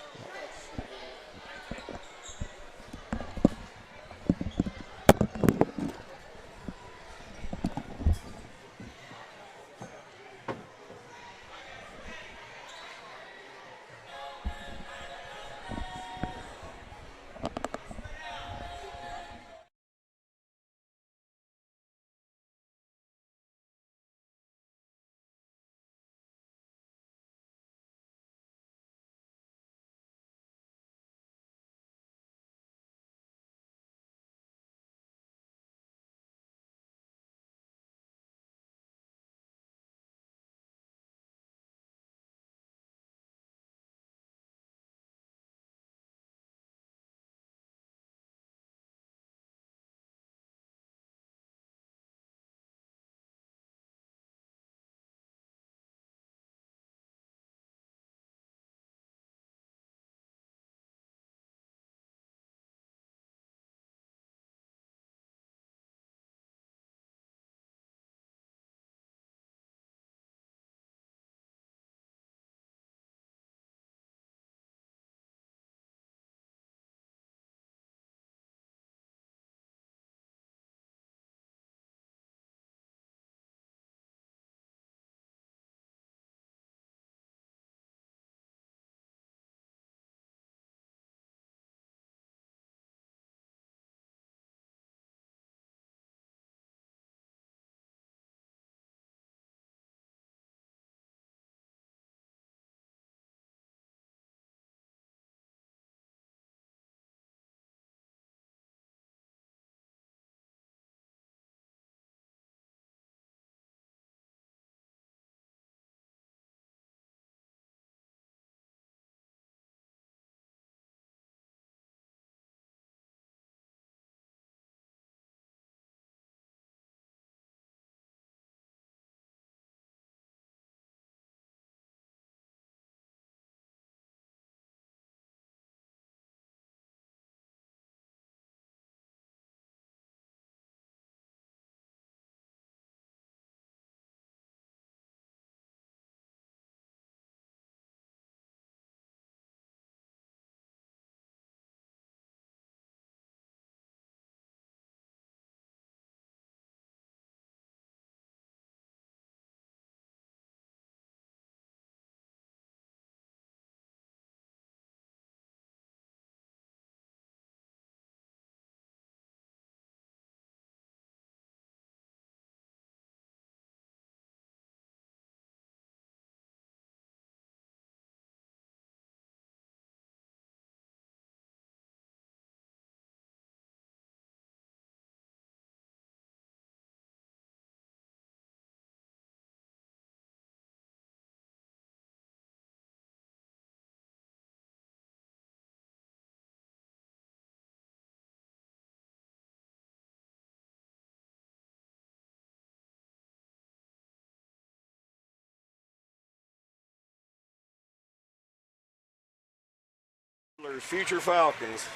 Supporters, future Falcons.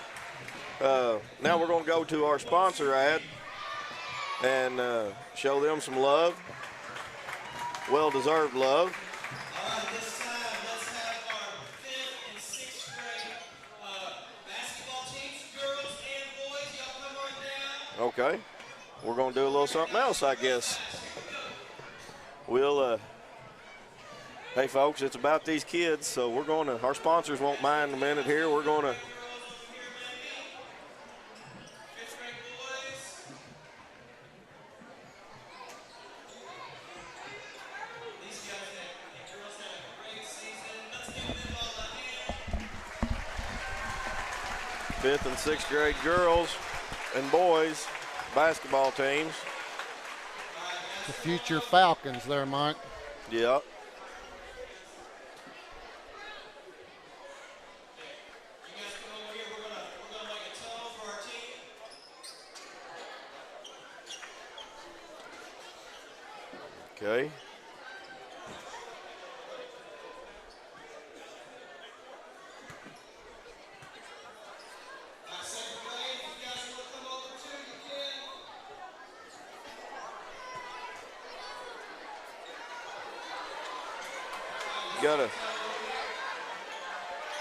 Now we're going to go to our sponsor ad and show them some love, well-deserved love. All right, this time let's have our 5th and 6th grade basketball teams, girls and boys. Y'all come on down. Okay, we're going to do a little something else, I guess. We'll, hey folks, it's about these kids, so we're going to, our sponsors won't mind a minute here. We're going to, fifth and sixth grade girls and boys basketball teams. The future Falcons there, Mike. Yep. Okay.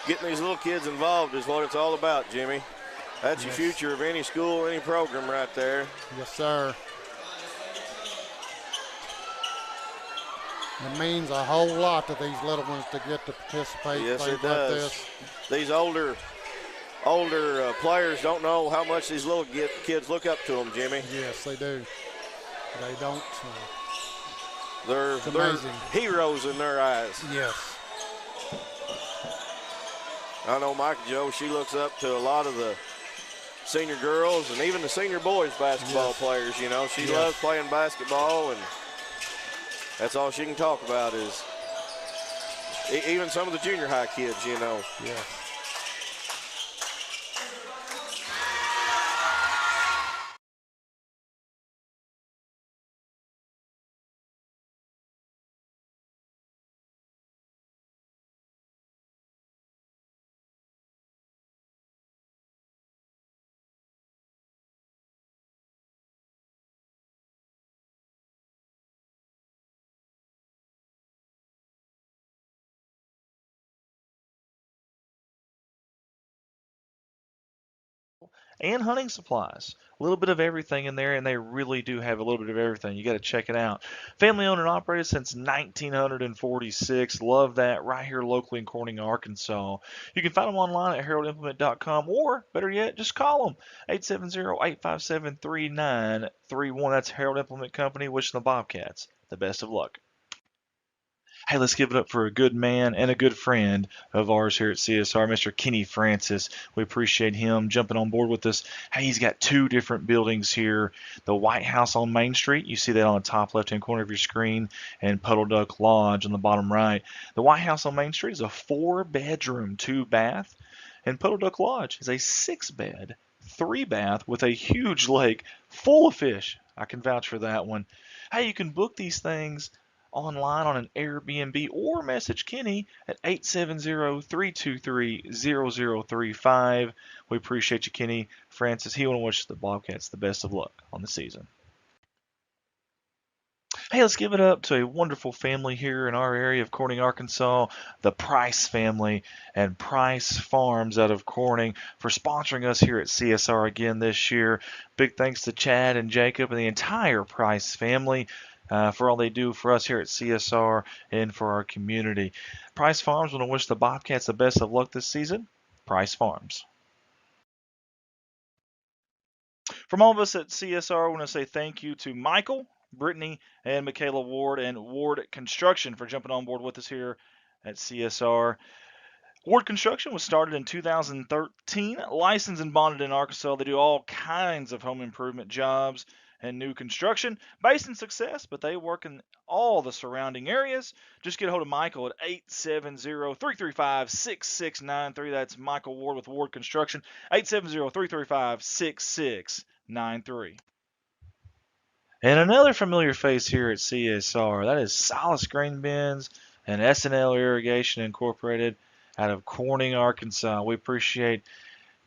Getting these little kids involved is what it's all about, Jimmy. That's your future of any school, any program right there. Yes, sir. It means a whole lot to these little ones to get to participate. Yes, things it does. Like this. These older players don't know how much these little kids look up to them, Jimmy. Yes, they do. They don't. They're heroes in their eyes. Yes. I know Mike Joe, she looks up to a lot of the senior girls and even the senior boys basketball players, you know. She loves playing basketball, and that's all she can talk about is even some of the junior high kids, you know. Yeah. And hunting supplies. A little bit of everything in there, and they really do have a little bit of everything. You got to check it out. Family owned and operated since 1946. Love that. Right here locally in Corning, Arkansas. You can find them online at heraldimplement.com, or better yet, just call them 870-857-3931. That's Herald Implement Company, wishing the Bobcats the best of luck. Hey, let's give it up for a good man and a good friend of ours here at CSR, Mr. Kenny Francis. We appreciate him jumping on board with us. Hey, he's got two different buildings here. The White House on Main Street, you see that on the top left-hand corner of your screen, and Puddle Duck Lodge on the bottom right. The White House on Main Street is a 4-bedroom, 2-bath, and Puddle Duck Lodge is a 6-bed, 3-bath with a huge lake full of fish. I can vouch for that one. Hey, you can book these things online on an Airbnb or message Kenny at 870-323-0035. We appreciate you, Kenny Francis. He want to wish the Bobcats the best of luck on the season. Hey, let's give it up to a wonderful family here in our area of Corning, Arkansas, the Price family and Price Farms out of Corning for sponsoring us here at CSR again this year. Big thanks to Chad and Jacob and the entire Price family for all they do for us here at CSR and for our community. Price Farms want to wish the Bobcats the best of luck this season. Price Farms. From all of us at CSR, I want to say thank you to Michael, Brittany, and Michaela Ward and Ward Construction for jumping on board with us here at CSR. Ward Construction was started in 2013, licensed and bonded in Arkansas. They do all kinds of home improvement jobs and new construction based in Success, but they work in all the surrounding areas. Just get a hold of Michael at 870-335-6693. That's Michael Ward with Ward Construction, 870-335-6693. And another familiar face here at CSR, that is Sollis Grain Bins and SNL Irrigation Incorporated out of Corning, Arkansas. We appreciate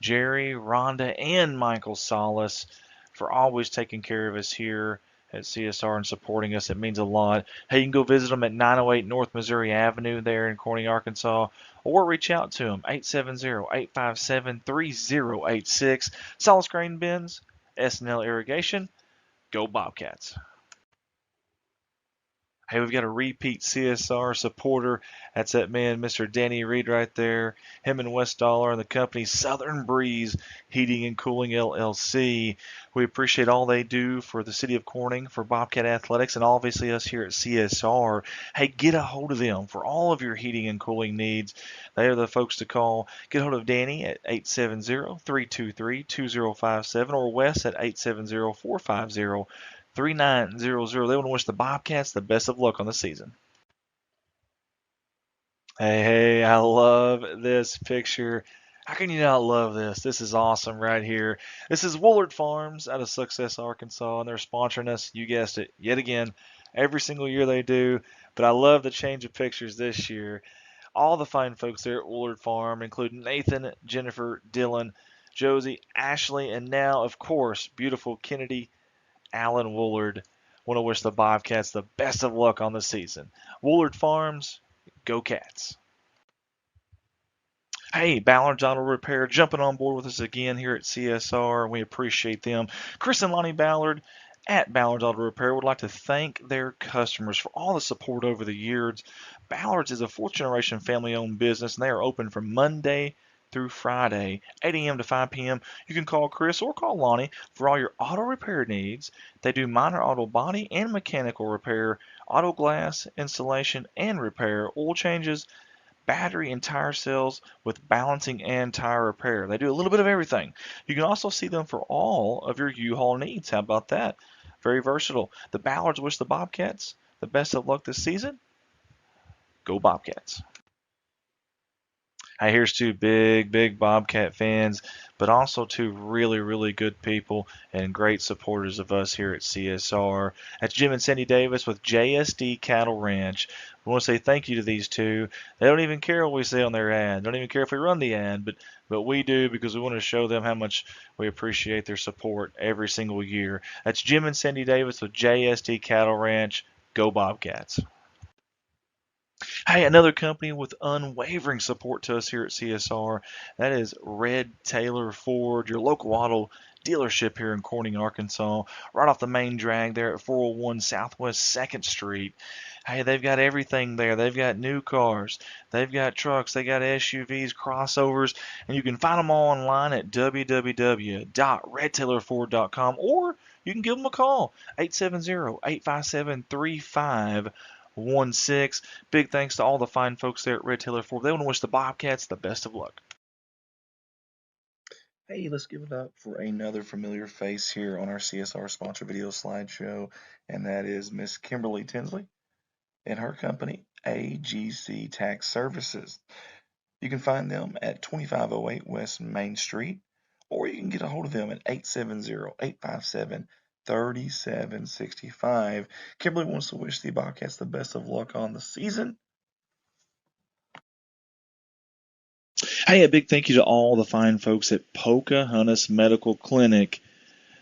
Jerry, Rhonda, and Michael Sollis for always taking care of us here at CSR and supporting us. It means a lot. Hey, you can go visit them at 908 North Missouri Avenue there in Corning, Arkansas, or reach out to them, 870-857-3086. Solid Grain Bins, SNL Irrigation, go Bobcats. Hey, we've got a repeat CSR supporter. That's that man, Mr. Danny Reed right there. Him and West Dollar and the company Southern Breeze Heating and Cooling LLC. We appreciate all they do for the city of Corning, for Bobcat Athletics, and obviously us here at CSR. Hey, get a hold of them for all of your heating and cooling needs. They are the folks to call. Get a hold of Danny at 870-323-2057 or Wes at 870-450-3900. They want to wish the Bobcats the best of luck on the season. Hey, I love this picture. How can you not love this? This is awesome right here. This is Woolard Farms out of Success, Arkansas, and they're sponsoring us, you guessed it, yet again. Every single year they do, but I love the change of pictures this year. All the fine folks there at Woolard Farm, including Nathan, Jennifer, Dylan, Josie, Ashley, and now, of course, beautiful Kennedy Alan Woolard. Want to wish the Bobcats the best of luck on the season. Woolard Farms, go Cats. Hey, Ballard's Auto Repair jumping on board with us again here at CSR. We appreciate them. Chris and Lonnie Ballard at Ballard's Auto Repair would like to thank their customers for all the support over the years. Ballard's is a fourth-generation family-owned business, and they are open from Monday through Friday, 8 a.m. to 5 p.m. You can call Chris or call Lonnie for all your auto repair needs. They do minor auto body and mechanical repair, auto glass installation and repair, oil changes, battery and tire sales with balancing and tire repair. They do a little bit of everything. You can also see them for all of your U-Haul needs. How about that? Very versatile. The Ballards wish the Bobcats the best of luck this season. Go Bobcats. Hey, here's two big Bobcat fans, but also two really good people and great supporters of us here at CSR. That's Jim and Cindy Davis with JSD Cattle Ranch. We want to say thank you to these two. They don't even care what we say on their ad. Don't even care if we run the ad, but we do because we want to show them how much we appreciate their support every single year. That's Jim and Cindy Davis with JSD Cattle Ranch. Go Bobcats. Hey, another company with unwavering support to us here at CSR. That is Red Taylor Ford, your local auto dealership here in Corning, Arkansas, right off the main drag there at 401 Southwest 2nd Street. Hey, they've got everything there. They've got new cars, they've got trucks, they got SUVs, crossovers, and you can find them all online at www.redtaylorford.com, or you can give them a call, 870-857-3516. Big thanks to all the fine folks there at Red Taylor Ford. They want to wish the Bobcats the best of luck. Hey, let's give it up for another familiar face here on our CSR sponsor video slideshow, and that is Miss Kimberly Tinsley and her company, AGC Tax Services. You can find them at 2508 West Main Street, or you can get a hold of them at 870-857-3765. Kimberly wants to wish the Bobcats the best of luck on the season. Hey, a big thank you to all the fine folks at Pocahontas Medical Clinic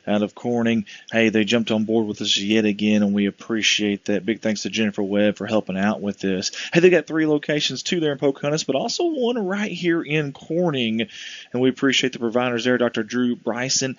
out of Corning. Hey, they jumped on board with us yet again, and we appreciate that. Big thanks to Jennifer Webb for helping out with this. Hey, they got 3 locations, 2 there in Pocahontas, but also 1 right here in Corning, and we appreciate the providers there, Dr. Drew Bryson.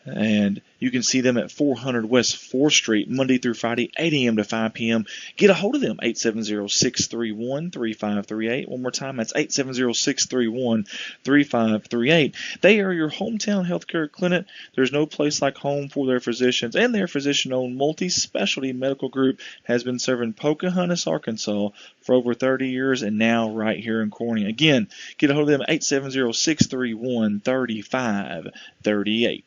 And you can see them at 400 West 4th Street, Monday through Friday, 8 a.m. to 5 p.m. Get a hold of them, 870-631-3538. One more time, that's 870-631-3538. They are your hometown healthcare clinic. There's no place like home for their physicians, and their physician-owned multi-specialty medical group has been serving Pocahontas, Arkansas for over 30 years, and now right here in Corning. Again, get a hold of them, 870-631-3538.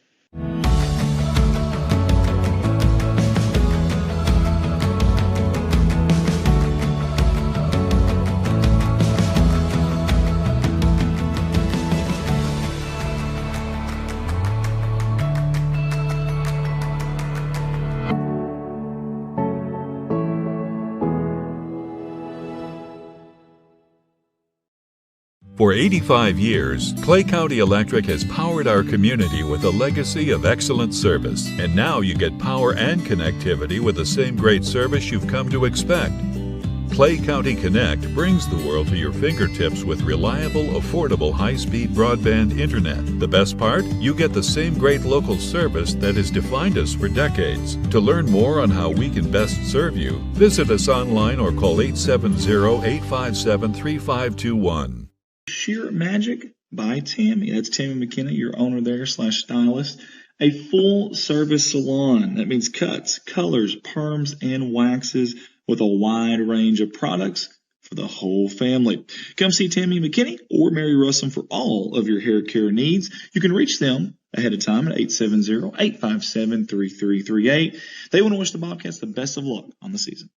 For 85 years, Clay County Electric has powered our community with a legacy of excellent service. And now you get power and connectivity with the same great service you've come to expect. Clay County Connect brings the world to your fingertips with reliable, affordable, high-speed broadband internet. The best part? You get the same great local service that has defined us for decades. To learn more on how we can best serve you, visit us online or call 870-857-3521. Sheer Magic by Tammy. That's Tammy McKenna, your owner there / stylist. A full service salon. That means cuts, colors, perms, and waxes with a wide range of products for the whole family. Come see Tammy McKinney or Mary Russell for all of your hair care needs. You can reach them ahead of time at 870-857-3338. They want to wish the Bobcats the best of luck on the season.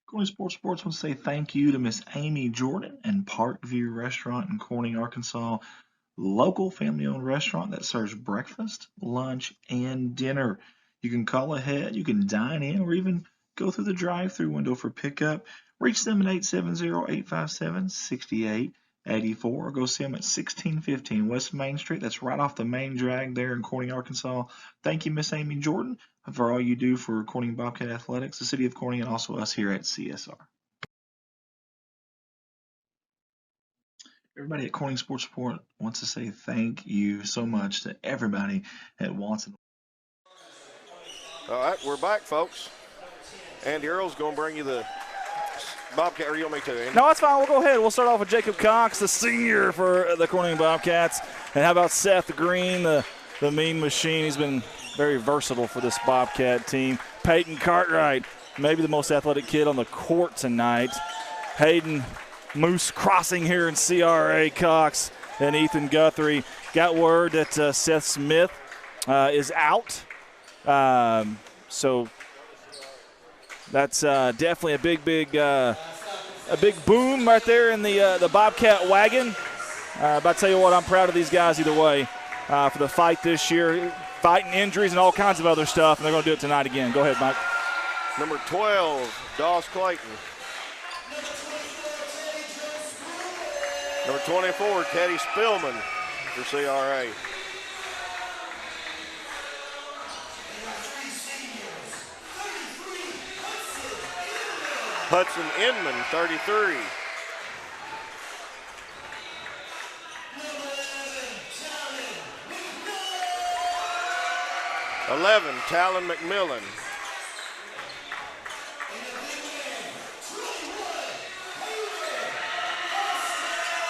Corning Sports wants to say thank you to Miss Amy Jordan and Parkview Restaurant in Corning, Arkansas. Local family-owned restaurant that serves breakfast, lunch, and dinner. You can call ahead, you can dine in, or even go through the drive-thru window for pickup. Reach them at 870-857-6884 or go see them at 1615 West Main Street. That's right off the main drag there in Corning, Arkansas. Thank you, Miss Amy Jordan, for all you do for Corning Bobcat Athletics, the city of Corning, and also us here at CSR. Everybody at Corning Sports Report wants to say thank you so much to everybody at Watson. All right, we're back, folks. Andy Earl's going to bring you the Bobcat. Or you want me to, Andy? No, that's fine. We'll go ahead. We'll start off with Jacob Cox, the senior for the Corning Bobcats. And how about Seth Green, the mean machine? He's been very versatile for this Bobcat team. Peyton Cartwright, maybe the most athletic kid on the court tonight. Hayden Moose Crossing here in CRA Cox and Ethan Guthrie. Got word that Seth Smith is out. So that's definitely a big boom right there in the Bobcat wagon. But I tell you what, I'm proud of these guys either way for the fight this year, fighting injuries and all kinds of other stuff, and they're going to do it tonight again. Go ahead, Mike. Number 12, Doss Clayton. Number 24, Teddy Spillman for CRA. Hudson Inman, 33. Talon McMillan.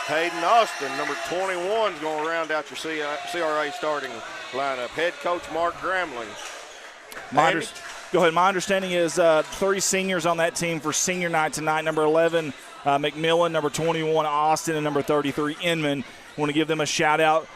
Hayden Austin, number 21, is going to round out your CRA starting lineup. Head coach Mark Gramling. Go ahead. My understanding is 3 seniors on that team for senior night tonight. Number 11, McMillan, number 21, Austin, and number 33, Inman. Want to give them a shout-out.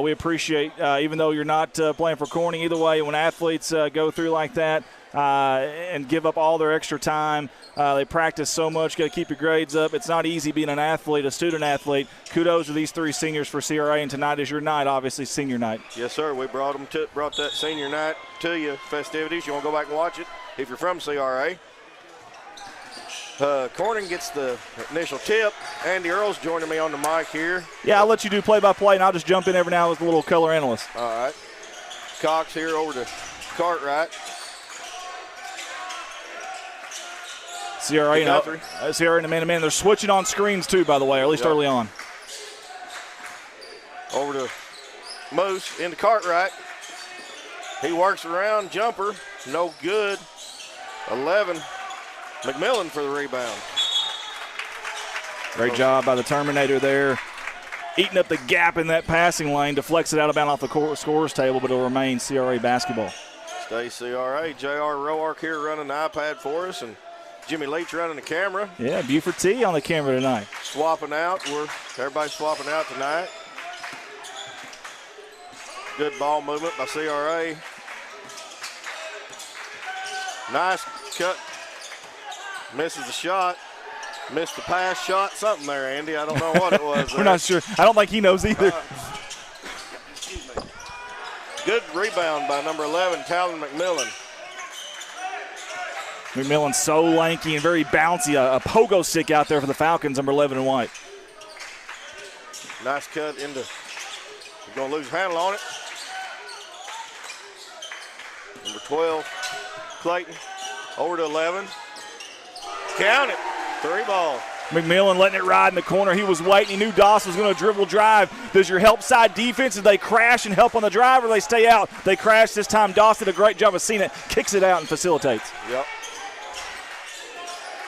We appreciate, even though you're not playing for Corning, either way, when athletes go through like that and give up all their extra time, they practice so much, got to keep your grades up. It's not easy being an athlete, a student athlete. Kudos to these 3 seniors for CRA, and tonight is your night, obviously, senior night. Yes, sir. We brought that senior night to you, festivities. You want to go back and watch it if you're from CRA. Corning gets the initial tip. Andy Earl's joining me on the mic here. Yeah, I'll let you do play-by-play, and I'll just jump in every now with a little color analyst. All right. Cox here over to Cartwright. CRA and a man-to-man. They're switching on screens, too, by the way, or at least early on. Over to Moose into Cartwright. He works around. Jumper. No good. 11. McMillan for the rebound. Great job by the Terminator there. Eating up the gap in that passing lane, deflects it out of bounds off the scorer's table, but it'll remain CRA basketball. Stay CRA. J.R. Roark here running the iPad for us, and Jimmy Leach running the camera. Yeah, Buford T on the camera tonight. Swapping out. Everybody's swapping out tonight. Good ball movement by CRA. Nice cut. Misses the shot. Missed the pass shot. Something there, Andy. I don't know what it was. We're not sure. I don't think he knows either. Excuse me. Good rebound by number 11, Talon McMillan. McMillan so lanky and very bouncy. A pogo stick out there for the Falcons, number 11 in white. Nice cut into. He's going to lose handle on it. Number 12, Clayton, over to 11. Count it. 3 ball. McMillan letting it ride in the corner. He was waiting. He knew Doss was going to dribble drive. Does your help side defense, do they crash and help on the drive, or they stay out? They crash this time. Doss did a great job of seeing it. Kicks it out and facilitates. Yep.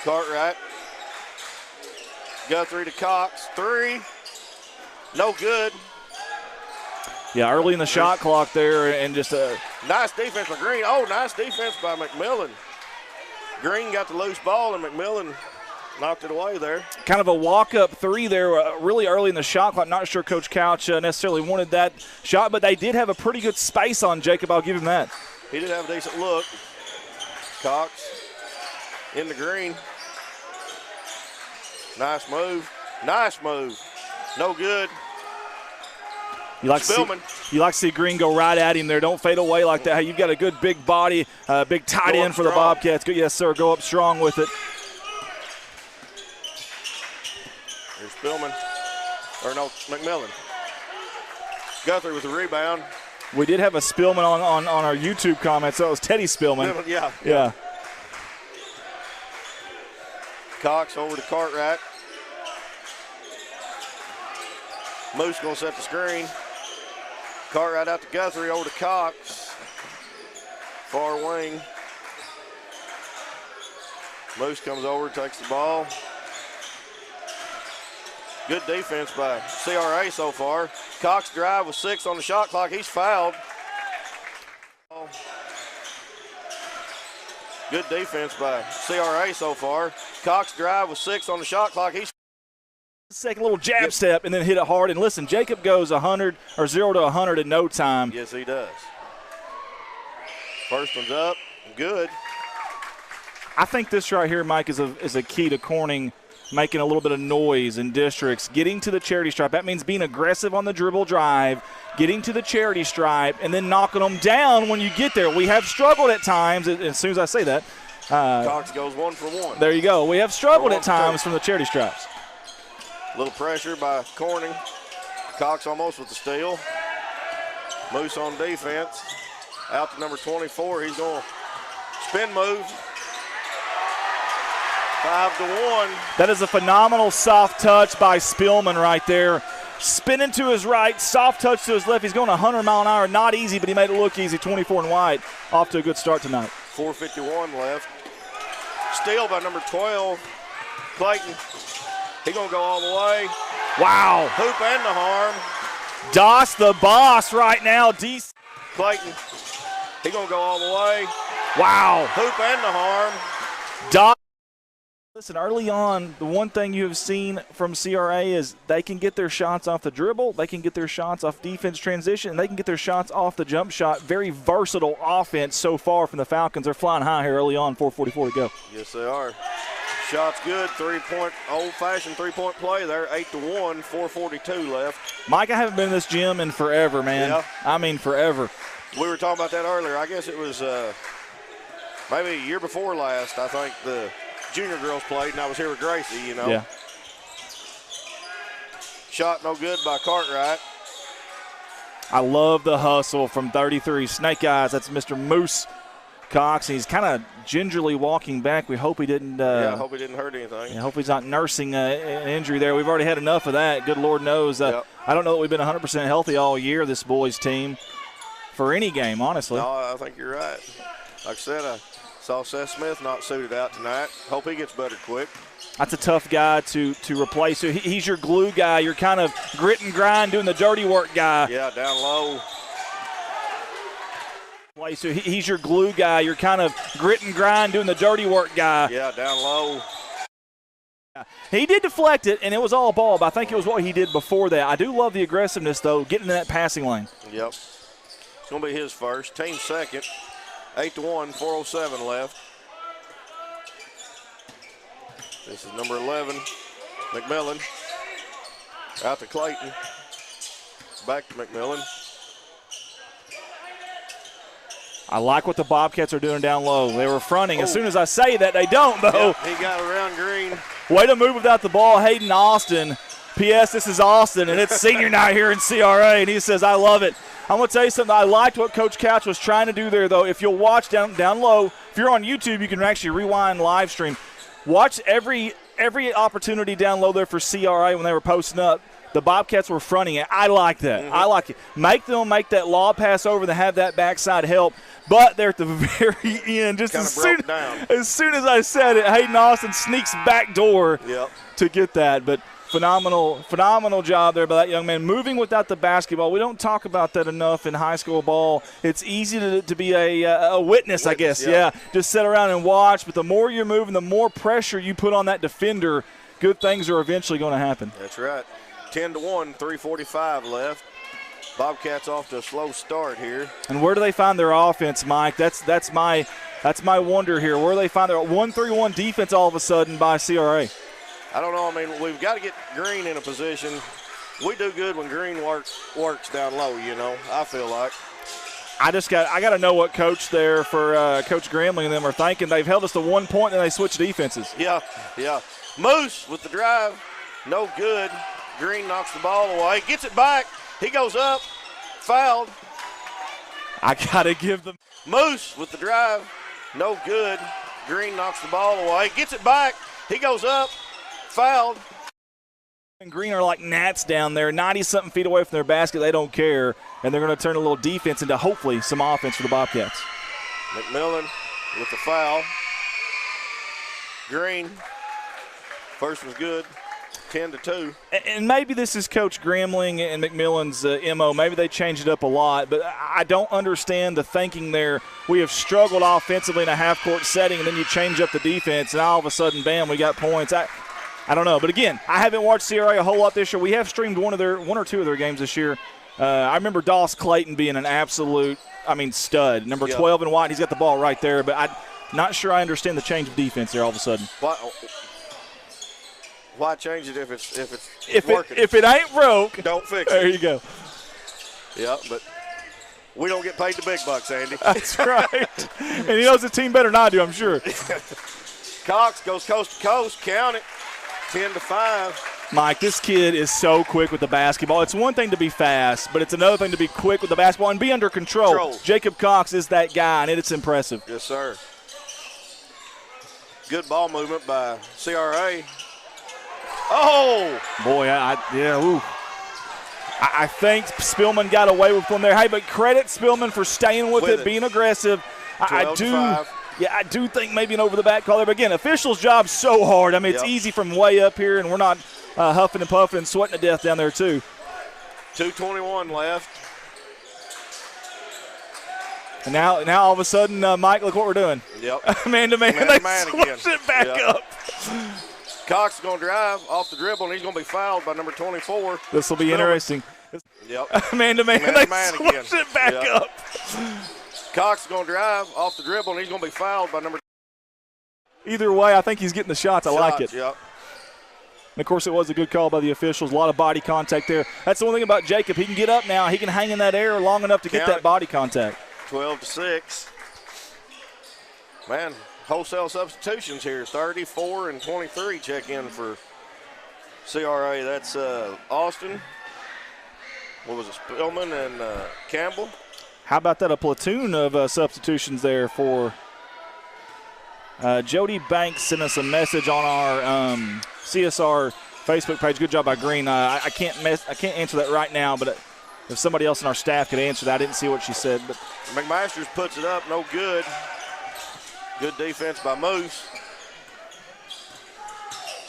Cartwright. Guthrie to Cox. 3. No good. Yeah, early in the shot clock there, and just a nice defense by Green. Oh, nice defense by McMillan. Green got the loose ball, and McMillan knocked it away there. kind of a walk-up 3 there really early in the shot clock. Not sure Coach Couch necessarily wanted that shot, but they did have a pretty good space on Jacob. I'll give him that. He did have a decent look. Cox in the green. Nice move. Nice move. No good. You like to see Green go right at him there. Don't fade away like that. You've got a good big body, big tight end for the Bobcats. Good, yes, sir. Go up strong with it. Here's Spillman. Or no, McMillan. Guthrie with the rebound. We did have a Spillman on our YouTube comments. So it was Teddy Spillman. Yeah. Cox over to Cartwright. Moose going to set the screen. Cartwright out to Guthrie, over to Cox. Far wing. Moose comes over, takes the ball. Good defense by CRA so far. Cox drive with 6 on the shot clock. He's fouled. Good defense by CRA so far. Cox drive with 6 on the shot clock. He's second little jab step and then hit it hard. And listen, Jacob goes 100 or 0 to 100 in no time. Yes, he does. First one's up. Good. I think this right here, Mike, is a key to Corning making a little bit of noise in districts. Getting to the charity stripe. That means being aggressive on the dribble drive, getting to the charity stripe, and then knocking them down when you get there. We have struggled at times, as soon as I say that. Cox goes 1 for 1. There you go. We have struggled at times from the charity stripes. A little pressure by Corning. Cox almost with the steal. Moose on defense. Out to number 24. He's going to spin move. 5-1. That is a phenomenal soft touch by Spillman right there. Spinning to his right, soft touch to his left. He's going 100 mile an hour. Not easy, but he made it look easy. 24 and white. Off to a good start tonight. 4:51 left. Steal by number 12, Clayton. He's going to go all the way. Wow. Hoop and the harm. Doss the boss right now. Clayton. He's going to go all the way. Wow. Hoop and the harm. Doss. Listen, early on, the one thing you have seen from CRA is they can get their shots off the dribble, they can get their shots off defense transition, and they can get their shots off the jump shot. Very versatile offense so far from the Falcons. They're flying high here early on, 4:44 to go. Yes, they are. Shots good, old-fashioned three-point play there, 8-1, 4:42 left. Mike, I haven't been in this gym in forever, man. Yeah. I mean forever. We were talking about that earlier. I guess it was maybe a year before last, I think the junior girls played, and I was here with Gracie, you know. Yeah. Shot no good by Cartwright. I love the hustle from 33. Snake Eyes, that's Mr. Moose Cox. He's kind of gingerly walking back. We hope he didn't. I hope he didn't hurt anything. I hope he's not nursing an injury there. We've already had enough of that. Good Lord knows. I don't know that we've been 100% healthy all year, this boys team, for any game, honestly. No, I think you're right. Like I said, I saw Seth Smith not suited out tonight. Hope he gets better quick. That's a tough guy to replace. So he's your glue guy. You're kind of grit and grind, doing the dirty work guy. Yeah, down low. So he's your glue guy. You're kind of grit and grind, doing the dirty work guy. Yeah, down low. He did deflect it, and it was all ball, but I think it was what he did before that. I do love the aggressiveness, though, getting in that passing lane. Yep. It's going to be his first. Team second. 8-1, 4:07 left. This is number 11, McMillan. Out to Clayton. Back to McMillan. I like what the Bobcats are doing down low. They were fronting. As soon as I say that, they don't, though. Yep, he got around Green. Way to move without the ball, Hayden Austin. P.S. This is Austin, and it's senior night here in CRA, and he says, I love it. I'm going to tell you something. I liked what Coach Couch was trying to do there, though. If you'll watch down low, if you're on YouTube, you can actually rewind live stream. Watch every opportunity down low there for CRA when they were posting up. The Bobcats were fronting it. I like that. I like it. Make them make that lob pass over and have that backside help. But they're at the very end. Just as soon as I said it, Hayden Austin sneaks back door to get that. But phenomenal job there by that young man. Moving without the basketball. We don't talk about that enough in high school ball. It's easy to be a witness, I guess. Yeah. Just sit around and watch. But the more you're moving, the more pressure you put on that defender, good things are eventually going to happen. That's right. 10-1, 3:45 left. Bobcats off to a slow start here. And where do they find their offense, Mike? That's my wonder here. Where do they find their 1-3-1 defense all of a sudden by CRA? I don't know. I mean, we've got to get Green in a position. We do good when Green works down low, you know, I feel like. I got to know what coach there for Coach Gramling and them are thinking. They've held us to 1 point and they switch defenses. Yeah. Moose with the drive. No good. Green knocks the ball away. Gets it back. He goes up. Fouled. I got to give them. Moose with the drive. No good. Green knocks the ball away. Gets it back. He goes up. Fouled. And Green are like gnats down there, 90-something feet away from their basket. They don't care, and they're going to turn a little defense into hopefully some offense for the Bobcats. McMillan with the foul. Green. First was good. 10-2. And maybe this is Coach Gramling and McMillan's MO. Maybe they changed it up a lot, but I don't understand the thinking there. We have struggled offensively in a half-court setting, and then you change up the defense, and all of a sudden, bam, we got points. I don't know. But, again, I haven't watched CRA a whole lot this year. We have streamed one or two of their games this year. I remember Doss Clayton being an absolute, stud. Number 12 in white, he's got the ball right there. But I'm not sure I understand the change of defense there all of a sudden. Why change it if it's working? If it ain't broke, don't fix it. There you go. Yeah, but we don't get paid the big bucks, Andy. That's right. And he knows the team better than I do, I'm sure. Cox goes coast to coast. Count it. 10-5. Mike, this kid is so quick with the basketball. It's one thing to be fast, but it's another thing to be quick with the basketball and be under control. Jacob Cox is that guy, and it's impressive. Yes, sir. Good ball movement by CRA. Oh! Boy, I think Spillman got away with one there. Hey, but credit Spillman for staying with it, being aggressive. I do think maybe an over-the-back call there. But, again, officials' job's so hard. It's easy from way up here, and we're not huffing and puffing and sweating to death down there, too. 2:21 left. And now all of a sudden, Mike, look what we're doing. Yep. Man-to-man. They switch it back up. Cox is going to drive off the dribble, and he's going to be fouled by number 24. This will be interesting. Yep. Man-to-man. They switch it back up. Cox is going to drive off the dribble, and he's going to be fouled by number. Either way, I think he's getting the shots. I like it. Yep. And, of course, it was a good call by the officials. A lot of body contact there. That's the one thing about Jacob. He can get up now. He can hang in that air long enough to get that body contact. 12-6. Man, wholesale substitutions here. 34 and 23 check in for CRA. That's Austin. What was it? Spillman and Campbell. How about that? A platoon of substitutions there for Jody Banks sent us a message on our CSR Facebook page. Good job by Green. I can't answer that right now, but if somebody else in our staff could answer that, I didn't see what she said. But McMasters puts it up, no good. Good defense by Moose.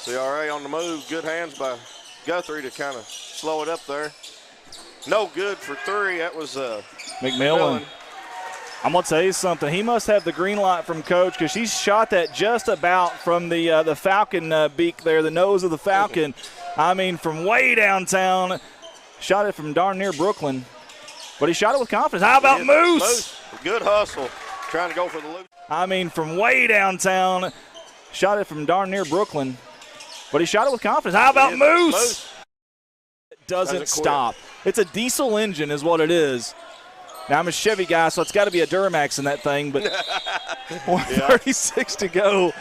CRA on the move. Good hands by Guthrie to kind of slow it up there. No good for three. That was McMillan. I'm going to tell you something. He must have the green light from Coach because he shot that just about from the Falcon beak there, the nose of the Falcon. From way downtown. Shot it from darn near Brooklyn. But he shot it with confidence. How about Moose? Good hustle. Trying to go for the loop. From way downtown. Shot it from darn near Brooklyn. But he shot it with confidence. How about Moose? It doesn't stop. It's a diesel engine is what it is. Now, I'm a Chevy guy, so it's got to be a Duramax in that thing, but 136 to go.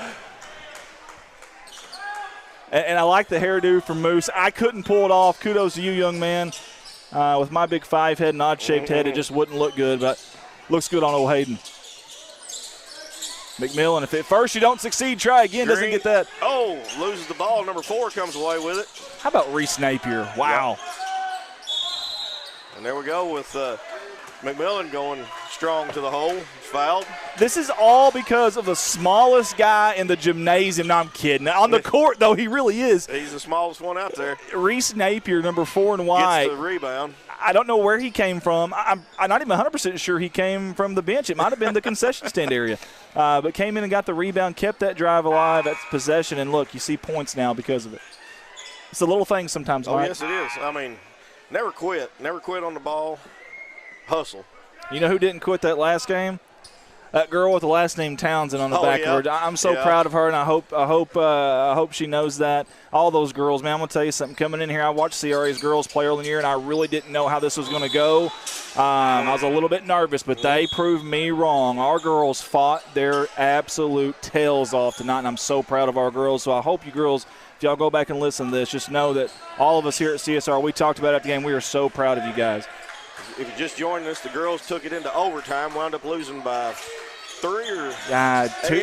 And I like the hairdo from Moose. I couldn't pull it off. Kudos to you, young man. With my big 5 head and odd-shaped head, it just wouldn't look good, but looks good on old Hayden. McMillan, if at first you don't succeed, try again. Green. Doesn't get that. Oh, loses the ball. Number 4 comes away with it. How about Reese Napier? Wow. Yep. And there we go with McMillan going strong to the hole. Fouled. This is all because of the smallest guy in the gymnasium. No, I'm kidding. On the court, though, he really is. He's the smallest one out there. Reese Napier, number 4 and white. Gets the rebound. I don't know where he came from. I'm not even 100% sure he came from the bench. It might have been the concession stand area. But came in and got the rebound, kept that drive alive, that's possession, and look, you see points now because of it. It's a little thing sometimes, Oh, Mike. yes, it is. I mean, never quit. Never quit on the ball. Hustle. You know who didn't quit that last game? That girl with the last name Townsend on the back of her. I'm so proud of her, and I hope she knows that. All those girls, man. I'm gonna tell you something. Coming in here, I watched CRA's girls play early in the year, and I really didn't know how this was gonna go. I was a little bit nervous, but they proved me wrong. Our girls fought their absolute tails off tonight, and I'm so proud of our girls. So I hope you girls, if y'all go back and listen to this, just know that all of us here at CSR, we talked about it at the game. We are so proud of you guys. If you just joined us, the girls took it into overtime, wound up losing by 3 or 2 or 3.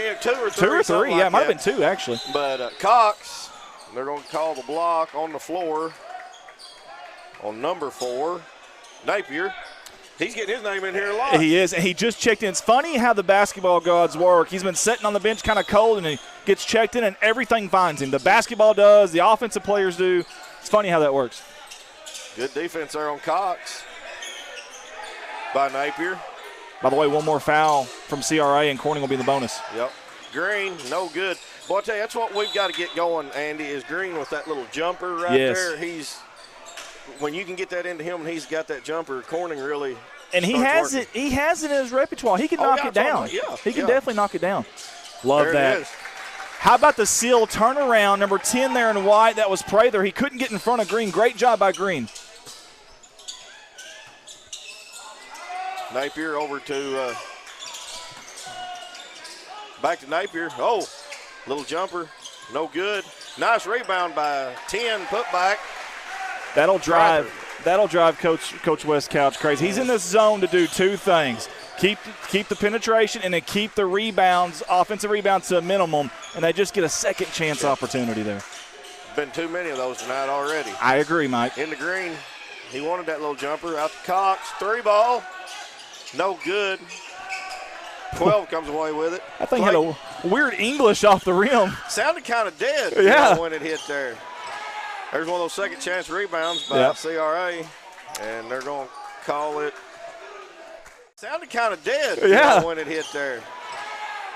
2 or 3. Yeah, it might have been 2 actually. But Cox, they're going to call the block on the floor on number 4, Napier. He's getting his name in here a lot. He is, and he just checked in. It's funny how the basketball gods work. He's been sitting on the bench kind of cold, and he gets checked in, and everything finds him. The basketball does, the offensive players do. It's funny how that works. Good defense there on Cox by Napier. By the way, one more foul from CRA, and Corning will be in the bonus. Yep. Green, no good. Boy, I tell you, that's what we've got to get going, Andy, is Green with that little jumper right there. When you can get that into him and he's got that jumper, Corning really And he has it in his repertoire. He can knock it down. He can definitely knock it down. Love that. It is. How about the seal turnaround? Number 10 there in white. That was Prather. He couldn't get in front of Green. Great job by Green. Napier over to back to Napier. Oh, little jumper. No good. Nice rebound by 10. Put back. That'll drive Coach West Couch crazy. He's in this zone to do 2 things. Keep the penetration and then keep the rebounds, offensive rebounds to a minimum, and they just get a second chance opportunity there. Been too many of those tonight already. I agree, Mike. In the green. He wanted that little jumper. Out to Cox. 3 ball. No good. 12 comes away with it. That thing had a weird English off the rim. Sounded kind of dead when it hit there. There's one of those second chance rebounds by CRA, and they're going to call it. Sounded kind of dead when it hit there.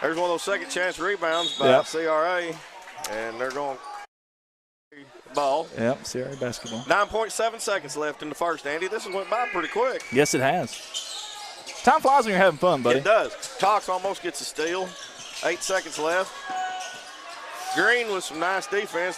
There's one of those second chance rebounds by CRA, and they're going to ball. Yep, CRA basketball. 9.7 seconds left in the first, Andy. This one went by pretty quick. Yes, it has. Time flies when you're having fun, buddy. It does. Cox almost gets a steal. 8 seconds left. Green with some nice defense.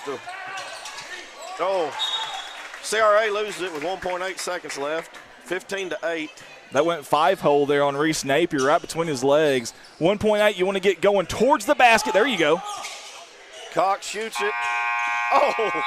CRA loses it with 1.8 seconds left. 15-8. That went 5-hole there on Reese Napier right between his legs. 1.8, you want to get going towards the basket. There you go. Cox shoots it. Oh!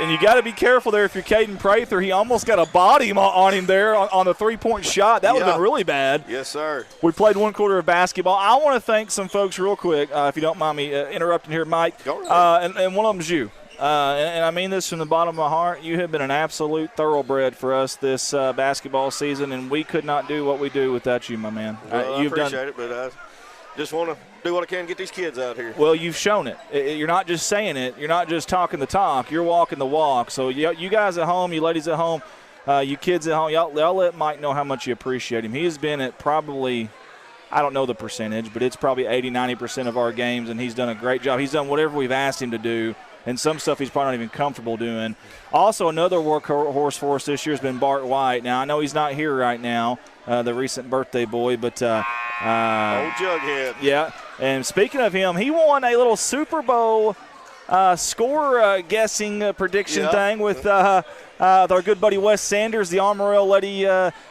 And you got to be careful there if you're Caden Prather. He almost got a body on him there on the three-point shot. That would have been really bad. Yes, sir. We played 1 quarter of basketball. I want to thank some folks real quick, if you don't mind me interrupting here, Mike. Go ahead. And one of them is you. And I mean this from the bottom of my heart. You have been an absolute thoroughbred for us this basketball season, and we could not do what we do without you, my man. Well, I appreciate it, but I just want to do what I can to get these kids out here. Well, you've shown it. You're not just saying it. You're not just talking the talk. You're walking the walk. So you guys at home, you ladies at home, you kids at home, y'all let Mike know how much you appreciate him. He has been at probably, I don't know the percentage, but it's probably 80-90% of our games, and he's done a great job. He's done whatever we've asked him to do. And some stuff he's probably not even comfortable doing. Also, another workhorse for us this year has been Bart White. Now, I know he's not here right now, the recent birthday boy, but old Jughead. Yeah, and speaking of him, he won a little Super Bowl score guessing prediction thing with our good buddy Wes Sanders, the Armorel Lady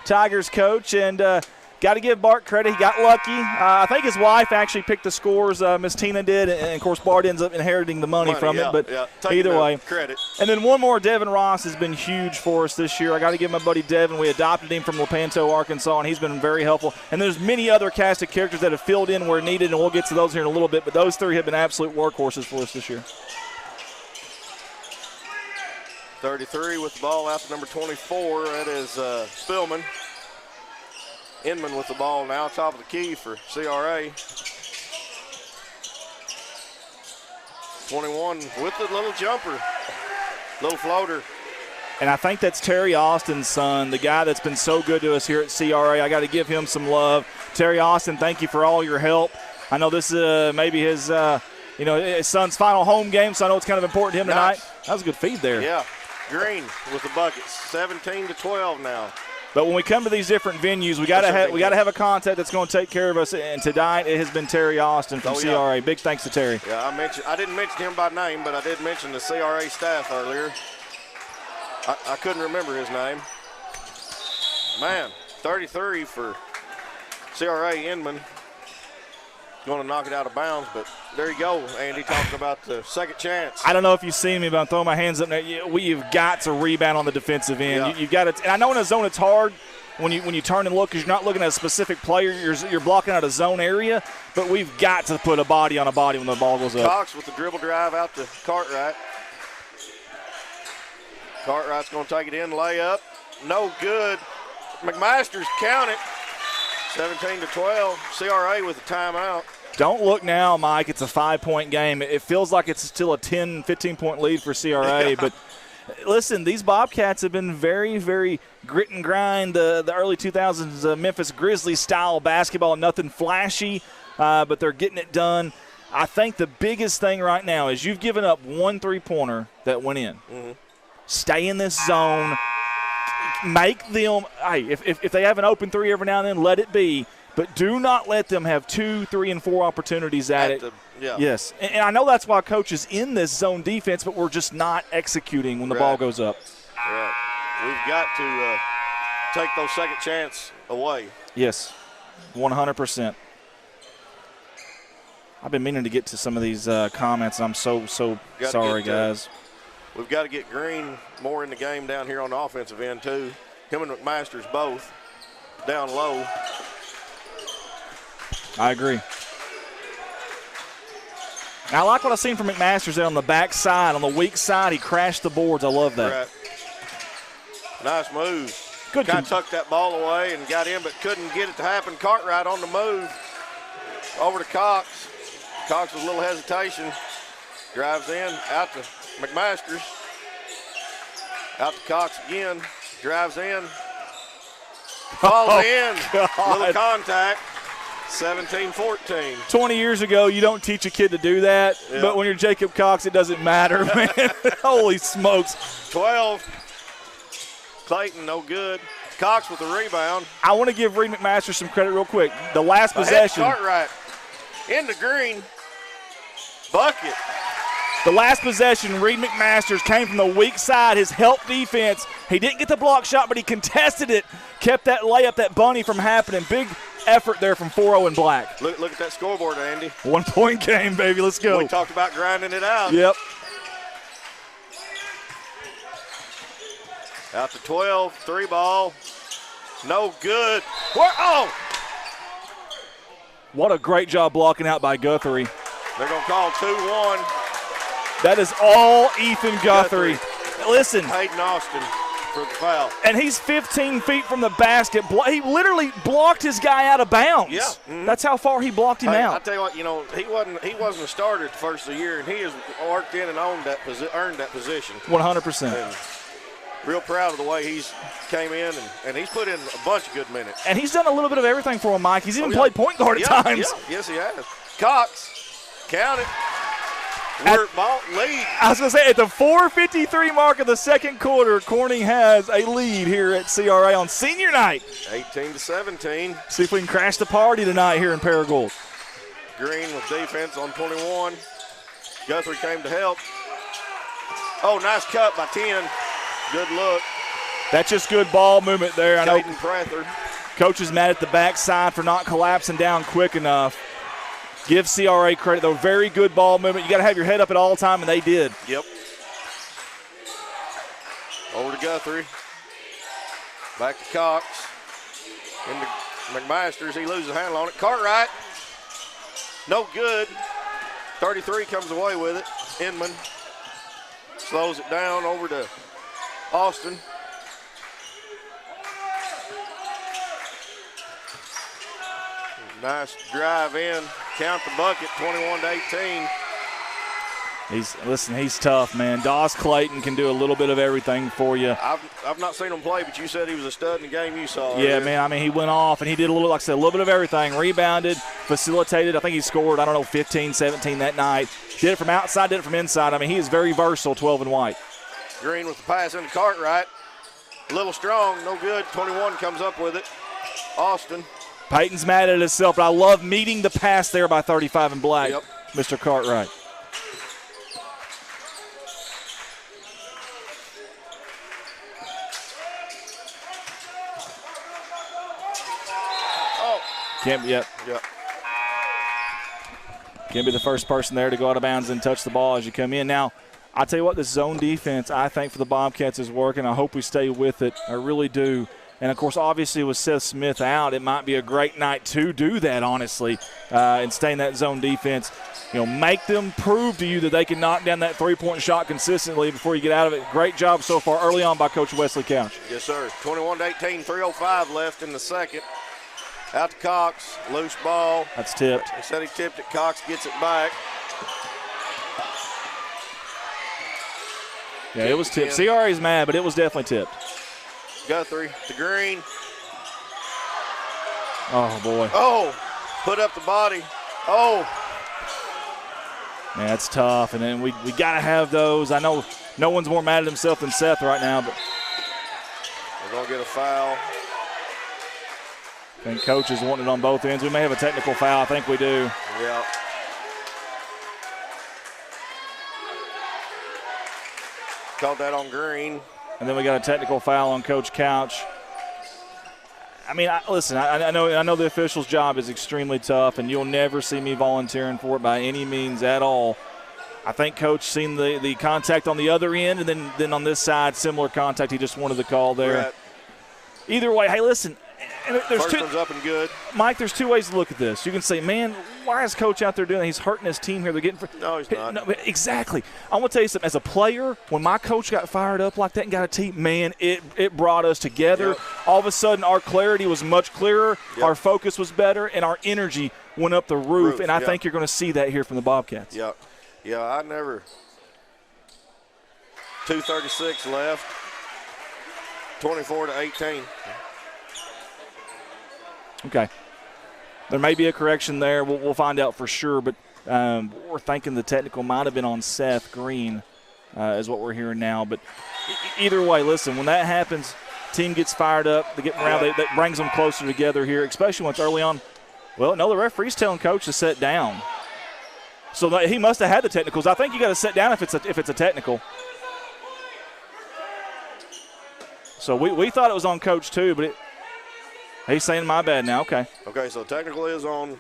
Tigers coach, and got to give Bart credit. He got lucky. I think his wife actually picked the scores. Miss Tina did, and of course Bart ends up inheriting the money from it. But either way, credit. And then one more, Devin Ross has been huge for us this year. I got to give my buddy Devin. We adopted him from Lepanto, Arkansas, and he's been very helpful. And there's many other cast of characters that have filled in where needed, and we'll get to those here in a little bit. But those three have been absolute workhorses for us this year. 33 with the ball out to number 24. That is Spillman. Inman with the ball now, top of the key for CRA. 21 with the little jumper, little floater. And I think that's Terry Austin's son, the guy that's been so good to us here at CRA. I got to give him some love. Terry Austin, thank you for all your help. I know this is maybe his, his son's final home game, so I know it's kind of important to him tonight. That was a good feed there. Yeah, Green with the buckets, 17-12 now. But when we come to these different venues, we got to have a contact that's going to take care of us. And tonight it has been Terry Austin from CRA. Big thanks to Terry. Yeah, I didn't mention him by name, but I did mention the CRA staff earlier. I couldn't remember his name. Man, 33 for CRA Inman. Going to knock it out of bounds, but there you go, Andy, talking about the second chance. I don't know if you've seen me, but I'm throwing my hands up there. You've got to rebound on the defensive end. Yeah. You've got to. And I know in a zone it's hard when you turn and look because you're not looking at a specific player. You're blocking out a zone area, but we've got to put a body on a body when the ball goes up. Cox with the dribble drive out to Cartwright. Cartwright's going to take it in, layup. No good. McMaster's count it. 17-12. CRA with a timeout. Don't look now, Mike. It's a 5-point game. It feels like it's still a 10, 15-point lead for CRA. But, listen, these Bobcats have been very, very grit and grind. The early 2000s Memphis Grizzlies-style basketball, nothing flashy, but they're getting it done. I think the biggest thing right now is you've given up one three-pointer that went in. Mm-hmm. Stay in this zone. Make them – hey, if they have an open three every now and then, let it be. But do not let them have 2, 3, and 4 opportunities at it. Yes. And I know that's why Coach is in this zone defense, but we're just not executing when the ball goes up. Right. We've got to take those second chance away. Yes, 100%. I've been meaning to get to some of these comments. I'm so sorry, guys. We've got to get Green more in the game down here on the offensive end, too. Him and McMaster's both down low. I agree. And I like what I've seen from McMaster's there on the back side. On the weak side, he crashed the boards. I love that. Right. Nice move. Good. Kind of tucked that ball away and got in, but couldn't get it to happen. Cartwright on the move. Over to Cox. Cox with a little hesitation. Drives in, out to McMaster's. Out to Cox again. Drives in. Falls in. Little contact. 17-14. 20 years ago, you don't teach a kid to do that, but when you're Jacob Cox, it doesn't matter, man. Holy smokes. 12. Clayton, no good. Cox with the rebound. I want to give Reed McMaster some credit real quick. The last possession. Cartwright into Green. Bucket. The last possession, Reed McMasters came from the weak side, his help defense. He didn't get the block shot, but he contested it, kept that layup, that bunny from happening. Big effort there from 4-0 in black. Look at that scoreboard, Andy. 1-point game, baby. Let's go. We talked about grinding it out. Yep. Out to 12, 3 ball. No good. Oh! What a great job blocking out by Guthrie. They're going to call 2-1. That is all Ethan Guthrie. Listen. Hayden Austin for the foul. And he's 15 feet from the basket. He literally blocked his guy out of bounds. Yeah. Mm-hmm. That's how far he blocked him out. I tell you what, he wasn't a starter at the first of the year, and he has worked in and earned that position. 100%. And real proud of the way he's came in, and he's put in a bunch of good minutes. And he's done a little bit of everything for him, Mike. He's even played point guard at times. Yeah. Yes, he has. Cox, count it. Ball lead. I was going to say, at the 4:53 mark of the second quarter, Corning has a lead here at CRA on senior night. 18-17. See if we can crash the party tonight here in Paragould. Green with defense on 21. Guthrie came to help. Oh, nice cut by 10. Good look. That's just good ball movement there. I know Caden Prather. Coach is mad at the backside for not collapsing down quick enough. Give CRA credit, though. Very good ball movement. You got to have your head up at all time, and they did. Yep. Over to Guthrie. Back to Cox. Into McMasters. He loses a handle on it. Cartwright. No good. 33 comes away with it. Inman slows it down over to Austin. Nice drive in. Count the bucket, 21-18. He's tough, man. Dawes Clayton can do a little bit of everything for you. I've not seen him play, but you said he was a stud in the game you saw. Yeah, earlier. man. I mean, he went off, and he did a little, like I said, a little bit of everything. Rebounded, facilitated. I think he scored, 15, 17 that night. Did it from outside, did it from inside. I mean, he is very versatile, 12 and white. Green with the pass into Cartwright. A little strong, no good. 21 comes up with it. Austin. Peyton's mad at himself, but I love meeting the pass there by 35 and black, Yep. Mr. Cartwright. Can't be the first person there to go out of bounds and touch the ball as you come in. Now, I tell you what, this zone defense, I think, for the Bobcats is working. I hope we stay with it. I really do. And, of course, obviously with Seth Smith out, it might be a great night to do that, honestly, and stay in that zone defense. Make them prove to you that they can knock down that three-point shot consistently before you get out of it. Great job so far early on by Coach Wesley Couch. Yes, sir. 21-18, 3:05 left in the second. Out to Cox, loose ball. That's tipped. He said he tipped it. Cox gets it back. Yeah, it was tipped. CRA's mad, but it was definitely tipped. Guthrie to Green. Oh, boy. Oh, put up the body. Oh. Man, that's tough, and then we got to have those. I know no one's more mad at himself than Seth right now, but we're going to get a foul. I think Coach is wanting it on both ends. We may have a technical foul. I think we do. Yeah. Called that on Green. And then we got a technical foul on Coach Couch. I mean, listen, I know the official's job is extremely tough, and you'll never see me volunteering for it by any means at all. I think Coach seen the contact on the other end, and then on this side, similar contact. He just wanted the call there. Right. Either way, hey, listen. First one's up and good. Mike, there's two ways to look at this. You can say, man, why is Coach out there doing that? He's hurting his team here. They're getting No, he's not. No, exactly. I want to tell you something. As a player, when my coach got fired up like that and got a team, man, it brought us together. Yep. All of a sudden, our clarity was much clearer. Yep. Our focus was better, and our energy went up the roof. And I yep. think you're going to see that here from the Bobcats. Yeah. Yeah, I never. 2:36 left. 24-18. Okay. There may be a correction there. We'll find out for sure, but we're thinking the technical might have been on Seth Green is what we're hearing now. But either way, listen, when that happens, team gets fired up. They get around. That brings them closer together here, especially once early on. Well, no, the referee's telling Coach to sit down. So he must have had the technicals. I think you got to sit down if it's a technical. So we thought it was on Coach too, but he's saying my bad now. Okay. Okay, so technical is on.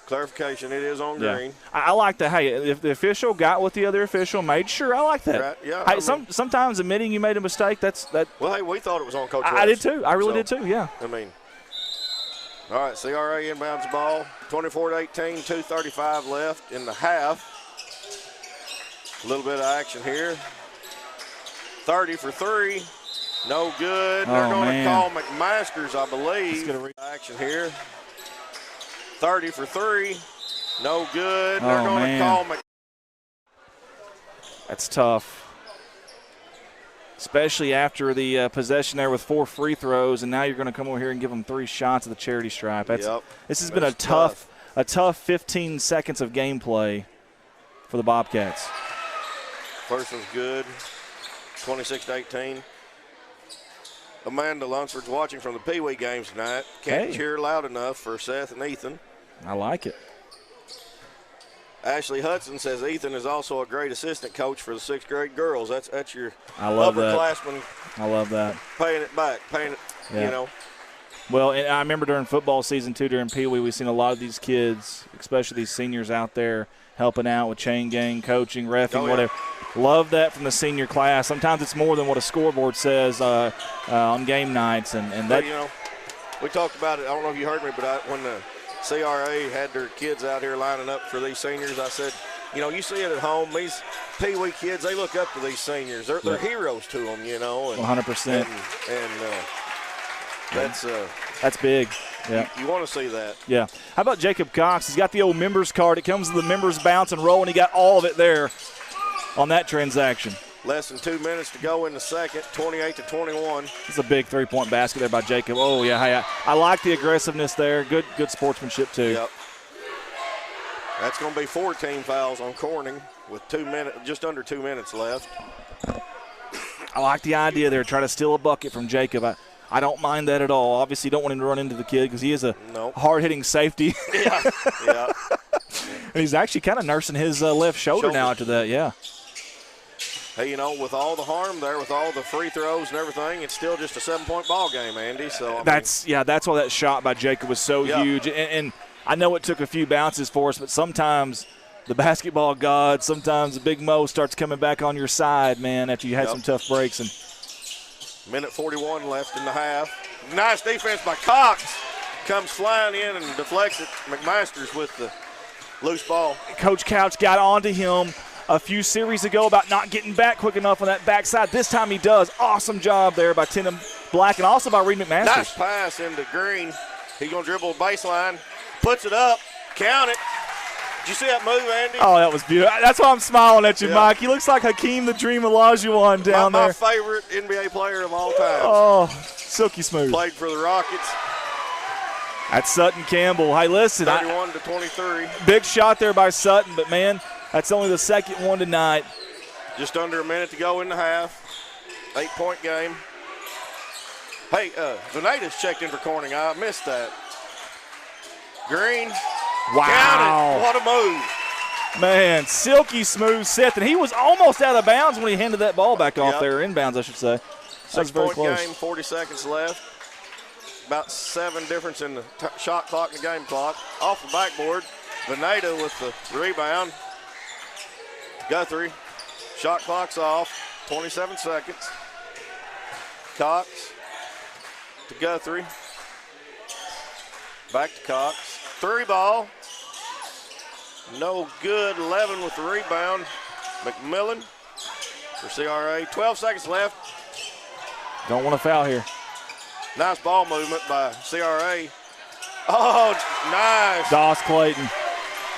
Clarification, it is on Green. I like that. Hey, if the official got what the other official made, sure, I like that. Right, yeah. Hey, sometimes admitting you made a mistake, that's that. Well, hey, we thought it was on Coach I did West. too. I really did too, yeah. I mean, all right, CRA inbounds the ball. 24-18, 2:35 left in the half. A little bit of action here. 30 for 3. No good. They're going to call McMasters, I believe. Action here. 30 for 3. No good. They're going to call That's tough. Especially after the possession there with 4 free throws, and now you're going to come over here and give them 3 shots at the charity stripe. This has been a tough 15 seconds of gameplay for the Bobcats. First one's good. 26-18. Amanda Lunsford's watching from the Pee Wee games tonight. Can't cheer loud enough for Seth and Ethan. I like it. Ashley Hudson says Ethan is also a great assistant coach for the 6th grade girls. That's your I love that. upperclassman I love that. paying it back, Yeah. you know. Well, and I remember during football season, too, during Pee Wee, we've seen a lot of these kids, especially these seniors out there, helping out with chain gang, coaching, reffing, Oh, yeah. whatever. Love that from the senior class. Sometimes it's more than what a scoreboard says on game nights. And But, that, you know, we talked about it. I don't know if you heard me, but when the CRA had their kids out here lining up for these seniors, I said, you know, you see it at home. These Pee Wee kids, they look up to these seniors. They're heroes to them, you know. And, 100%. That's big. Yeah. You want to see that. Yeah. How about Jacob Cox? He's got the old members card. It comes with the members bounce and roll, and he got all of it there on that transaction. Less than 2 minutes to go in the second, 28-21. It's a big three-point basket there by Jacob. Oh, yeah. Hey, I like the aggressiveness there. Good sportsmanship, too. Yep. That's going to be 14 fouls on Corning with just under 2 minutes left. I like the idea there, try to steal a bucket from Jacob. I don't mind that at all. Obviously, don't want him to run into the kid because he is a hard-hitting safety. Yeah. And he's actually kind of nursing his left shoulder now after that, yeah. Hey, you know, with all the harm there, with all the free throws and everything, it's still just a 7-point ball game, Andy. So that's why that shot by Jacob was so huge. And I know it took a few bounces for us, but sometimes the basketball god, sometimes the Big Mo starts coming back on your side, man, after you had some tough breaks. And minute 41 left in the half. Nice defense by Cox. Comes flying in and deflects it. McMaster's with the loose ball. Coach Couch got onto him a few series ago about not getting back quick enough on that backside. This time he does. Awesome job there by Tennum Black and also by Reed McMaster. Nice pass into Green. He's going to dribble the baseline. Puts it up. Count it. Did you see that move, Andy? Oh, that was beautiful. That's why I'm smiling at you, Mike. He looks like Hakeem the Dream Olajuwon down there. My favorite NBA player of all time. Oh, silky smooth. Played for the Rockets. That's Sutton Campbell. Hey, listen. 31-23. Big shot there by Sutton, but, man, that's only the second one tonight. Just under a minute to go in the half. 8-point game. Hey, Veneta's checked in for Corning. I missed that. Green. Wow. Counted. What a move. Man, silky smooth Seth. And he was almost out of bounds when he handed that ball back off there. Inbounds, I should say. That's very close. 6-point game, 40 seconds left. About 7 difference in the shot clock and the game clock. Off the backboard. Veneta with the rebound. Guthrie. Shot clock's off. 27 seconds. Cox to Guthrie. Back to Cox. 3 ball. No good. 11 with the rebound. McMillan for CRA. 12 seconds left. Don't want to foul here. Nice ball movement by CRA. Oh, nice. Doss Clayton.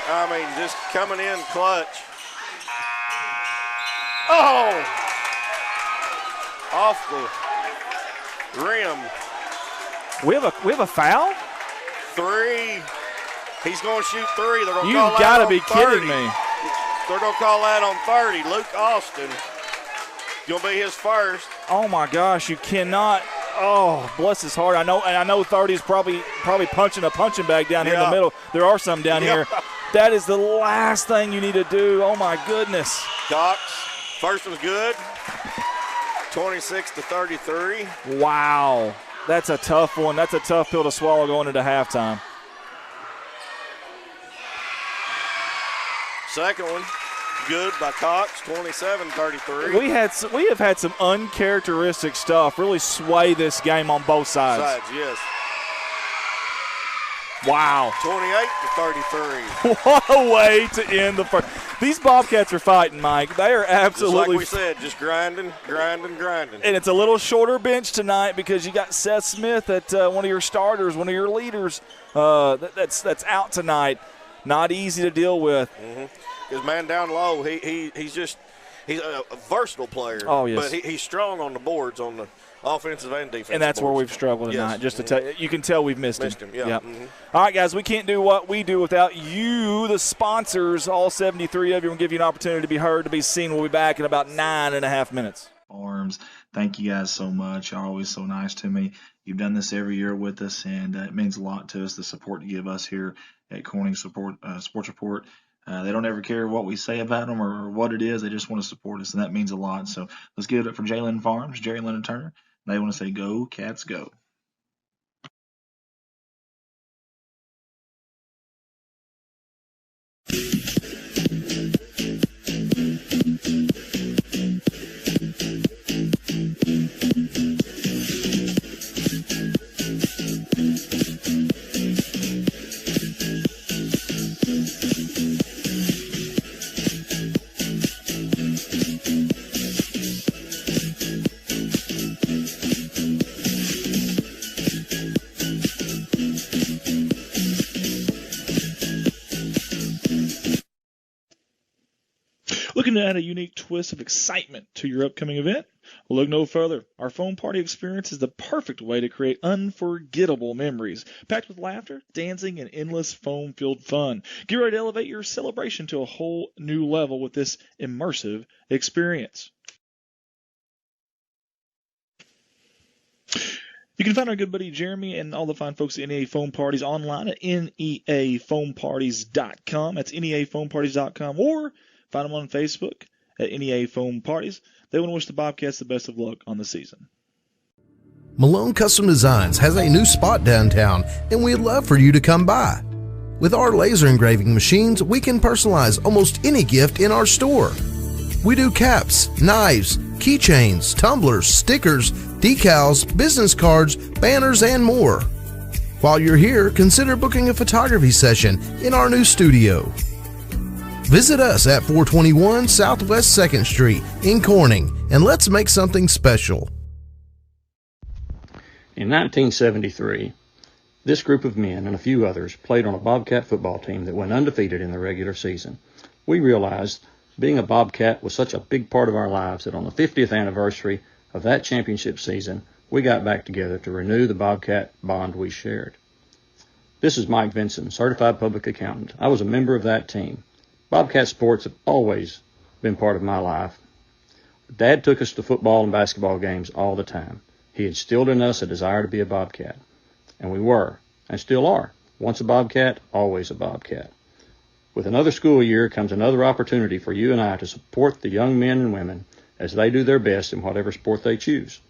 I mean, just coming in clutch. Oh! Off the rim. We have a foul? 3. He's going to shoot 3. They're going to You've got to be kidding me. They're going to call that on 30. Luke Austin. Going to be his first. Oh my gosh, you cannot. Oh, bless his heart. I know 30 is probably punching a punching bag down here in the middle. There are some down here. That is the last thing you need to do. Oh my goodness. Cox, first was good. 26-33. Wow. That's a tough one. That's a tough pill to swallow going into halftime. Second one, good by Cox, 27-33. We have had some uncharacteristic stuff really sway this game on both sides. Yes. Wow. 28-33. What a way to end the first. These Bobcats are fighting, Mike. They are absolutely. Just like we said, just grinding. And it's a little shorter bench tonight because you got Seth Smith at one of your starters, one of your leaders that's out tonight. Not easy to deal with. His man down low, he's a versatile player. Oh, yes. But he's strong on the boards on the offensive and defensive and that's boards. where we've struggled tonight. Yes. Just to tell you can tell we've missed him. Yeah. All right, guys, we can't do what we do without you, the sponsors. All 73 of you will give you an opportunity to be heard, to be seen. We'll be back in about 9.5 minutes. Farms, thank you guys so much. You're always so nice to me. You've done this every year with us, and it means a lot to us, the support you give us here at Corning Sports Report. They don't ever care what we say about them or what it is. They just want to support us, and that means a lot. So let's give it up for Jaylen Farms, Jerry Leonard Turner. They want to say, go, Cats, go. Looking to add a unique twist of excitement to your upcoming event? Well, look no further. Our foam party experience is the perfect way to create unforgettable memories, packed with laughter, dancing, and endless foam-filled fun. Get ready to elevate your celebration to a whole new level with this immersive experience. You can find our good buddy Jeremy and all the fine folks at NEA Foam Parties online at neafoamparties.com. That's neafoamparties.com, or find them on Facebook at NEA Foam Parties. They want to wish the Bobcats the best of luck on the season. Malone Custom Designs has a new spot downtown, and we'd love for you to come by. With our laser engraving machines, we can personalize almost any gift in our store. We do caps, knives, keychains, tumblers, stickers, decals, business cards, banners, and more. While you're here, consider booking a photography session in our new studio. Visit us at 421 Southwest 2nd Street in Corning, and let's make something special. In 1973, this group of men and a few others played on a Bobcat football team that went undefeated in the regular season. We realized being a Bobcat was such a big part of our lives that on the 50th anniversary of that championship season, we got back together to renew the Bobcat bond we shared. This is Mike Vincent, certified public accountant. I was a member of that team. Bobcat sports have always been part of my life. Dad took us to football and basketball games all the time. He instilled in us a desire to be a Bobcat. And we were, and still are, once a Bobcat, always a Bobcat. With another school year comes another opportunity for you and I to support the young men and women as they do their best in whatever sport they choose.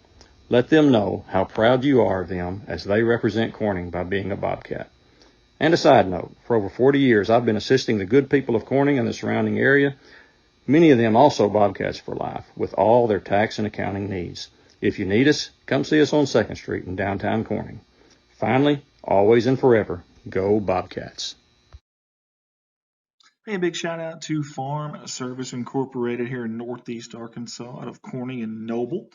Let them know how proud you are of them as they represent Corning by being a Bobcat. And a side note, for over 40 years, I've been assisting the good people of Corning and the surrounding area, many of them also Bobcats for life, with all their tax and accounting needs. If you need us, come see us on 2nd Street in downtown Corning. Finally, always and forever, go Bobcats. Hey, a big shout out to Farm Service Incorporated here in Northeast Arkansas out of Corning and Noble.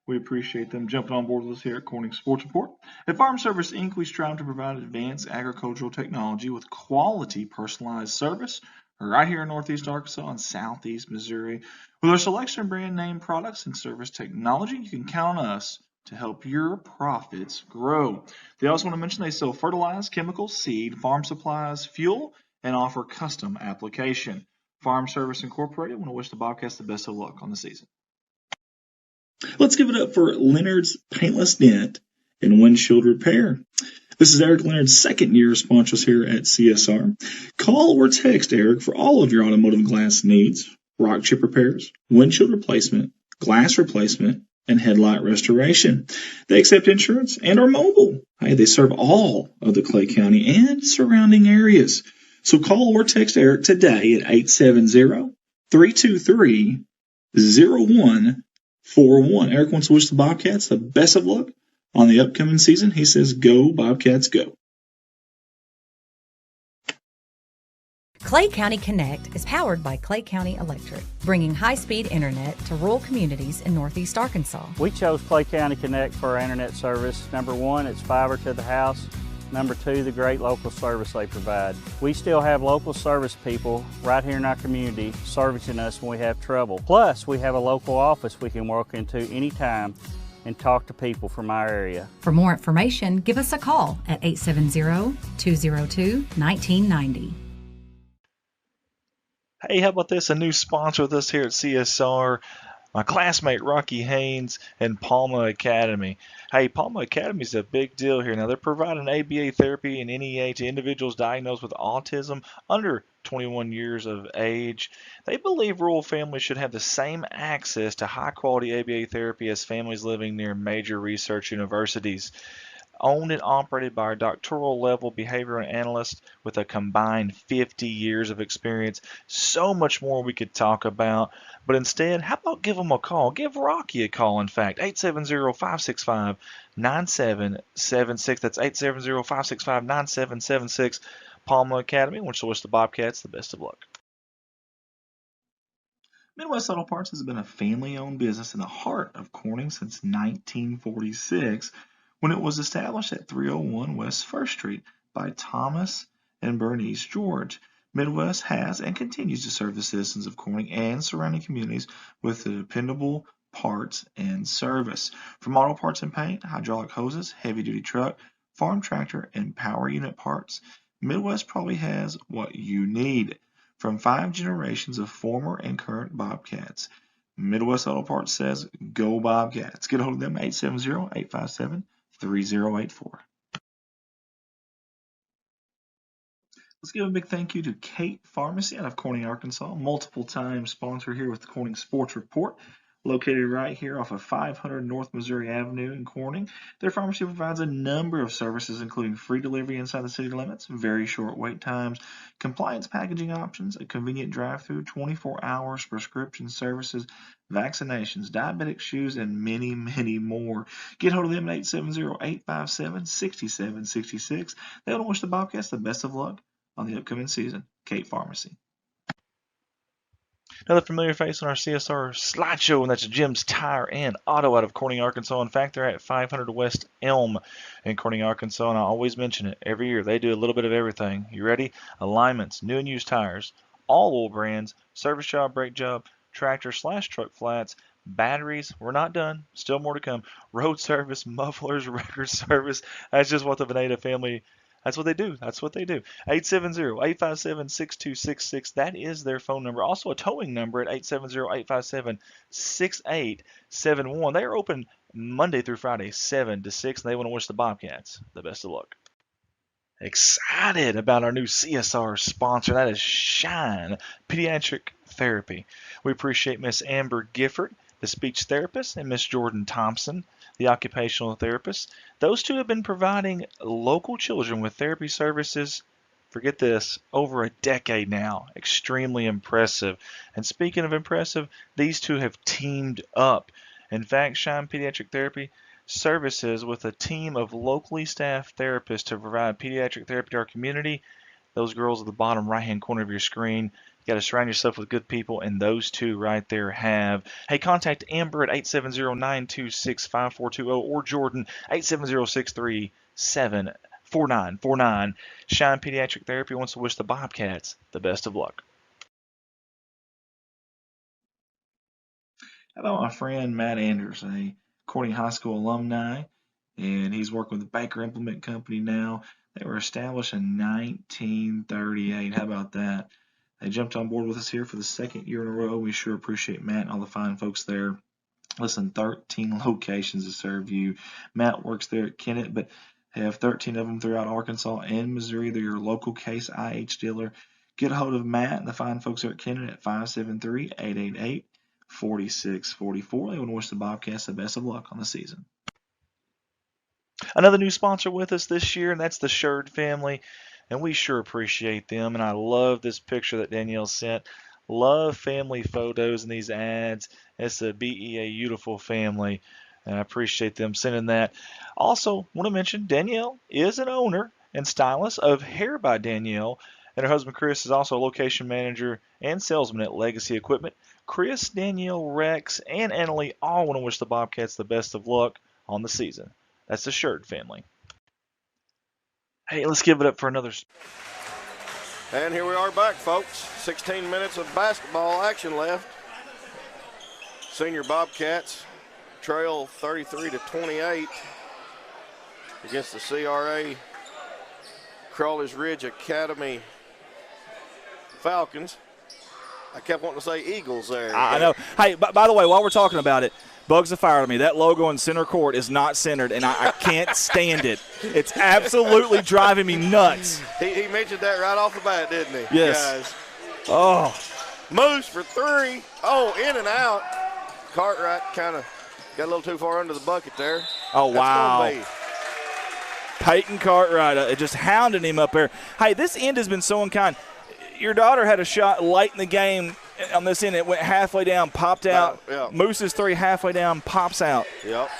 We appreciate them jumping on board with us here at Corning Sports Report. At Farm Service Inc., we strive to provide advanced agricultural technology with quality personalized service right here in Northeast Arkansas and Southeast Missouri. With our selection of brand name products and service technology, you can count on us to help your profits grow. They also want to mention they sell fertilizer, chemicals, seed, farm supplies, fuel, and offer custom application. Farm Service Incorporated want to wish the Bobcats the best of luck on the season. Let's give it up for Leonard's Paintless Dent and Windshield Repair. This is Eric Leonard's second year sponsor us here at CSR. Call or text Eric for all of your automotive glass needs, rock chip repairs, windshield replacement, glass replacement, and headlight restoration. They accept insurance and are mobile. Hey, they serve all of the Clay County and surrounding areas. So call or text Eric today at 870-323-0141. Eric wants to wish the Bobcats the best of luck on the upcoming season. He says, go Bobcats, go. Clay County Connect is powered by Clay County Electric, bringing high-speed internet to rural communities in Northeast Arkansas. We chose Clay County Connect for our internet service. Number one, it's fiber to the house. Number two, the great local service they provide. We still have local service people right here in our community servicing us when we have trouble. Plus, we have a local office we can walk into anytime and talk to people from our area. For more information, give us a call at 870-202-1990. Hey, how about this? A new sponsor with us here at CSR. my classmate Rocky Haynes, and Palma Academy. Hey, Palma Academy is a big deal here. Now, they're providing ABA therapy and NEA to individuals diagnosed with autism under 21 years of age. They believe rural families should have the same access to high-quality ABA therapy as families living near major research universities. Owned and operated by a doctoral level behavioral analyst with a combined 50 years of experience. So much more we could talk about. But instead, how about give them a call? Give Rocky a call, in fact. 870-565-9776. That's 870-565-9776. Palma Academy. I want to wish the Bobcats the best of luck. Midwest Auto Parts has been a family-owned business in the heart of Corning since 1946, when it was established at 301 West 1st Street by Thomas and Bernice George. Midwest has and continues to serve the citizens of Corning and surrounding communities with dependable parts and service. From auto parts and paint, hydraulic hoses, heavy-duty truck, farm tractor, and power unit parts, Midwest probably has what you need. From 5 generations of former and current Bobcats, Midwest Auto Parts says, go Bobcats. Get a hold of them, 870-857-3084. Let's give a big thank you to Kate Pharmacy out of Corning, Arkansas, multiple time sponsor here with the Corning Sports Report, located right here off of 500 North Missouri Avenue in Corning. Their pharmacy provides a number of services, including free delivery inside the city limits, very short wait times, compliance packaging options, a convenient drive-through, 24 hours prescription services, vaccinations, diabetic shoes, and many, many more. Get hold of them at 870-857-6766. They want to wish the Bobcats the best of luck on the upcoming season. Kate Pharmacy. Another familiar face on our CSR slideshow, and that's Jim's Tire and Auto out of Corning, Arkansas. In fact, they're at 500 West Elm in Corning, Arkansas, and I always mention it every year. They do a little bit of everything. You ready? Alignments, new and used tires, all oil brands, service job, brake job, tractor/truck flats, batteries. We're not done. Still more to come. Road service, mufflers, record service. That's just what the Veneta family. That's what they do. That's what they do. 870-857-6266. That is their phone number. Also a towing number at 870-857-6871. They are open Monday through Friday, 7 to 6. And they want to wish the Bobcats the best of luck. Excited about our new CSR sponsor. That is Shine Pediatric Therapy. We appreciate Miss Amber Gifford, the speech therapist, and Miss Jordan Thompson, the occupational therapist. Those two have been providing local children with therapy services, forget this, over a decade now. Extremely impressive. And speaking of impressive, these two have teamed up. In fact, Shine Pediatric Therapy services with a team of locally staffed therapists to provide pediatric therapy to our community. Those girls at the bottom right-hand corner of your screen. You got to surround yourself with good people, and those two right there have. Hey, contact Amber at 870-926-5420 or Jordan 870-637-4949. Shine Pediatric Therapy wants to wish the Bobcats the best of luck. How about my friend Matt Anders, a Corning High School alumni, and he's working with the Baker Implement Company now. They were established in 1938. How about that? They jumped on board with us here for the second year in a row. We sure appreciate Matt and all the fine folks there. Listen, 13 locations to serve you. Matt works there at Kennett, but they have 13 of them throughout Arkansas and Missouri. They're your local Case IH dealer. Get a hold of Matt and the fine folks there at Kennett at 573-888-4644. They want to wish the Bobcats the best of luck on the season. Another new sponsor with us this year, and that's the Shor family. And we sure appreciate them. And I love this picture that Danielle sent. Love family photos in these ads. It's a BEA beautiful family. And I appreciate them sending that. Also, want to mention Danielle is an owner and stylist of Hair by Danielle. And her husband Chris is also a location manager and salesman at Legacy Equipment. Chris, Danielle, Rex, and Annalie all want to wish the Bobcats the best of luck on the season. That's the Shor family. Hey, let's give it up for another. And here we are back, folks. 16 minutes of basketball action left. Senior Bobcats trail 33-28 against the CRA Crawley's Ridge Academy Falcons. I kept wanting to say Eagles there. I know. Hey, by the way, while we're talking about it, bugs the fire to me. That logo in center court is not centered, and I can't stand it. It's absolutely driving me nuts. He mentioned that right off the bat, didn't he? Yes. Guys. Oh. Moose for 3. Oh, in and out. Cartwright kind of got a little too far under the bucket there. Oh, wow. That's gonna be. Peyton Cartwright just hounding him up there. Hey, this end has been so unkind. Your daughter had a shot late in the game on this end. It went halfway down, popped out. Yeah. Moose's 3 halfway down, pops out. Yep.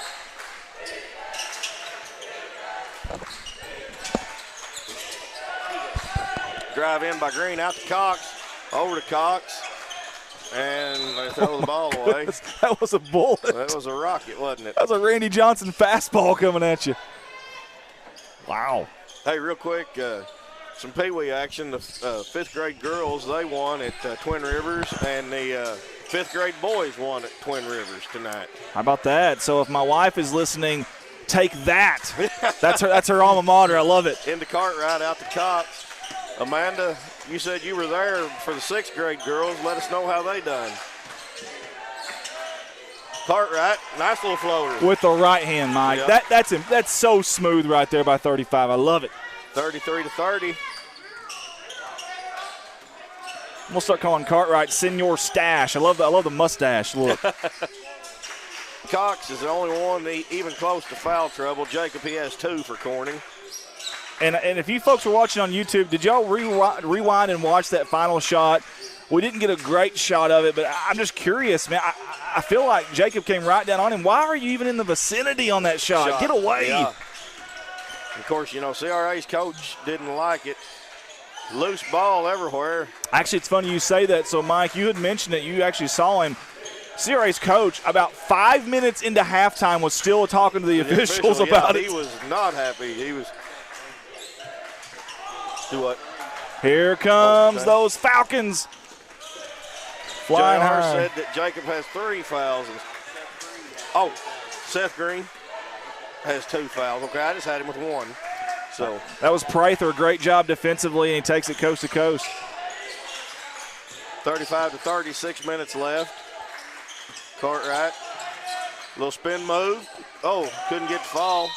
Drive in by Green, out to Cox, over to Cox, and they throw the ball away. That was a bullet. That was a rocket, wasn't it? That was a Randy Johnson fastball coming at you. Wow. Hey, real quick, some Pee-wee action. The 5th grade girls, they won at Twin Rivers, and the 5th grade boys won at Twin Rivers tonight. How about that? So if my wife is listening, take that. That's her alma mater. I love it. Into Cartwright, out to Cox. Amanda, you said you were there for the 6th grade girls. Let us know how they done. Cartwright, nice little floater. With the right hand, Mike. Yep. That's so smooth right there by 35. I love it. 33-30. We'll start calling Cartwright Senior Stash. I love the mustache look. Cox is the only one even close to foul trouble. Jacob, he has 2 for Corning. And if you folks were watching on YouTube, did y'all rewind and watch that final shot? We didn't get a great shot of it, but I'm just curious, man. I feel like Jacob came right down on him. Why are you even in the vicinity on that shot? Get away. Yeah. Of course, CRA's coach didn't like it. Loose ball everywhere. Actually, it's funny you say that. So, Mike, you had mentioned it. You actually saw him. CRA's coach, about 5 minutes into halftime, was still talking to the officials about it. He was not happy. He was. Do what? Here comes those Falcons. Flying JR high. said that Jacob has 3 fouls. Oh, Seth Green has 2 fouls. Okay, I just had him with 1. So that was Prather. Great job defensively, and he takes it coast to coast. 35-30, 6 minutes left. Cartwright, little spin move. Oh, couldn't get the fall.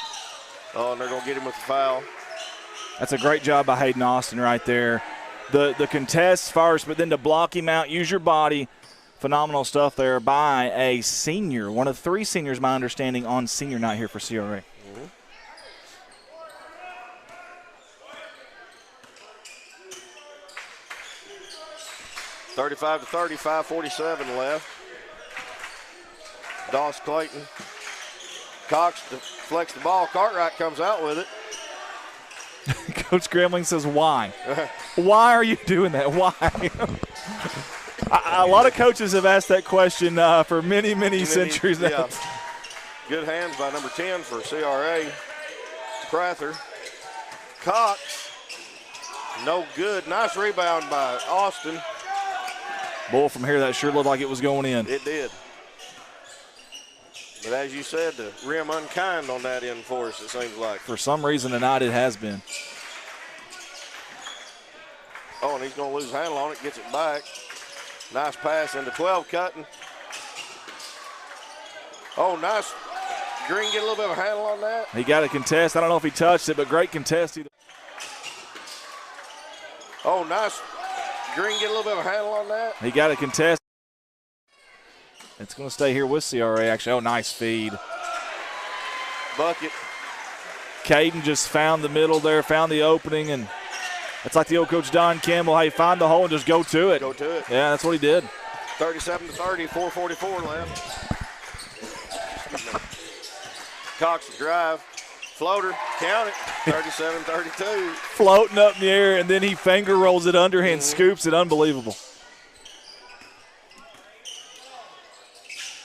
Oh, and they're going to get him with the foul. That's a great job by Hayden Austin right there. The contest first, but then to block him out, use your body. Phenomenal stuff there by a senior, one of 3 seniors, my understanding, on senior night here for CRA. 35-30, 5:47 left. Doss Clayton. Cox deflects the ball. Cartwright comes out with it. Coach Grambling says, why? Why are you doing that? Why? A lot of coaches have asked that question for many centuries now. Yeah. Good hands by number 10 for CRA. Prather. Cox. No good. Nice rebound by Austin. Boy, from here, that sure looked like it was going in. It did. But as you said, the rim unkind on that end for us, it seems like. For some reason tonight, it has been. Oh, and he's going to lose handle on it, gets it back. Nice pass into 12 cutting. Oh, nice. Green get a little bit of a handle on that. He got a contest. I don't know if he touched it, but great contest. Oh, nice. Green get a little bit of a handle on that. He got a contest. It's going to stay here with CRA, actually. Oh, nice feed. Bucket. Caden just found the middle there, found the opening, and it's like the old coach Don Campbell. Hey, find the hole and just go to it. Go to it. Yeah, that's what he did. 37-30, 4:44 left. Cox to drive. Floater, count it, 37-32. Floating up in the air, and then he finger rolls it underhand, scoops it. Unbelievable.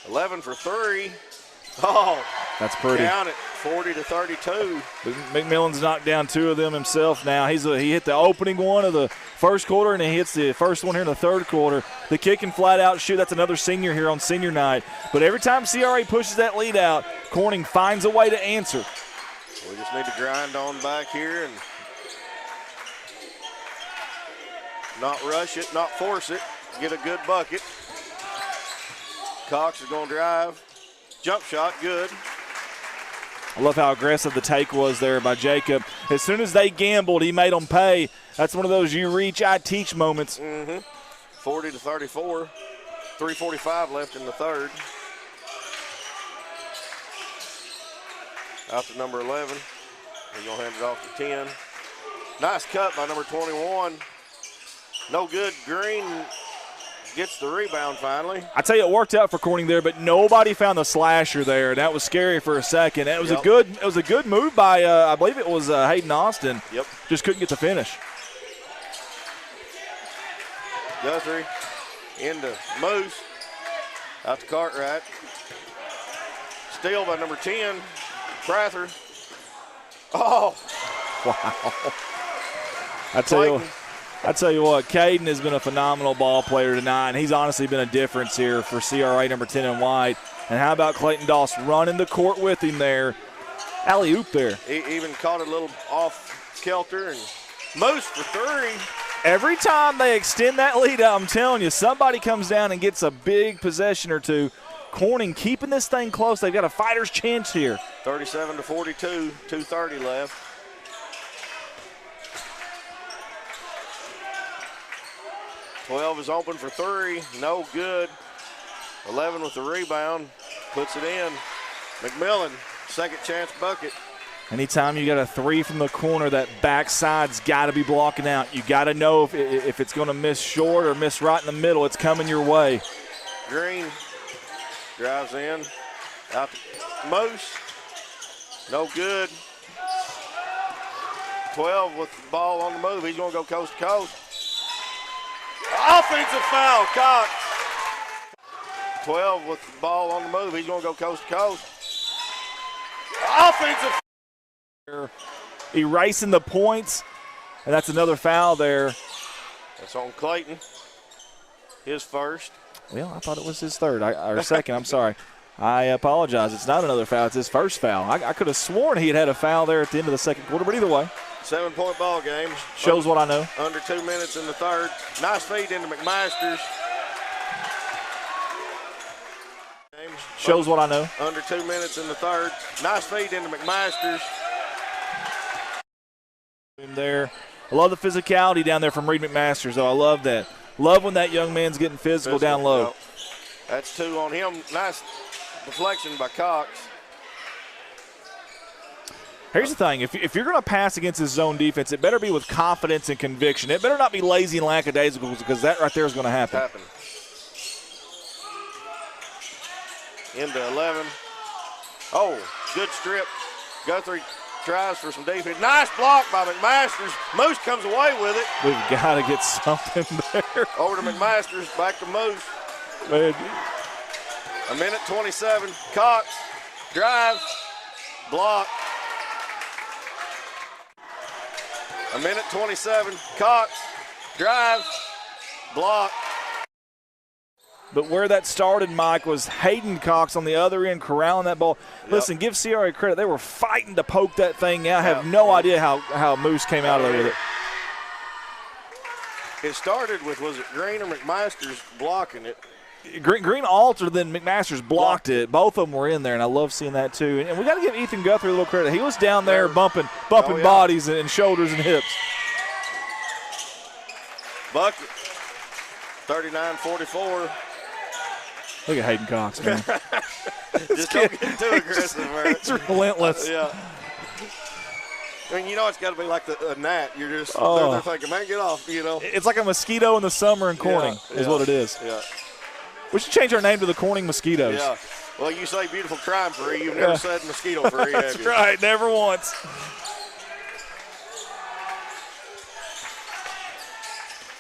11 for 3. Oh, that's pretty. Count it, 40-32. McMillan's knocked down 2 of them himself now. He hit the opening one of the first quarter, and he hits the first one here in the third quarter. The kick and flat out shoot, that's another senior here on senior night. But every time CRA pushes that lead out, Corning finds a way to answer. We just need to grind on back here and not rush it, not force it. get a good bucket. Cox is going to drive. Jump shot, good. I love how aggressive the take was there by Jacob. As soon as they gambled, he made them pay. That's one of those you reach, I teach moments. 40-34. 3:45 left in the third. Out to number 11. He's going to hand it off to 10. Nice cut by number 21. No good. Green gets the rebound finally. I tell you, it worked out for Corning there, but nobody found the slasher there. That was scary for a second. It was a good move by I believe it was Hayden Austin. Yep. Just couldn't get the finish. Guthrie into Moose. Out to Cartwright. Steal by number 10, Prather. Oh. Wow. I tell you what, Caden has been a phenomenal ball player tonight, and he's honestly been a difference here for CRA number 10 in white. And how about Clayton Doss running the court with him there? Alley-oop there. He even caught it a little off kilter, and Moose for three. Every time they extend that lead out, I'm telling you, somebody comes down and gets a big possession or two. Corning keeping this thing close. They've got a fighter's chance here. 37-42, 2:30 left. Twelve is open for three, no good. 11 with the rebound, puts it in. McMillan, second chance bucket. Anytime you got a three from the corner, that backside's got to be blocking out. You got to know if it's going to miss short or miss right in the middle, it's coming your way. Green drives in, out to Moose, no good. 12 with the ball on the move, he's going to go coast to coast. Offensive foul, Cox. 12 with the ball on the move, he's going to go coast to coast. Offensive. Erasing the points, and that's another foul there. That's on Clayton, his first. Well, I thought it was his third, or second, I'm sorry. I apologize. It's not another foul. It's his first foul. I could have sworn he had a foul there at the end of the second quarter, but either way. 7-point ball game. Shows what I know. Under 2 minutes in the third. Nice feed into McMasters. Shows what I know. Under 2 minutes in the third. Nice feed into McMasters. There. I love the physicality down there from Reed McMasters, though. I love that. Love when that young man's getting physical down low. Yep. That's two on him. Nice deflection by Cox. Here's the thing. If you're going to pass against this zone defense, it better be with confidence and conviction. It better not be lazy and lackadaisical, because that right there is going to happen. Into 11. Oh, good strip. Guthrie tries for some defense. Nice block by McMasters. Moose comes away with it. We've got to get something there. Over to McMasters, back to Moose. Man. A minute 27. Cox drives, block. A minute 27. Cox drives, block. But where that started, Mike, was Hayden Cox on the other end corralling that ball. Yep. Listen, give CRA credit. They were fighting to poke that thing out. I have no idea how Moose came out of there with it. It started with, was it Green or McMasters blocking it? Green altered, then McMasters blocked it. Both of them were in there, and I love seeing that too. And we got to give Ethan Guthrie a little credit. He was down there bumping bodies and shoulders and hips. Bucket, 39-44. Look at Hayden Cox, man. Just don't get too aggressive, man. It's relentless. Yeah. I mean, you know, it's got to be like a gnat. You're just they're thinking, man, get off, you know. It's like a mosquito in the summer in Corning is what it is. Yeah. We should change our name to the Corning Mosquitoes. Yeah. Well, you say beautiful crime free. You've never said mosquito free, have you? That's right. Never once.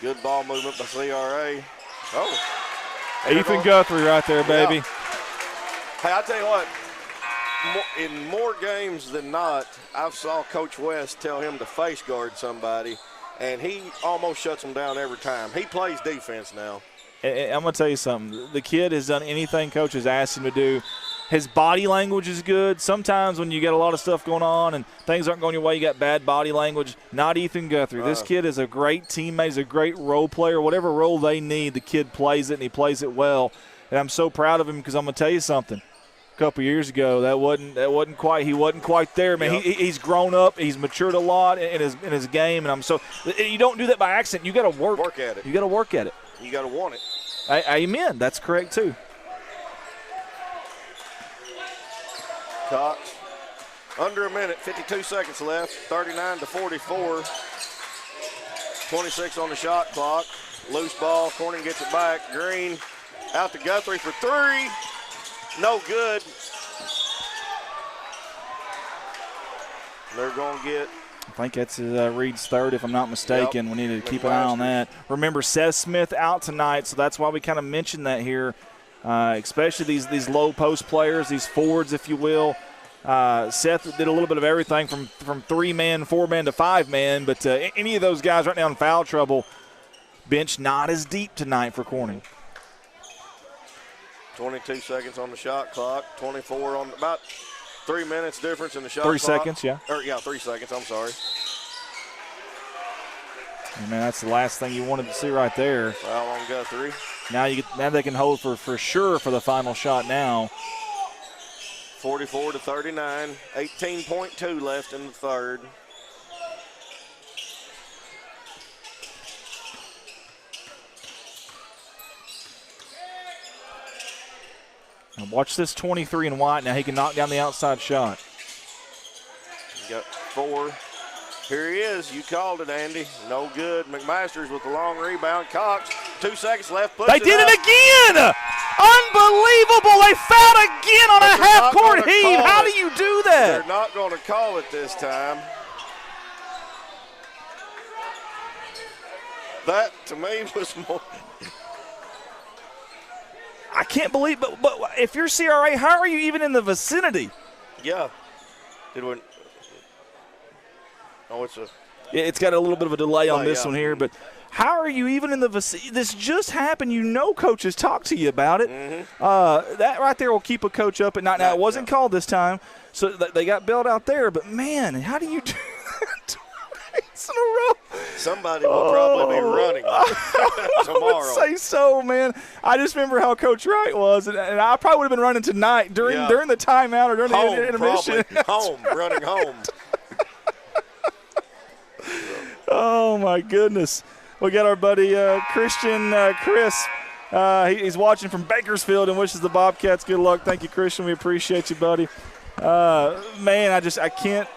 Good ball movement by CRA. Oh. Ethan Guthrie right there, baby. Yeah. Hey, I tell you what, in more games than not, I've saw Coach West tell him to face guard somebody, and he almost shuts them down every time. He plays defense now. I'm going to tell you something. The kid has done anything Coach has asked him to do. His body language is good. Sometimes when you got a lot of stuff going on and things aren't going your way, you got bad body language. Not Ethan Guthrie. This kid is a great teammate. He's a great role player. Whatever role they need, the kid plays it, and he plays it well. And I'm so proud of him because I'm going to tell you something. A couple years ago, he wasn't quite there, man. Yep. He's grown up. He's matured a lot in his game, and you don't do that by accident. You got to work at it. You got to work at it. You got to want it. Amen. That's correct too. Cox, under a minute, 52 seconds left, 39-44. 26 on the shot clock. Loose ball, Corning gets it back. Green out to Guthrie for three. No good. They're going to get. I think that's Reed's third, if I'm not mistaken. We need to keep an eye on that. Remember, Seth Smith out tonight, so that's why we kind of mentioned that here. Especially these low post players, these forwards, if you will. Seth did a little bit of everything from 3-man, 4-man to 5-man, but any of those guys right now in foul trouble, bench not as deep tonight for Corning. 22 seconds on the shot clock, 24 on about 3 minutes difference in the shot 3 clock. seconds, yeah. 3 seconds, I'm sorry. And man, that's the last thing you wanted to see right there. Foul on Guthrie. Now they can hold for sure for the final shot now. 44-39, 18.2 left in the third. Now watch this 23 and White. Now he can knock down the outside shot. You got 4. Here he is. You called it, Andy. No good. McMasters with the long rebound. Cox, 2 seconds left. They did it again! Unbelievable! They fouled again on a half-court heave. How do you do that? They're not going to call it this time. That, to me, was more. I can't believe, but if you're CRA, how are you even in the vicinity? Yeah. Did we? Oh, it's a. Yeah, it's got a little bit of a delay on this one here, but how are you even in the vicinity? This just happened. You know coaches talk to you about it. Mm-hmm. That right there will keep a coach up at night. Now, it wasn't called this time, so they got bailed out there, but, man, how do you do that twice in a row? Somebody will probably be running tomorrow. I would say so, man. I just remember how Coach Wright was, and I probably would have been running tonight during the timeout or during the intermission. Running home. Oh, my goodness. We got our buddy Christian Chris. He's watching from Bakersfield and wishes the Bobcats good luck. Thank you, Christian. We appreciate you, buddy. Man, I can't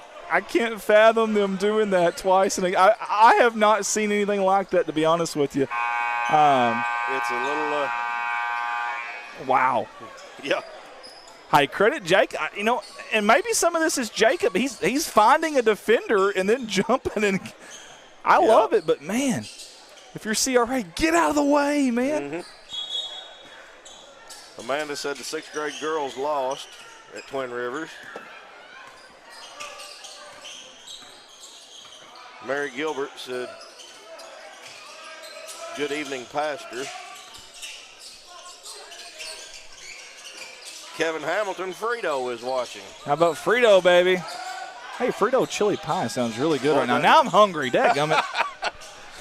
fathom them doing that twice. And I have not seen anything like that, to be honest with you. It's a little. Wow. Yeah. Hey, credit Jake. And maybe some of this is Jacob. He's finding a defender and then jumping and. I love it, but, man, if you're CRA, get out of the way, man. Mm-hmm. Amanda said the 6th grade girls lost at Twin Rivers. Mary Gilbert said, good evening, Pastor. Kevin Hamilton, Frito is watching. How about Frito, baby? Hey, Frito chili pie sounds really good right now. Now I'm hungry. Dadgummit.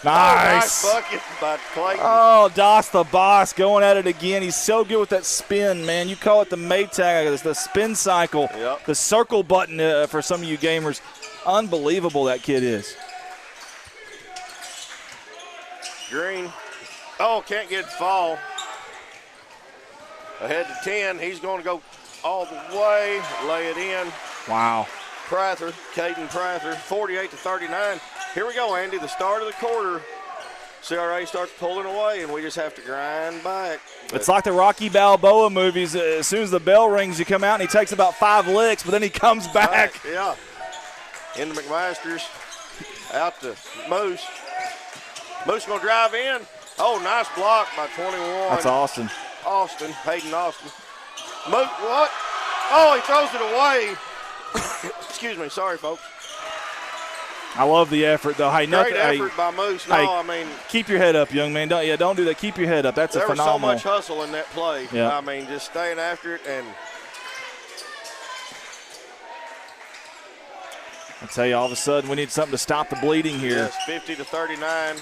Nice. Bucket by Clayton. Oh, Das the boss going at it again. He's so good with that spin, man. You call it the Maytag, the spin cycle, the circle button for some of you gamers. Unbelievable that kid is. Green. Oh, can't get the fall. Ahead to 10. He's going to go all the way, lay it in. Wow. Prather, Caden Prather, 48-39. Here we go, Andy, the start of the quarter. CRA starts pulling away, and we just have to grind back. It's like the Rocky Balboa movies. As soon as the bell rings, you come out, and he takes about 5 licks, but then he comes back. Yeah. Into McMasters. Out to Moose. Moose going to drive in. Oh, nice block by 21. That's Austin. Hayden Austin. Moose, what? Oh, he throws it away. Excuse me. Sorry, folks. I love the effort, though. Hey, Great effort by Moose. No, keep your head up, young man. Don't do that. Keep your head up. That's a phenomenal. There was so much hustle in that play. Yeah. Just staying after it, and I tell you, all of a sudden we need something to stop the bleeding here. Yes, 50-39.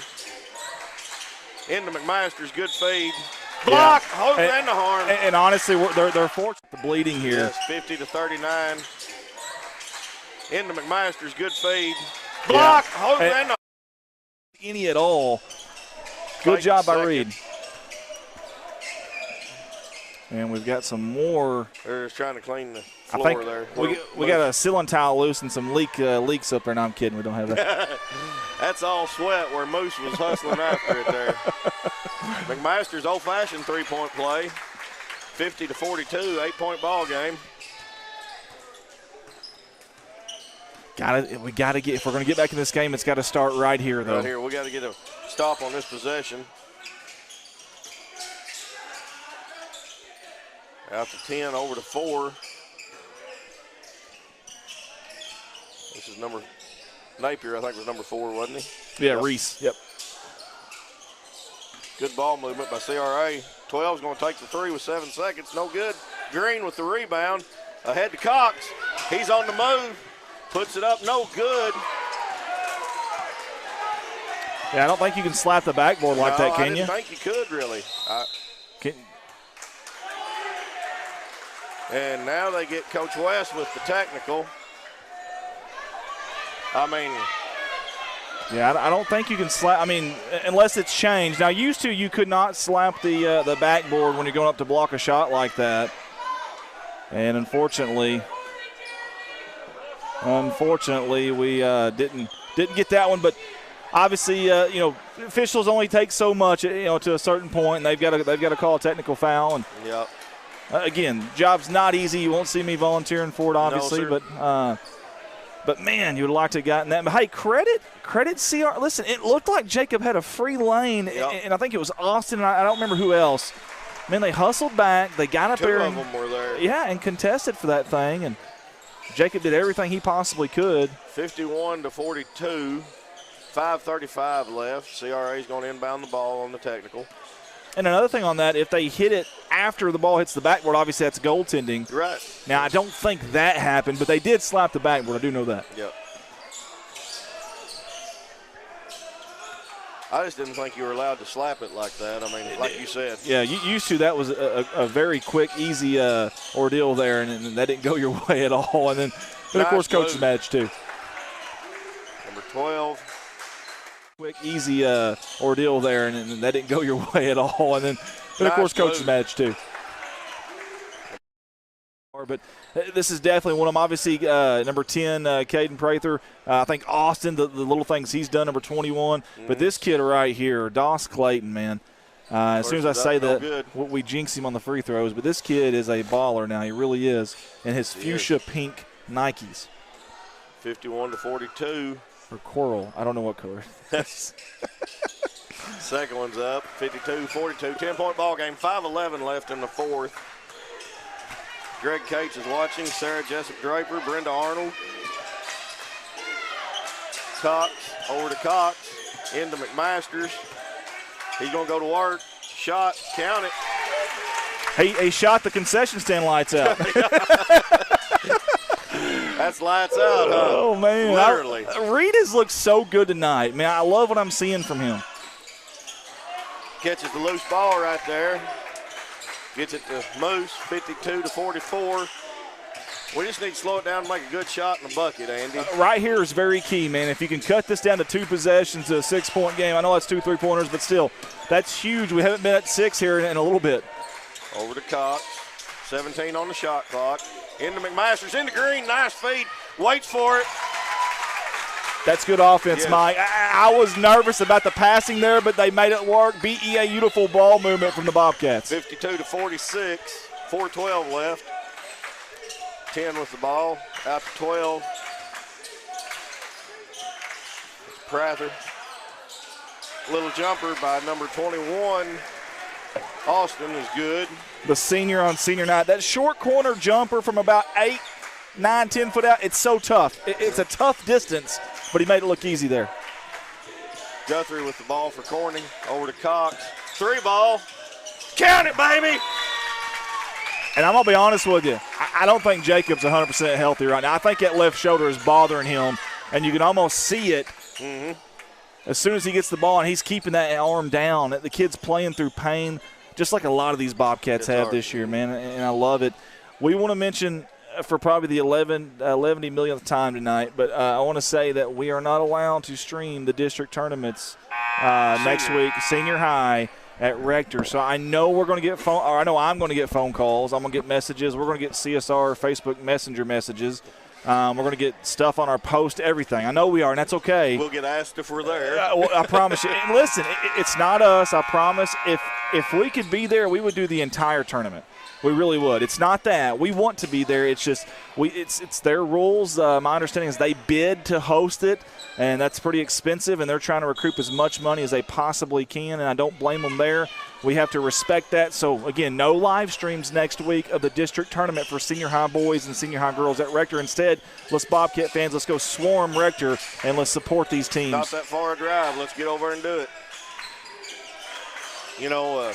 Into McMaster's, good feed. Block, Hope and the harm. And honestly, they're fortunate the bleeding here. Yes, 50-39. Into McMaster's, good feed. Block, Hope and the any at all. Good job by Reed. And we've got some more. They're just trying to clean the floor there. We got a ceiling tile loose and some leaks up there. No, I'm kidding. We don't have that. That's all sweat where Moose was hustling after it there. McMaster's old-fashioned three-point play. 50-42, 8-point ball game. We got to get. If we're going to get back in this game, it's got to start right here, though. Right here, we got to get a stop on this possession. Out to 10, over to 4. This is Napier, I think was number 4, wasn't he? Yeah, Reese. Yep. Good ball movement by CRA. 12 is going to take the 3 with 7 seconds. No good. Green with the rebound. Ahead to Cox. He's on the move. Puts it up. No good. Yeah, I don't think you can slap the backboard like that, can you? I didn't think you could, really. And now they get Coach West with the technical. I mean. Yeah, I don't think you can slap. I mean, unless it's changed. Now, used to you could not slap the backboard when you're going up to block a shot like that. And unfortunately, we didn't get that one. But obviously, officials only take so much, to a certain point, and they've got to call a technical foul. And yep. Again, job's not easy. You won't see me volunteering for it, obviously, but man, you would like to have gotten that. But hey, credit CR. Listen, it looked like Jacob had a free lane, and I think it was Austin, and I don't remember who else. Man, they hustled back. They got up there. 2 of them were there. Yeah, and contested for that thing, and Jacob did everything he possibly could. 51-42, 5:35 left. CRA's going to inbound the ball on the technical. And another thing on that, if they hit it after the ball hits the backboard, obviously that's goaltending. Right. Now, I don't think that happened, but they did slap the backboard. I do know that. Yep. I just didn't think you were allowed to slap it like that. I mean, like you said. Yeah, you used to. That was a very quick, easy ordeal there, and that didn't go your way at all. And then of course, coach's match, too. Number 12. Quick, easy ordeal there, and that didn't go your way at all. And then of course, coach's match, too. But this is definitely one of them. Obviously, number 10, Caden Prather. I think Austin, the little things he's done, number 21. But this kid right here, Doss Clayton, man. As soon as I say that, we jinx him on the free throws. But this kid is a baller now. He really is. And his fuchsia pink Nikes. 51-42. Or coral. I don't know what color. Second one's up. 52-42. 10-point ball game. 5:11 left in the fourth. Greg Cates is watching. Sarah Jessup Draper, Brenda Arnold. Cox, over to Cox, into McMaster's. He's going to go to work. Shot, count it. He shot the concession stand lights out. That's lights out, huh? Oh, man. Literally. Reed has looked so good tonight. Man, I love what I'm seeing from him. Catches the loose ball right there. Gets it to Moose, 52-44. We just need to slow it down and make a good shot in the bucket, Andy. Right here is very key, man. If you can cut this down to 2 possessions to a 6-point game, I know that's 2 3-pointers, but still, that's huge. We haven't been at 6 here in a little bit. Over to Cox, 17 on the shot clock. Into McMaster's, into Green, nice feed, waits for it. That's good offense, Mike. I was nervous about the passing there, but they made it work. BEA, beautiful ball movement from the Bobcats. 52-46, 4:12 left. 10 with the ball, out to 12. Prather. Little jumper by number 21. Austin is good. The senior on senior night. That short corner jumper from about 8, 9, 10 foot out, it's so tough. It's a tough distance, but he made it look easy there. Guthrie with the ball for Corning. Over to Cox. 3 ball. Count it, baby! And I'm going to be honest with you. I don't think Jacob's 100% healthy right now. I think that left shoulder is bothering him. and you can almost see it. Mm-hmm. As soon as he gets the ball and he's keeping that arm down, the kid's playing through pain, just like a lot of these Bobcats have this year, man, and I love it. We want to mention for probably the 11 millionth time tonight, but I want to say that we are not allowed to stream the district tournaments next week, senior high at Rector. So I know we're going to get I'm going to get phone calls. I'm going to get messages. We're going to get CSR Facebook Messenger messages. We're going to get stuff on our post, everything. I know we are, and that's okay. We'll get asked if we're there. Well, I promise you. And listen, it's not us, I promise. If we could be there, we would do the entire tournament. We really would. It's not that. We want to be there. It's just it's their rules. My understanding is they bid to host it, and that's pretty expensive, and they're trying to recoup as much money as they possibly can, and I don't blame them there. We have to respect that. So, again, no live streams next week of the district tournament for senior high boys and senior high girls at Rector. Instead, let's Bobcat fans, let's go swarm Rector, and let's support these teams. Not that far a drive. Let's get over and do it. You know,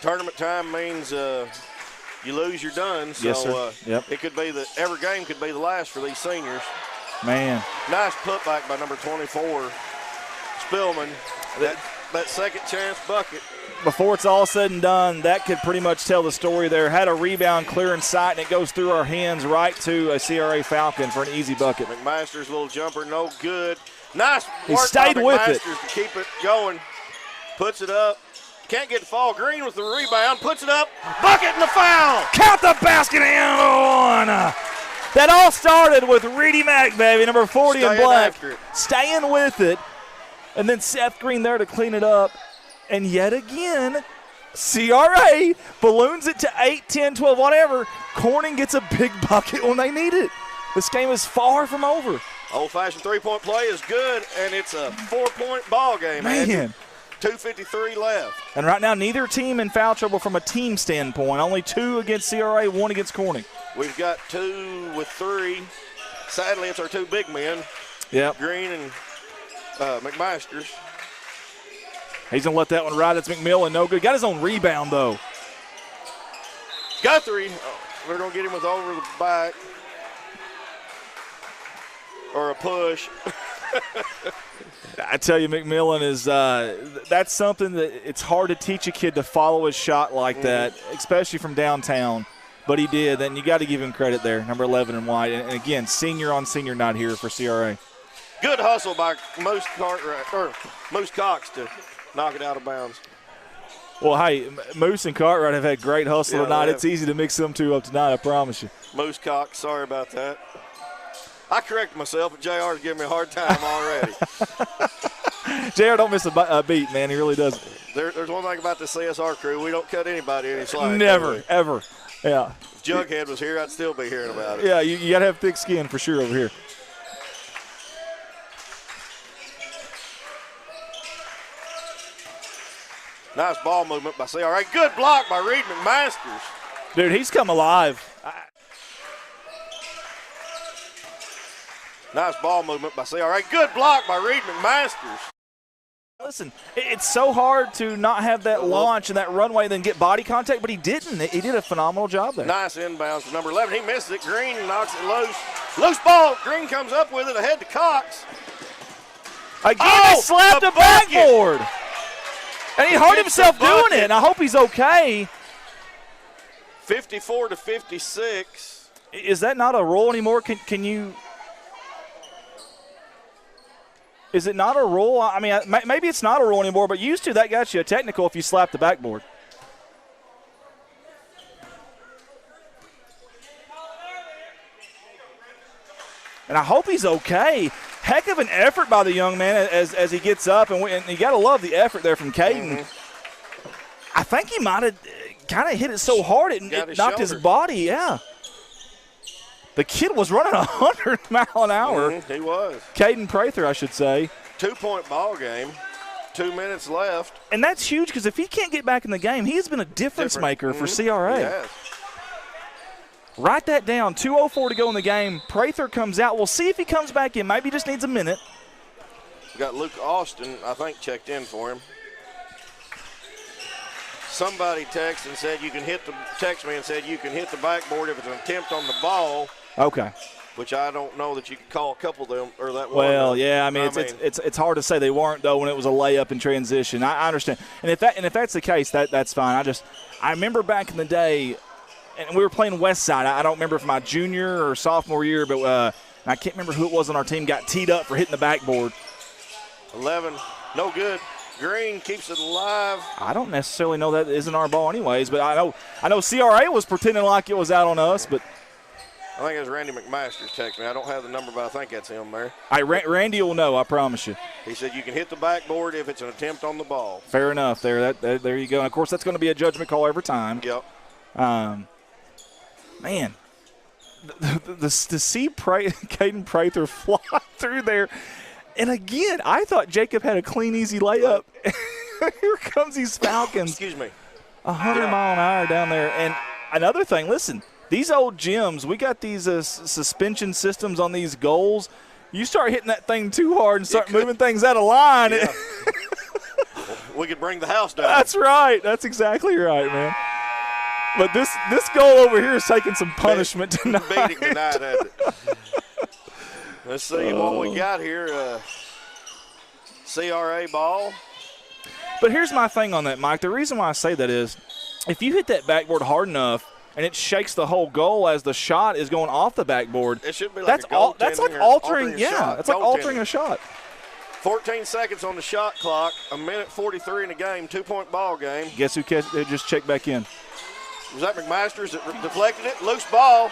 tournament time means you lose, you're done. So yes, sir. Yep. It could be that every game could be the last for these seniors. Man. Nice putback by number 24, Spillman. That second chance bucket. Before it's all said and done, that could pretty much tell the story there. Had a rebound clear in sight, and it goes through our hands right to a CRA Falcon for an easy bucket. McMaster's little jumper, no good. Nice He work stayed by with it. McMaster's to keep it going. Puts it up. Can't get the fall. Green with the rebound. Puts it up. Bucket and the foul. Count the basket and on. That all started with Reedy Mack, baby, number 40 in black. Staying with it. And then Seth Green there to clean it up. And yet again, CRA balloons it to 8, 10, 12, whatever. Corning gets a big bucket when they need it. This game is far from over. Old-fashioned three-point play is good, and it's a 4-point ball game. Man. 2:53 left. And right now, neither team in foul trouble from a team standpoint. Only 2 against CRA, 1 against Corning. We've got 2 with 3. Sadly, it's our 2 big men. Yep. Green and McMaster's. He's going to let that one ride. That's McMillan. No good. Got his own rebound, though. Guthrie. They're going to get him with over the back. Or a push. I tell you, McMillan is that's something that it's hard to teach a kid to follow a shot like that, especially from downtown. But he did, and you got to give him credit there, number 11 in white. And again, senior on senior night here for CRA. Good hustle by Moose Cox to knock it out of bounds. Well, hey, Moose and Cartwright have had great hustle tonight. It's easy to mix them two up tonight, I promise you. Moose Cox, sorry about that. I corrected myself, but JR's giving me a hard time already. JR don't miss a beat, man. He really doesn't. There's one thing about the CSR crew. We don't cut anybody any slack. Never, ever. Yeah. If Jughead was here, I'd still be hearing about it. Yeah, you got to have thick skin for sure over here. Nice ball movement by CRA. Good block by Reed McMasters. Dude, he's come alive. Nice ball movement by CRA. Good block by Reed McMasters. Listen, it's so hard to not have that launch and that runway and then get body contact, but he didn't. He did a phenomenal job there. Nice inbounds from number 11. He misses it. Green knocks it loose. Loose ball. Green comes up with it ahead to Cox. Again, he slapped the backboard. And he hurt himself doing it, and I hope he's okay. 54-56. Is that not a rule anymore? Can you – is it not a rule? I mean, maybe it's not a rule anymore, but used to that got you a technical if you slap the backboard. And I hope he's okay. Heck of an effort by the young man as he gets up, and you got to love the effort there from Caden. I think he might have kind of hit it so hard it knocked his body, yeah. The kid was running 100 mile an hour. He was. Caden Prather, I should say. 2-point ball game. 2 minutes left. And that's huge because if he can't get back in the game, he's been a difference maker for CRA. Yes. Write that down. 2:04 to go in the game. Prather comes out. We'll see if he comes back in. Maybe he just needs a minute. We got Luke Austin, I think, checked in for him. Somebody texted and said you can hit the backboard if it's an attempt on the ball. Okay. which I don't know that you could call a couple of them or that one. Well, yeah, I mean, it's hard to say they weren't, though, when it was a layup in transition. I understand. And if that's the case, that's fine. I remember back in the day, and we were playing West Side. I don't remember if my junior or sophomore year, but I can't remember who it was on our team got teed up for hitting the backboard. 11, no good. Green keeps it alive. I don't necessarily know that isn't our ball anyways, but I know CRA was pretending like it was out on us, but I think it was Randy McMaster's text me. I don't have the number, but I think that's him there. Randy will know, I promise you. He said you can hit the backboard if it's an attempt on the ball. Fair enough. There you go. And, of course, that's going to be a judgment call every time. Yep. Man, to see Caden Prather fly through there, and again, I thought Jacob had a clean, easy layup. Here comes these Falcons. Excuse me. 100 mile an hour down there. And another thing, listen, these old gyms, we got these suspension systems on these goals. You start hitting that thing too hard and start moving things out of line. Yeah. We could bring the house down. That's right. That's exactly right, man. But this goal over here is taking some punishment tonight. Beating tonight, hasn't it? Let's see what we got here. CRA ball. But here's my thing on that, Mike. The reason why I say that is if you hit that backboard hard enough and it shakes the whole goal as the shot is going off the backboard, it should be like that's like altering a shot. 14 seconds on the shot clock, a minute 43 in the game, 2-point ball game. Guess who just checked back in? Was that McMasters that deflected it? Loose ball.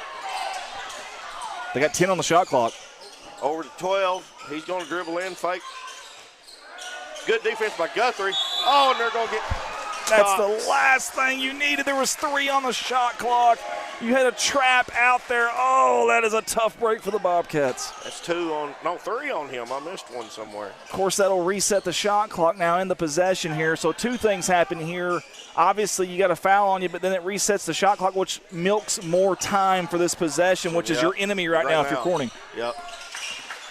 They got 10 on the shot clock. Over to 12. He's going to dribble in, fake. Good defense by Guthrie. Oh, and they're going to get That's stopped. the last thing you needed. There was 3 on the shot clock. You had a trap out there. Oh, that is a tough break for the Bobcats. That's 3 on him. I missed one somewhere. Of course, that'll reset the shot clock now in the possession here. So 2 things happen here. Obviously, you got a foul on you, but then it resets the shot clock, which milks more time for this possession, which is your enemy right now if you're Corning. Yep.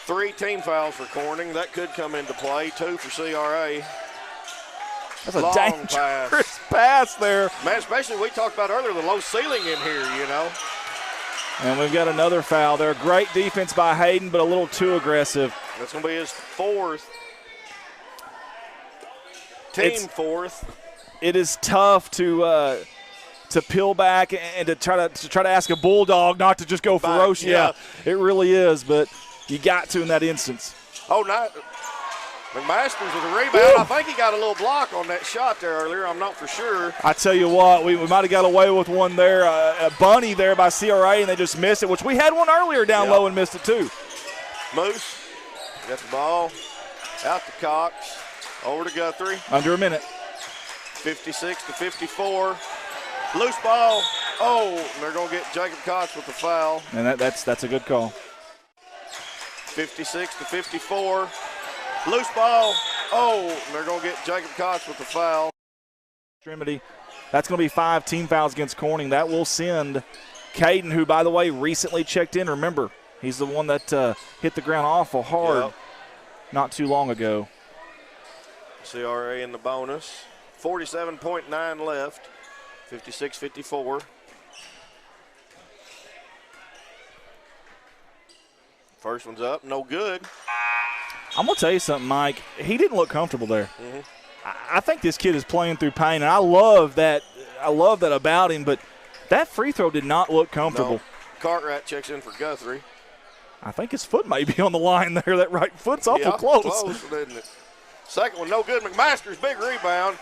3 team fouls for Corning. That could come into play. 2 for CRA. That's a dangerous pass there. Man, especially we talked about earlier, the low ceiling in here, you know. And we've got another foul there. Great defense by Hayden, but a little too aggressive. That's going to be his 4th. Team 4th. It is tough to peel back and to try to ask a bulldog not to just go ferocious. Yeah, it really is, but you got to in that instance. Oh, not McMasters with a rebound. I think he got a little block on that shot there earlier. I'm not for sure. I tell you what, we might have got away with one there, a bunny there by CRA, and they just missed it, which we had one earlier down low and missed it too. Moose got the ball out to Cox, over to Guthrie. Under a minute. 56-54. Loose ball. Oh, and they're going to get Jacob Cox with the foul. And that's a good call. 56-54. Loose ball. Oh, and they're going to get Jacob Cox with the foul. Extremity. That's going to be 5 team fouls against Corning. That will send Caden, who, by the way, recently checked in. Remember, he's the one that hit the ground awful hard not too long ago. CRA in the bonus. 47.9 left. 56-54. First one's up, no good. I'm going to tell you something, Mike. He didn't look comfortable there. Mm-hmm. I think this kid is playing through pain, and I love that about him, but that free throw did not look comfortable. No. Cartwright checks in for Guthrie. I think his foot may be on the line there. That right foot's awful close. Isn't it? Second one, no good. McMaster's big rebound.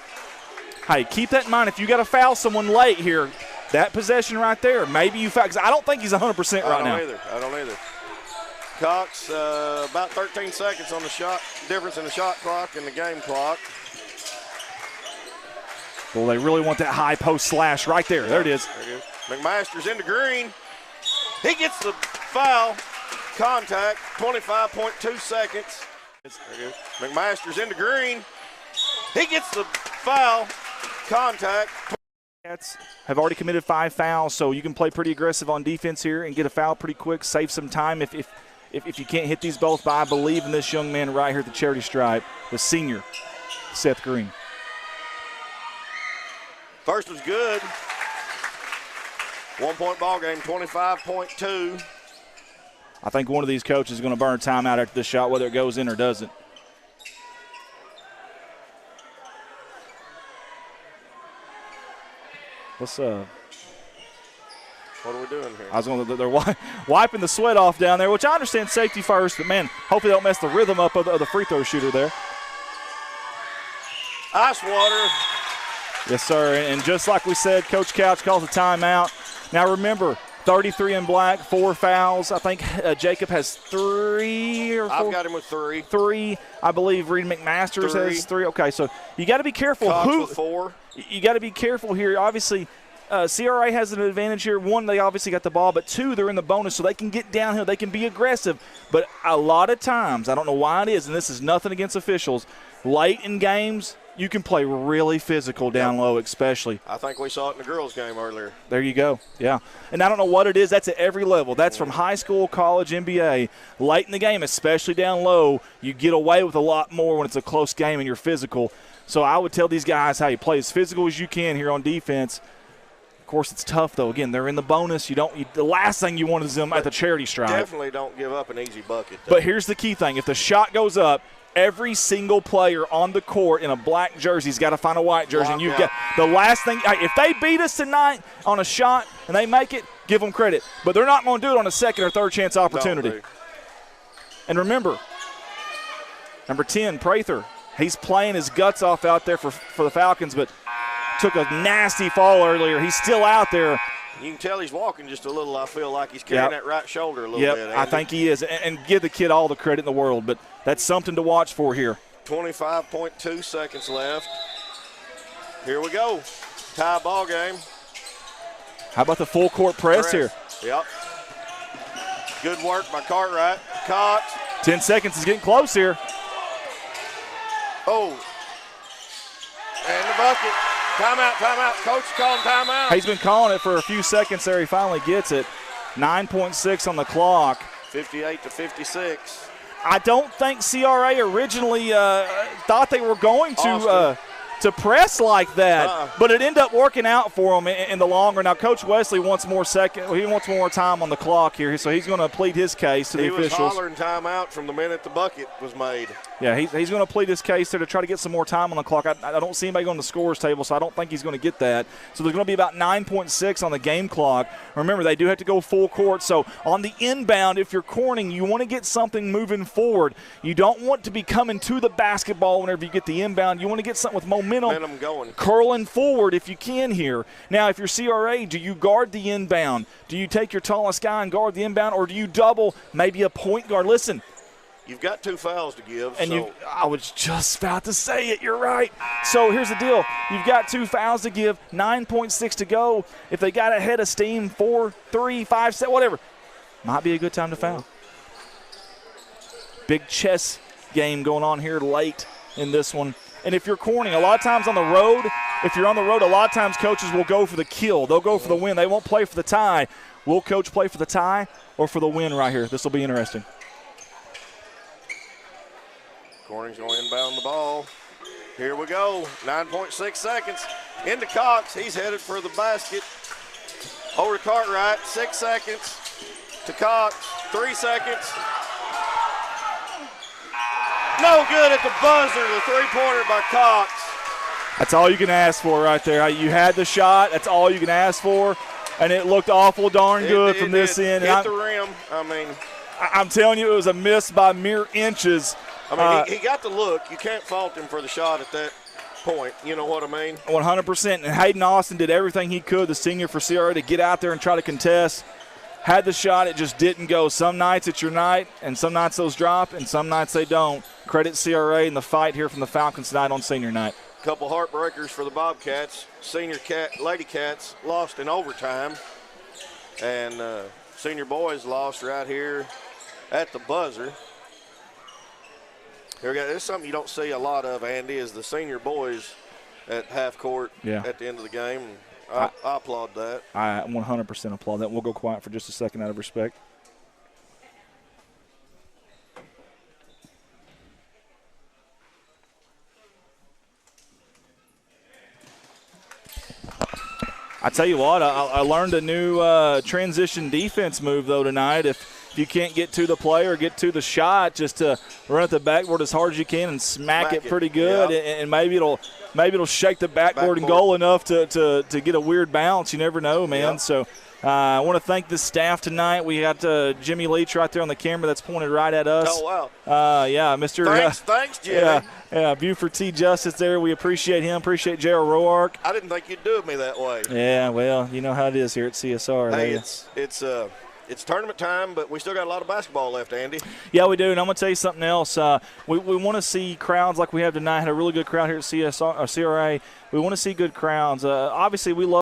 Hey, keep that in mind. If you got to foul someone late here, that possession right there, maybe you foul. Because I don't think he's 100% right now. I don't either. Cox, about 13 seconds on the shot, difference in the shot clock and the game clock. Well, they really want that high post slash right there. There it is. There it is. McMaster's into green. He gets the foul. Contact, 25.2 seconds. There it is. McMaster's into green. He gets the foul. Contact. Have already committed 5 fouls, so you can play pretty aggressive on defense here and get a foul pretty quick, save some time if you can't hit these both. But I believe in this young man right here at the charity stripe, the senior, Seth Green. First was good. 1-point ball game, 25.2. I think one of these coaches is going to burn timeout after this shot, whether it goes in or doesn't. Let's What are we doing here? I was going to, they're wiping the sweat off down there, which I understand safety first, but man, hopefully they don't mess the rhythm up of the free throw shooter there. Ice water. Yes, sir. And just like we said, Coach Couch calls a timeout. Now remember, 33 in black, 4 fouls. I think Jacob has 3 or 4. I've got him with 3. 3. I believe Reed McMasters 3. has 3. Okay, so you got to be careful. Cox with 4. You got to be careful here. Obviously, CRA has an advantage here. 1, they obviously got the ball, but 2, they're in the bonus, so they can get downhill. They can be aggressive. But a lot of times, I don't know why it is, and this is nothing against officials, late in games, you can play really physical down low, especially. I think we saw it in the girls' game earlier. There you go, yeah. And I don't know what it is. That's at every level. That's from high school, college, NBA. Late in the game, especially down low, you get away with a lot more when it's a close game and you're physical. So I would tell these guys how you play as physical as you can here on defense. Of course, it's tough, though. Again, they're in the bonus. The last thing you want is them at the charity stripe. Definitely don't give up an easy bucket, though. But here's the key thing. If the shot goes up, every single player on the court in a black jersey's got to find a white jersey. And you've got the last thing. If they beat us tonight on a shot and they make it, give them credit. But they're not going to do it on a second or third chance opportunity. And remember, number 10, Prather, he's playing his guts off out there for the Falcons, but took a nasty fall earlier. He's still out there. You can tell he's walking just a little. I feel like he's carrying that right shoulder a little bit. Andy. I think he is. And give the kid all the credit in the world, but that's something to watch for here. 25.2 seconds left. Here we go. Tie ball game. How about the full court press here? Yep. Good work by Cartwright. Cox. 10 seconds is getting close here. Oh. And the bucket. Timeout, timeout. Coach is calling timeout. He's been calling it for a few seconds there. He finally gets it. 9.6 on the clock. 58-56. I don't think CRA originally thought they were going to press like that, but it ended up working out for them in the long run. Now, Coach Wesley wants more time on the clock here, so he's going to plead his case to the officials. He was hollering timeout from the minute the bucket was made. Yeah, he's going to plead his case there to try to get some more time on the clock. I don't see anybody going to the scores table, so I don't think he's going to get that. So there's going to be about 9.6 on the game clock. Remember, they do have to go full court. So on the inbound, if you're cornering, you want to get something moving forward. You don't want to be coming to the basketball whenever you get the inbound. You want to get something with momentum going. Curling forward if you can here. Now, if you're CRA, do you guard the inbound? Do you take your tallest guy and guard the inbound, or do you double maybe a point guard? Listen. You've got 2 fouls to give. And I was just about to say it. You're right. So here's the deal. You've got 2 fouls to give, 9.6 to go. If they got ahead of steam, 4, 3, 5, 7, whatever, might be a good time to foul. Big chess game going on here late in this one. And if you're cornering, a lot of times on the road, a lot of times coaches will go for the kill. They'll go for the win. They won't play for the tie. Will Coach play for the tie or for the win right here? This will be interesting. Corning's going to inbound the ball. Here we go. 9.6 seconds. Into Cox. He's headed for the basket. Over to Cartwright. 6 seconds. To Cox. 3 seconds. No good at the buzzer. The three-pointer by Cox. That's all you can ask for right there. You had the shot. That's all you can ask for. And it looked awful darn good from this end. Hit the rim. I'm telling you, it was a miss by mere inches. He got the look. You can't fault him for the shot at that point. You know what I mean? 100%. And Hayden Austin did everything he could, the senior for CRA, to get out there and try to contest. Had the shot, it just didn't go. Some nights it's your night, and some nights those drop, and some nights they don't. Credit CRA in the fight here from the Falcons tonight on senior night. Couple heartbreakers for the Bobcats. Lady Cats lost in overtime, and senior boys lost right here at the buzzer. Here we go. This is something you don't see a lot of, Andy, is the senior boys at half court at the end of the game. I applaud that. I 100% applaud that. We'll go quiet for just a second out of respect. I tell you what, I learned a new transition defense move, though, tonight. if you can't get to the play or get to the shot, just to run at the backboard as hard as you can and smack it pretty good, and maybe it'll shake the backboard and goal enough to get a weird bounce. You never know, man. So I want to thank the staff tonight. We got Jimmy Leach right there on the camera that's pointed right at us. Oh, wow. Yeah, Mr. Thanks, Jimmy. Yeah, Buford T. Justice there. We appreciate him. Appreciate Gerald Roark. I didn't think you'd do me that way. Yeah, well, you know how it is here at CSR. Hey, it's tournament time, but we still got a lot of basketball left, Andy. Yeah, we do, and I'm going to tell you something else. We want to see crowds like we have tonight. Had a really good crowd here at CRA. We want to see good crowds. Obviously, we love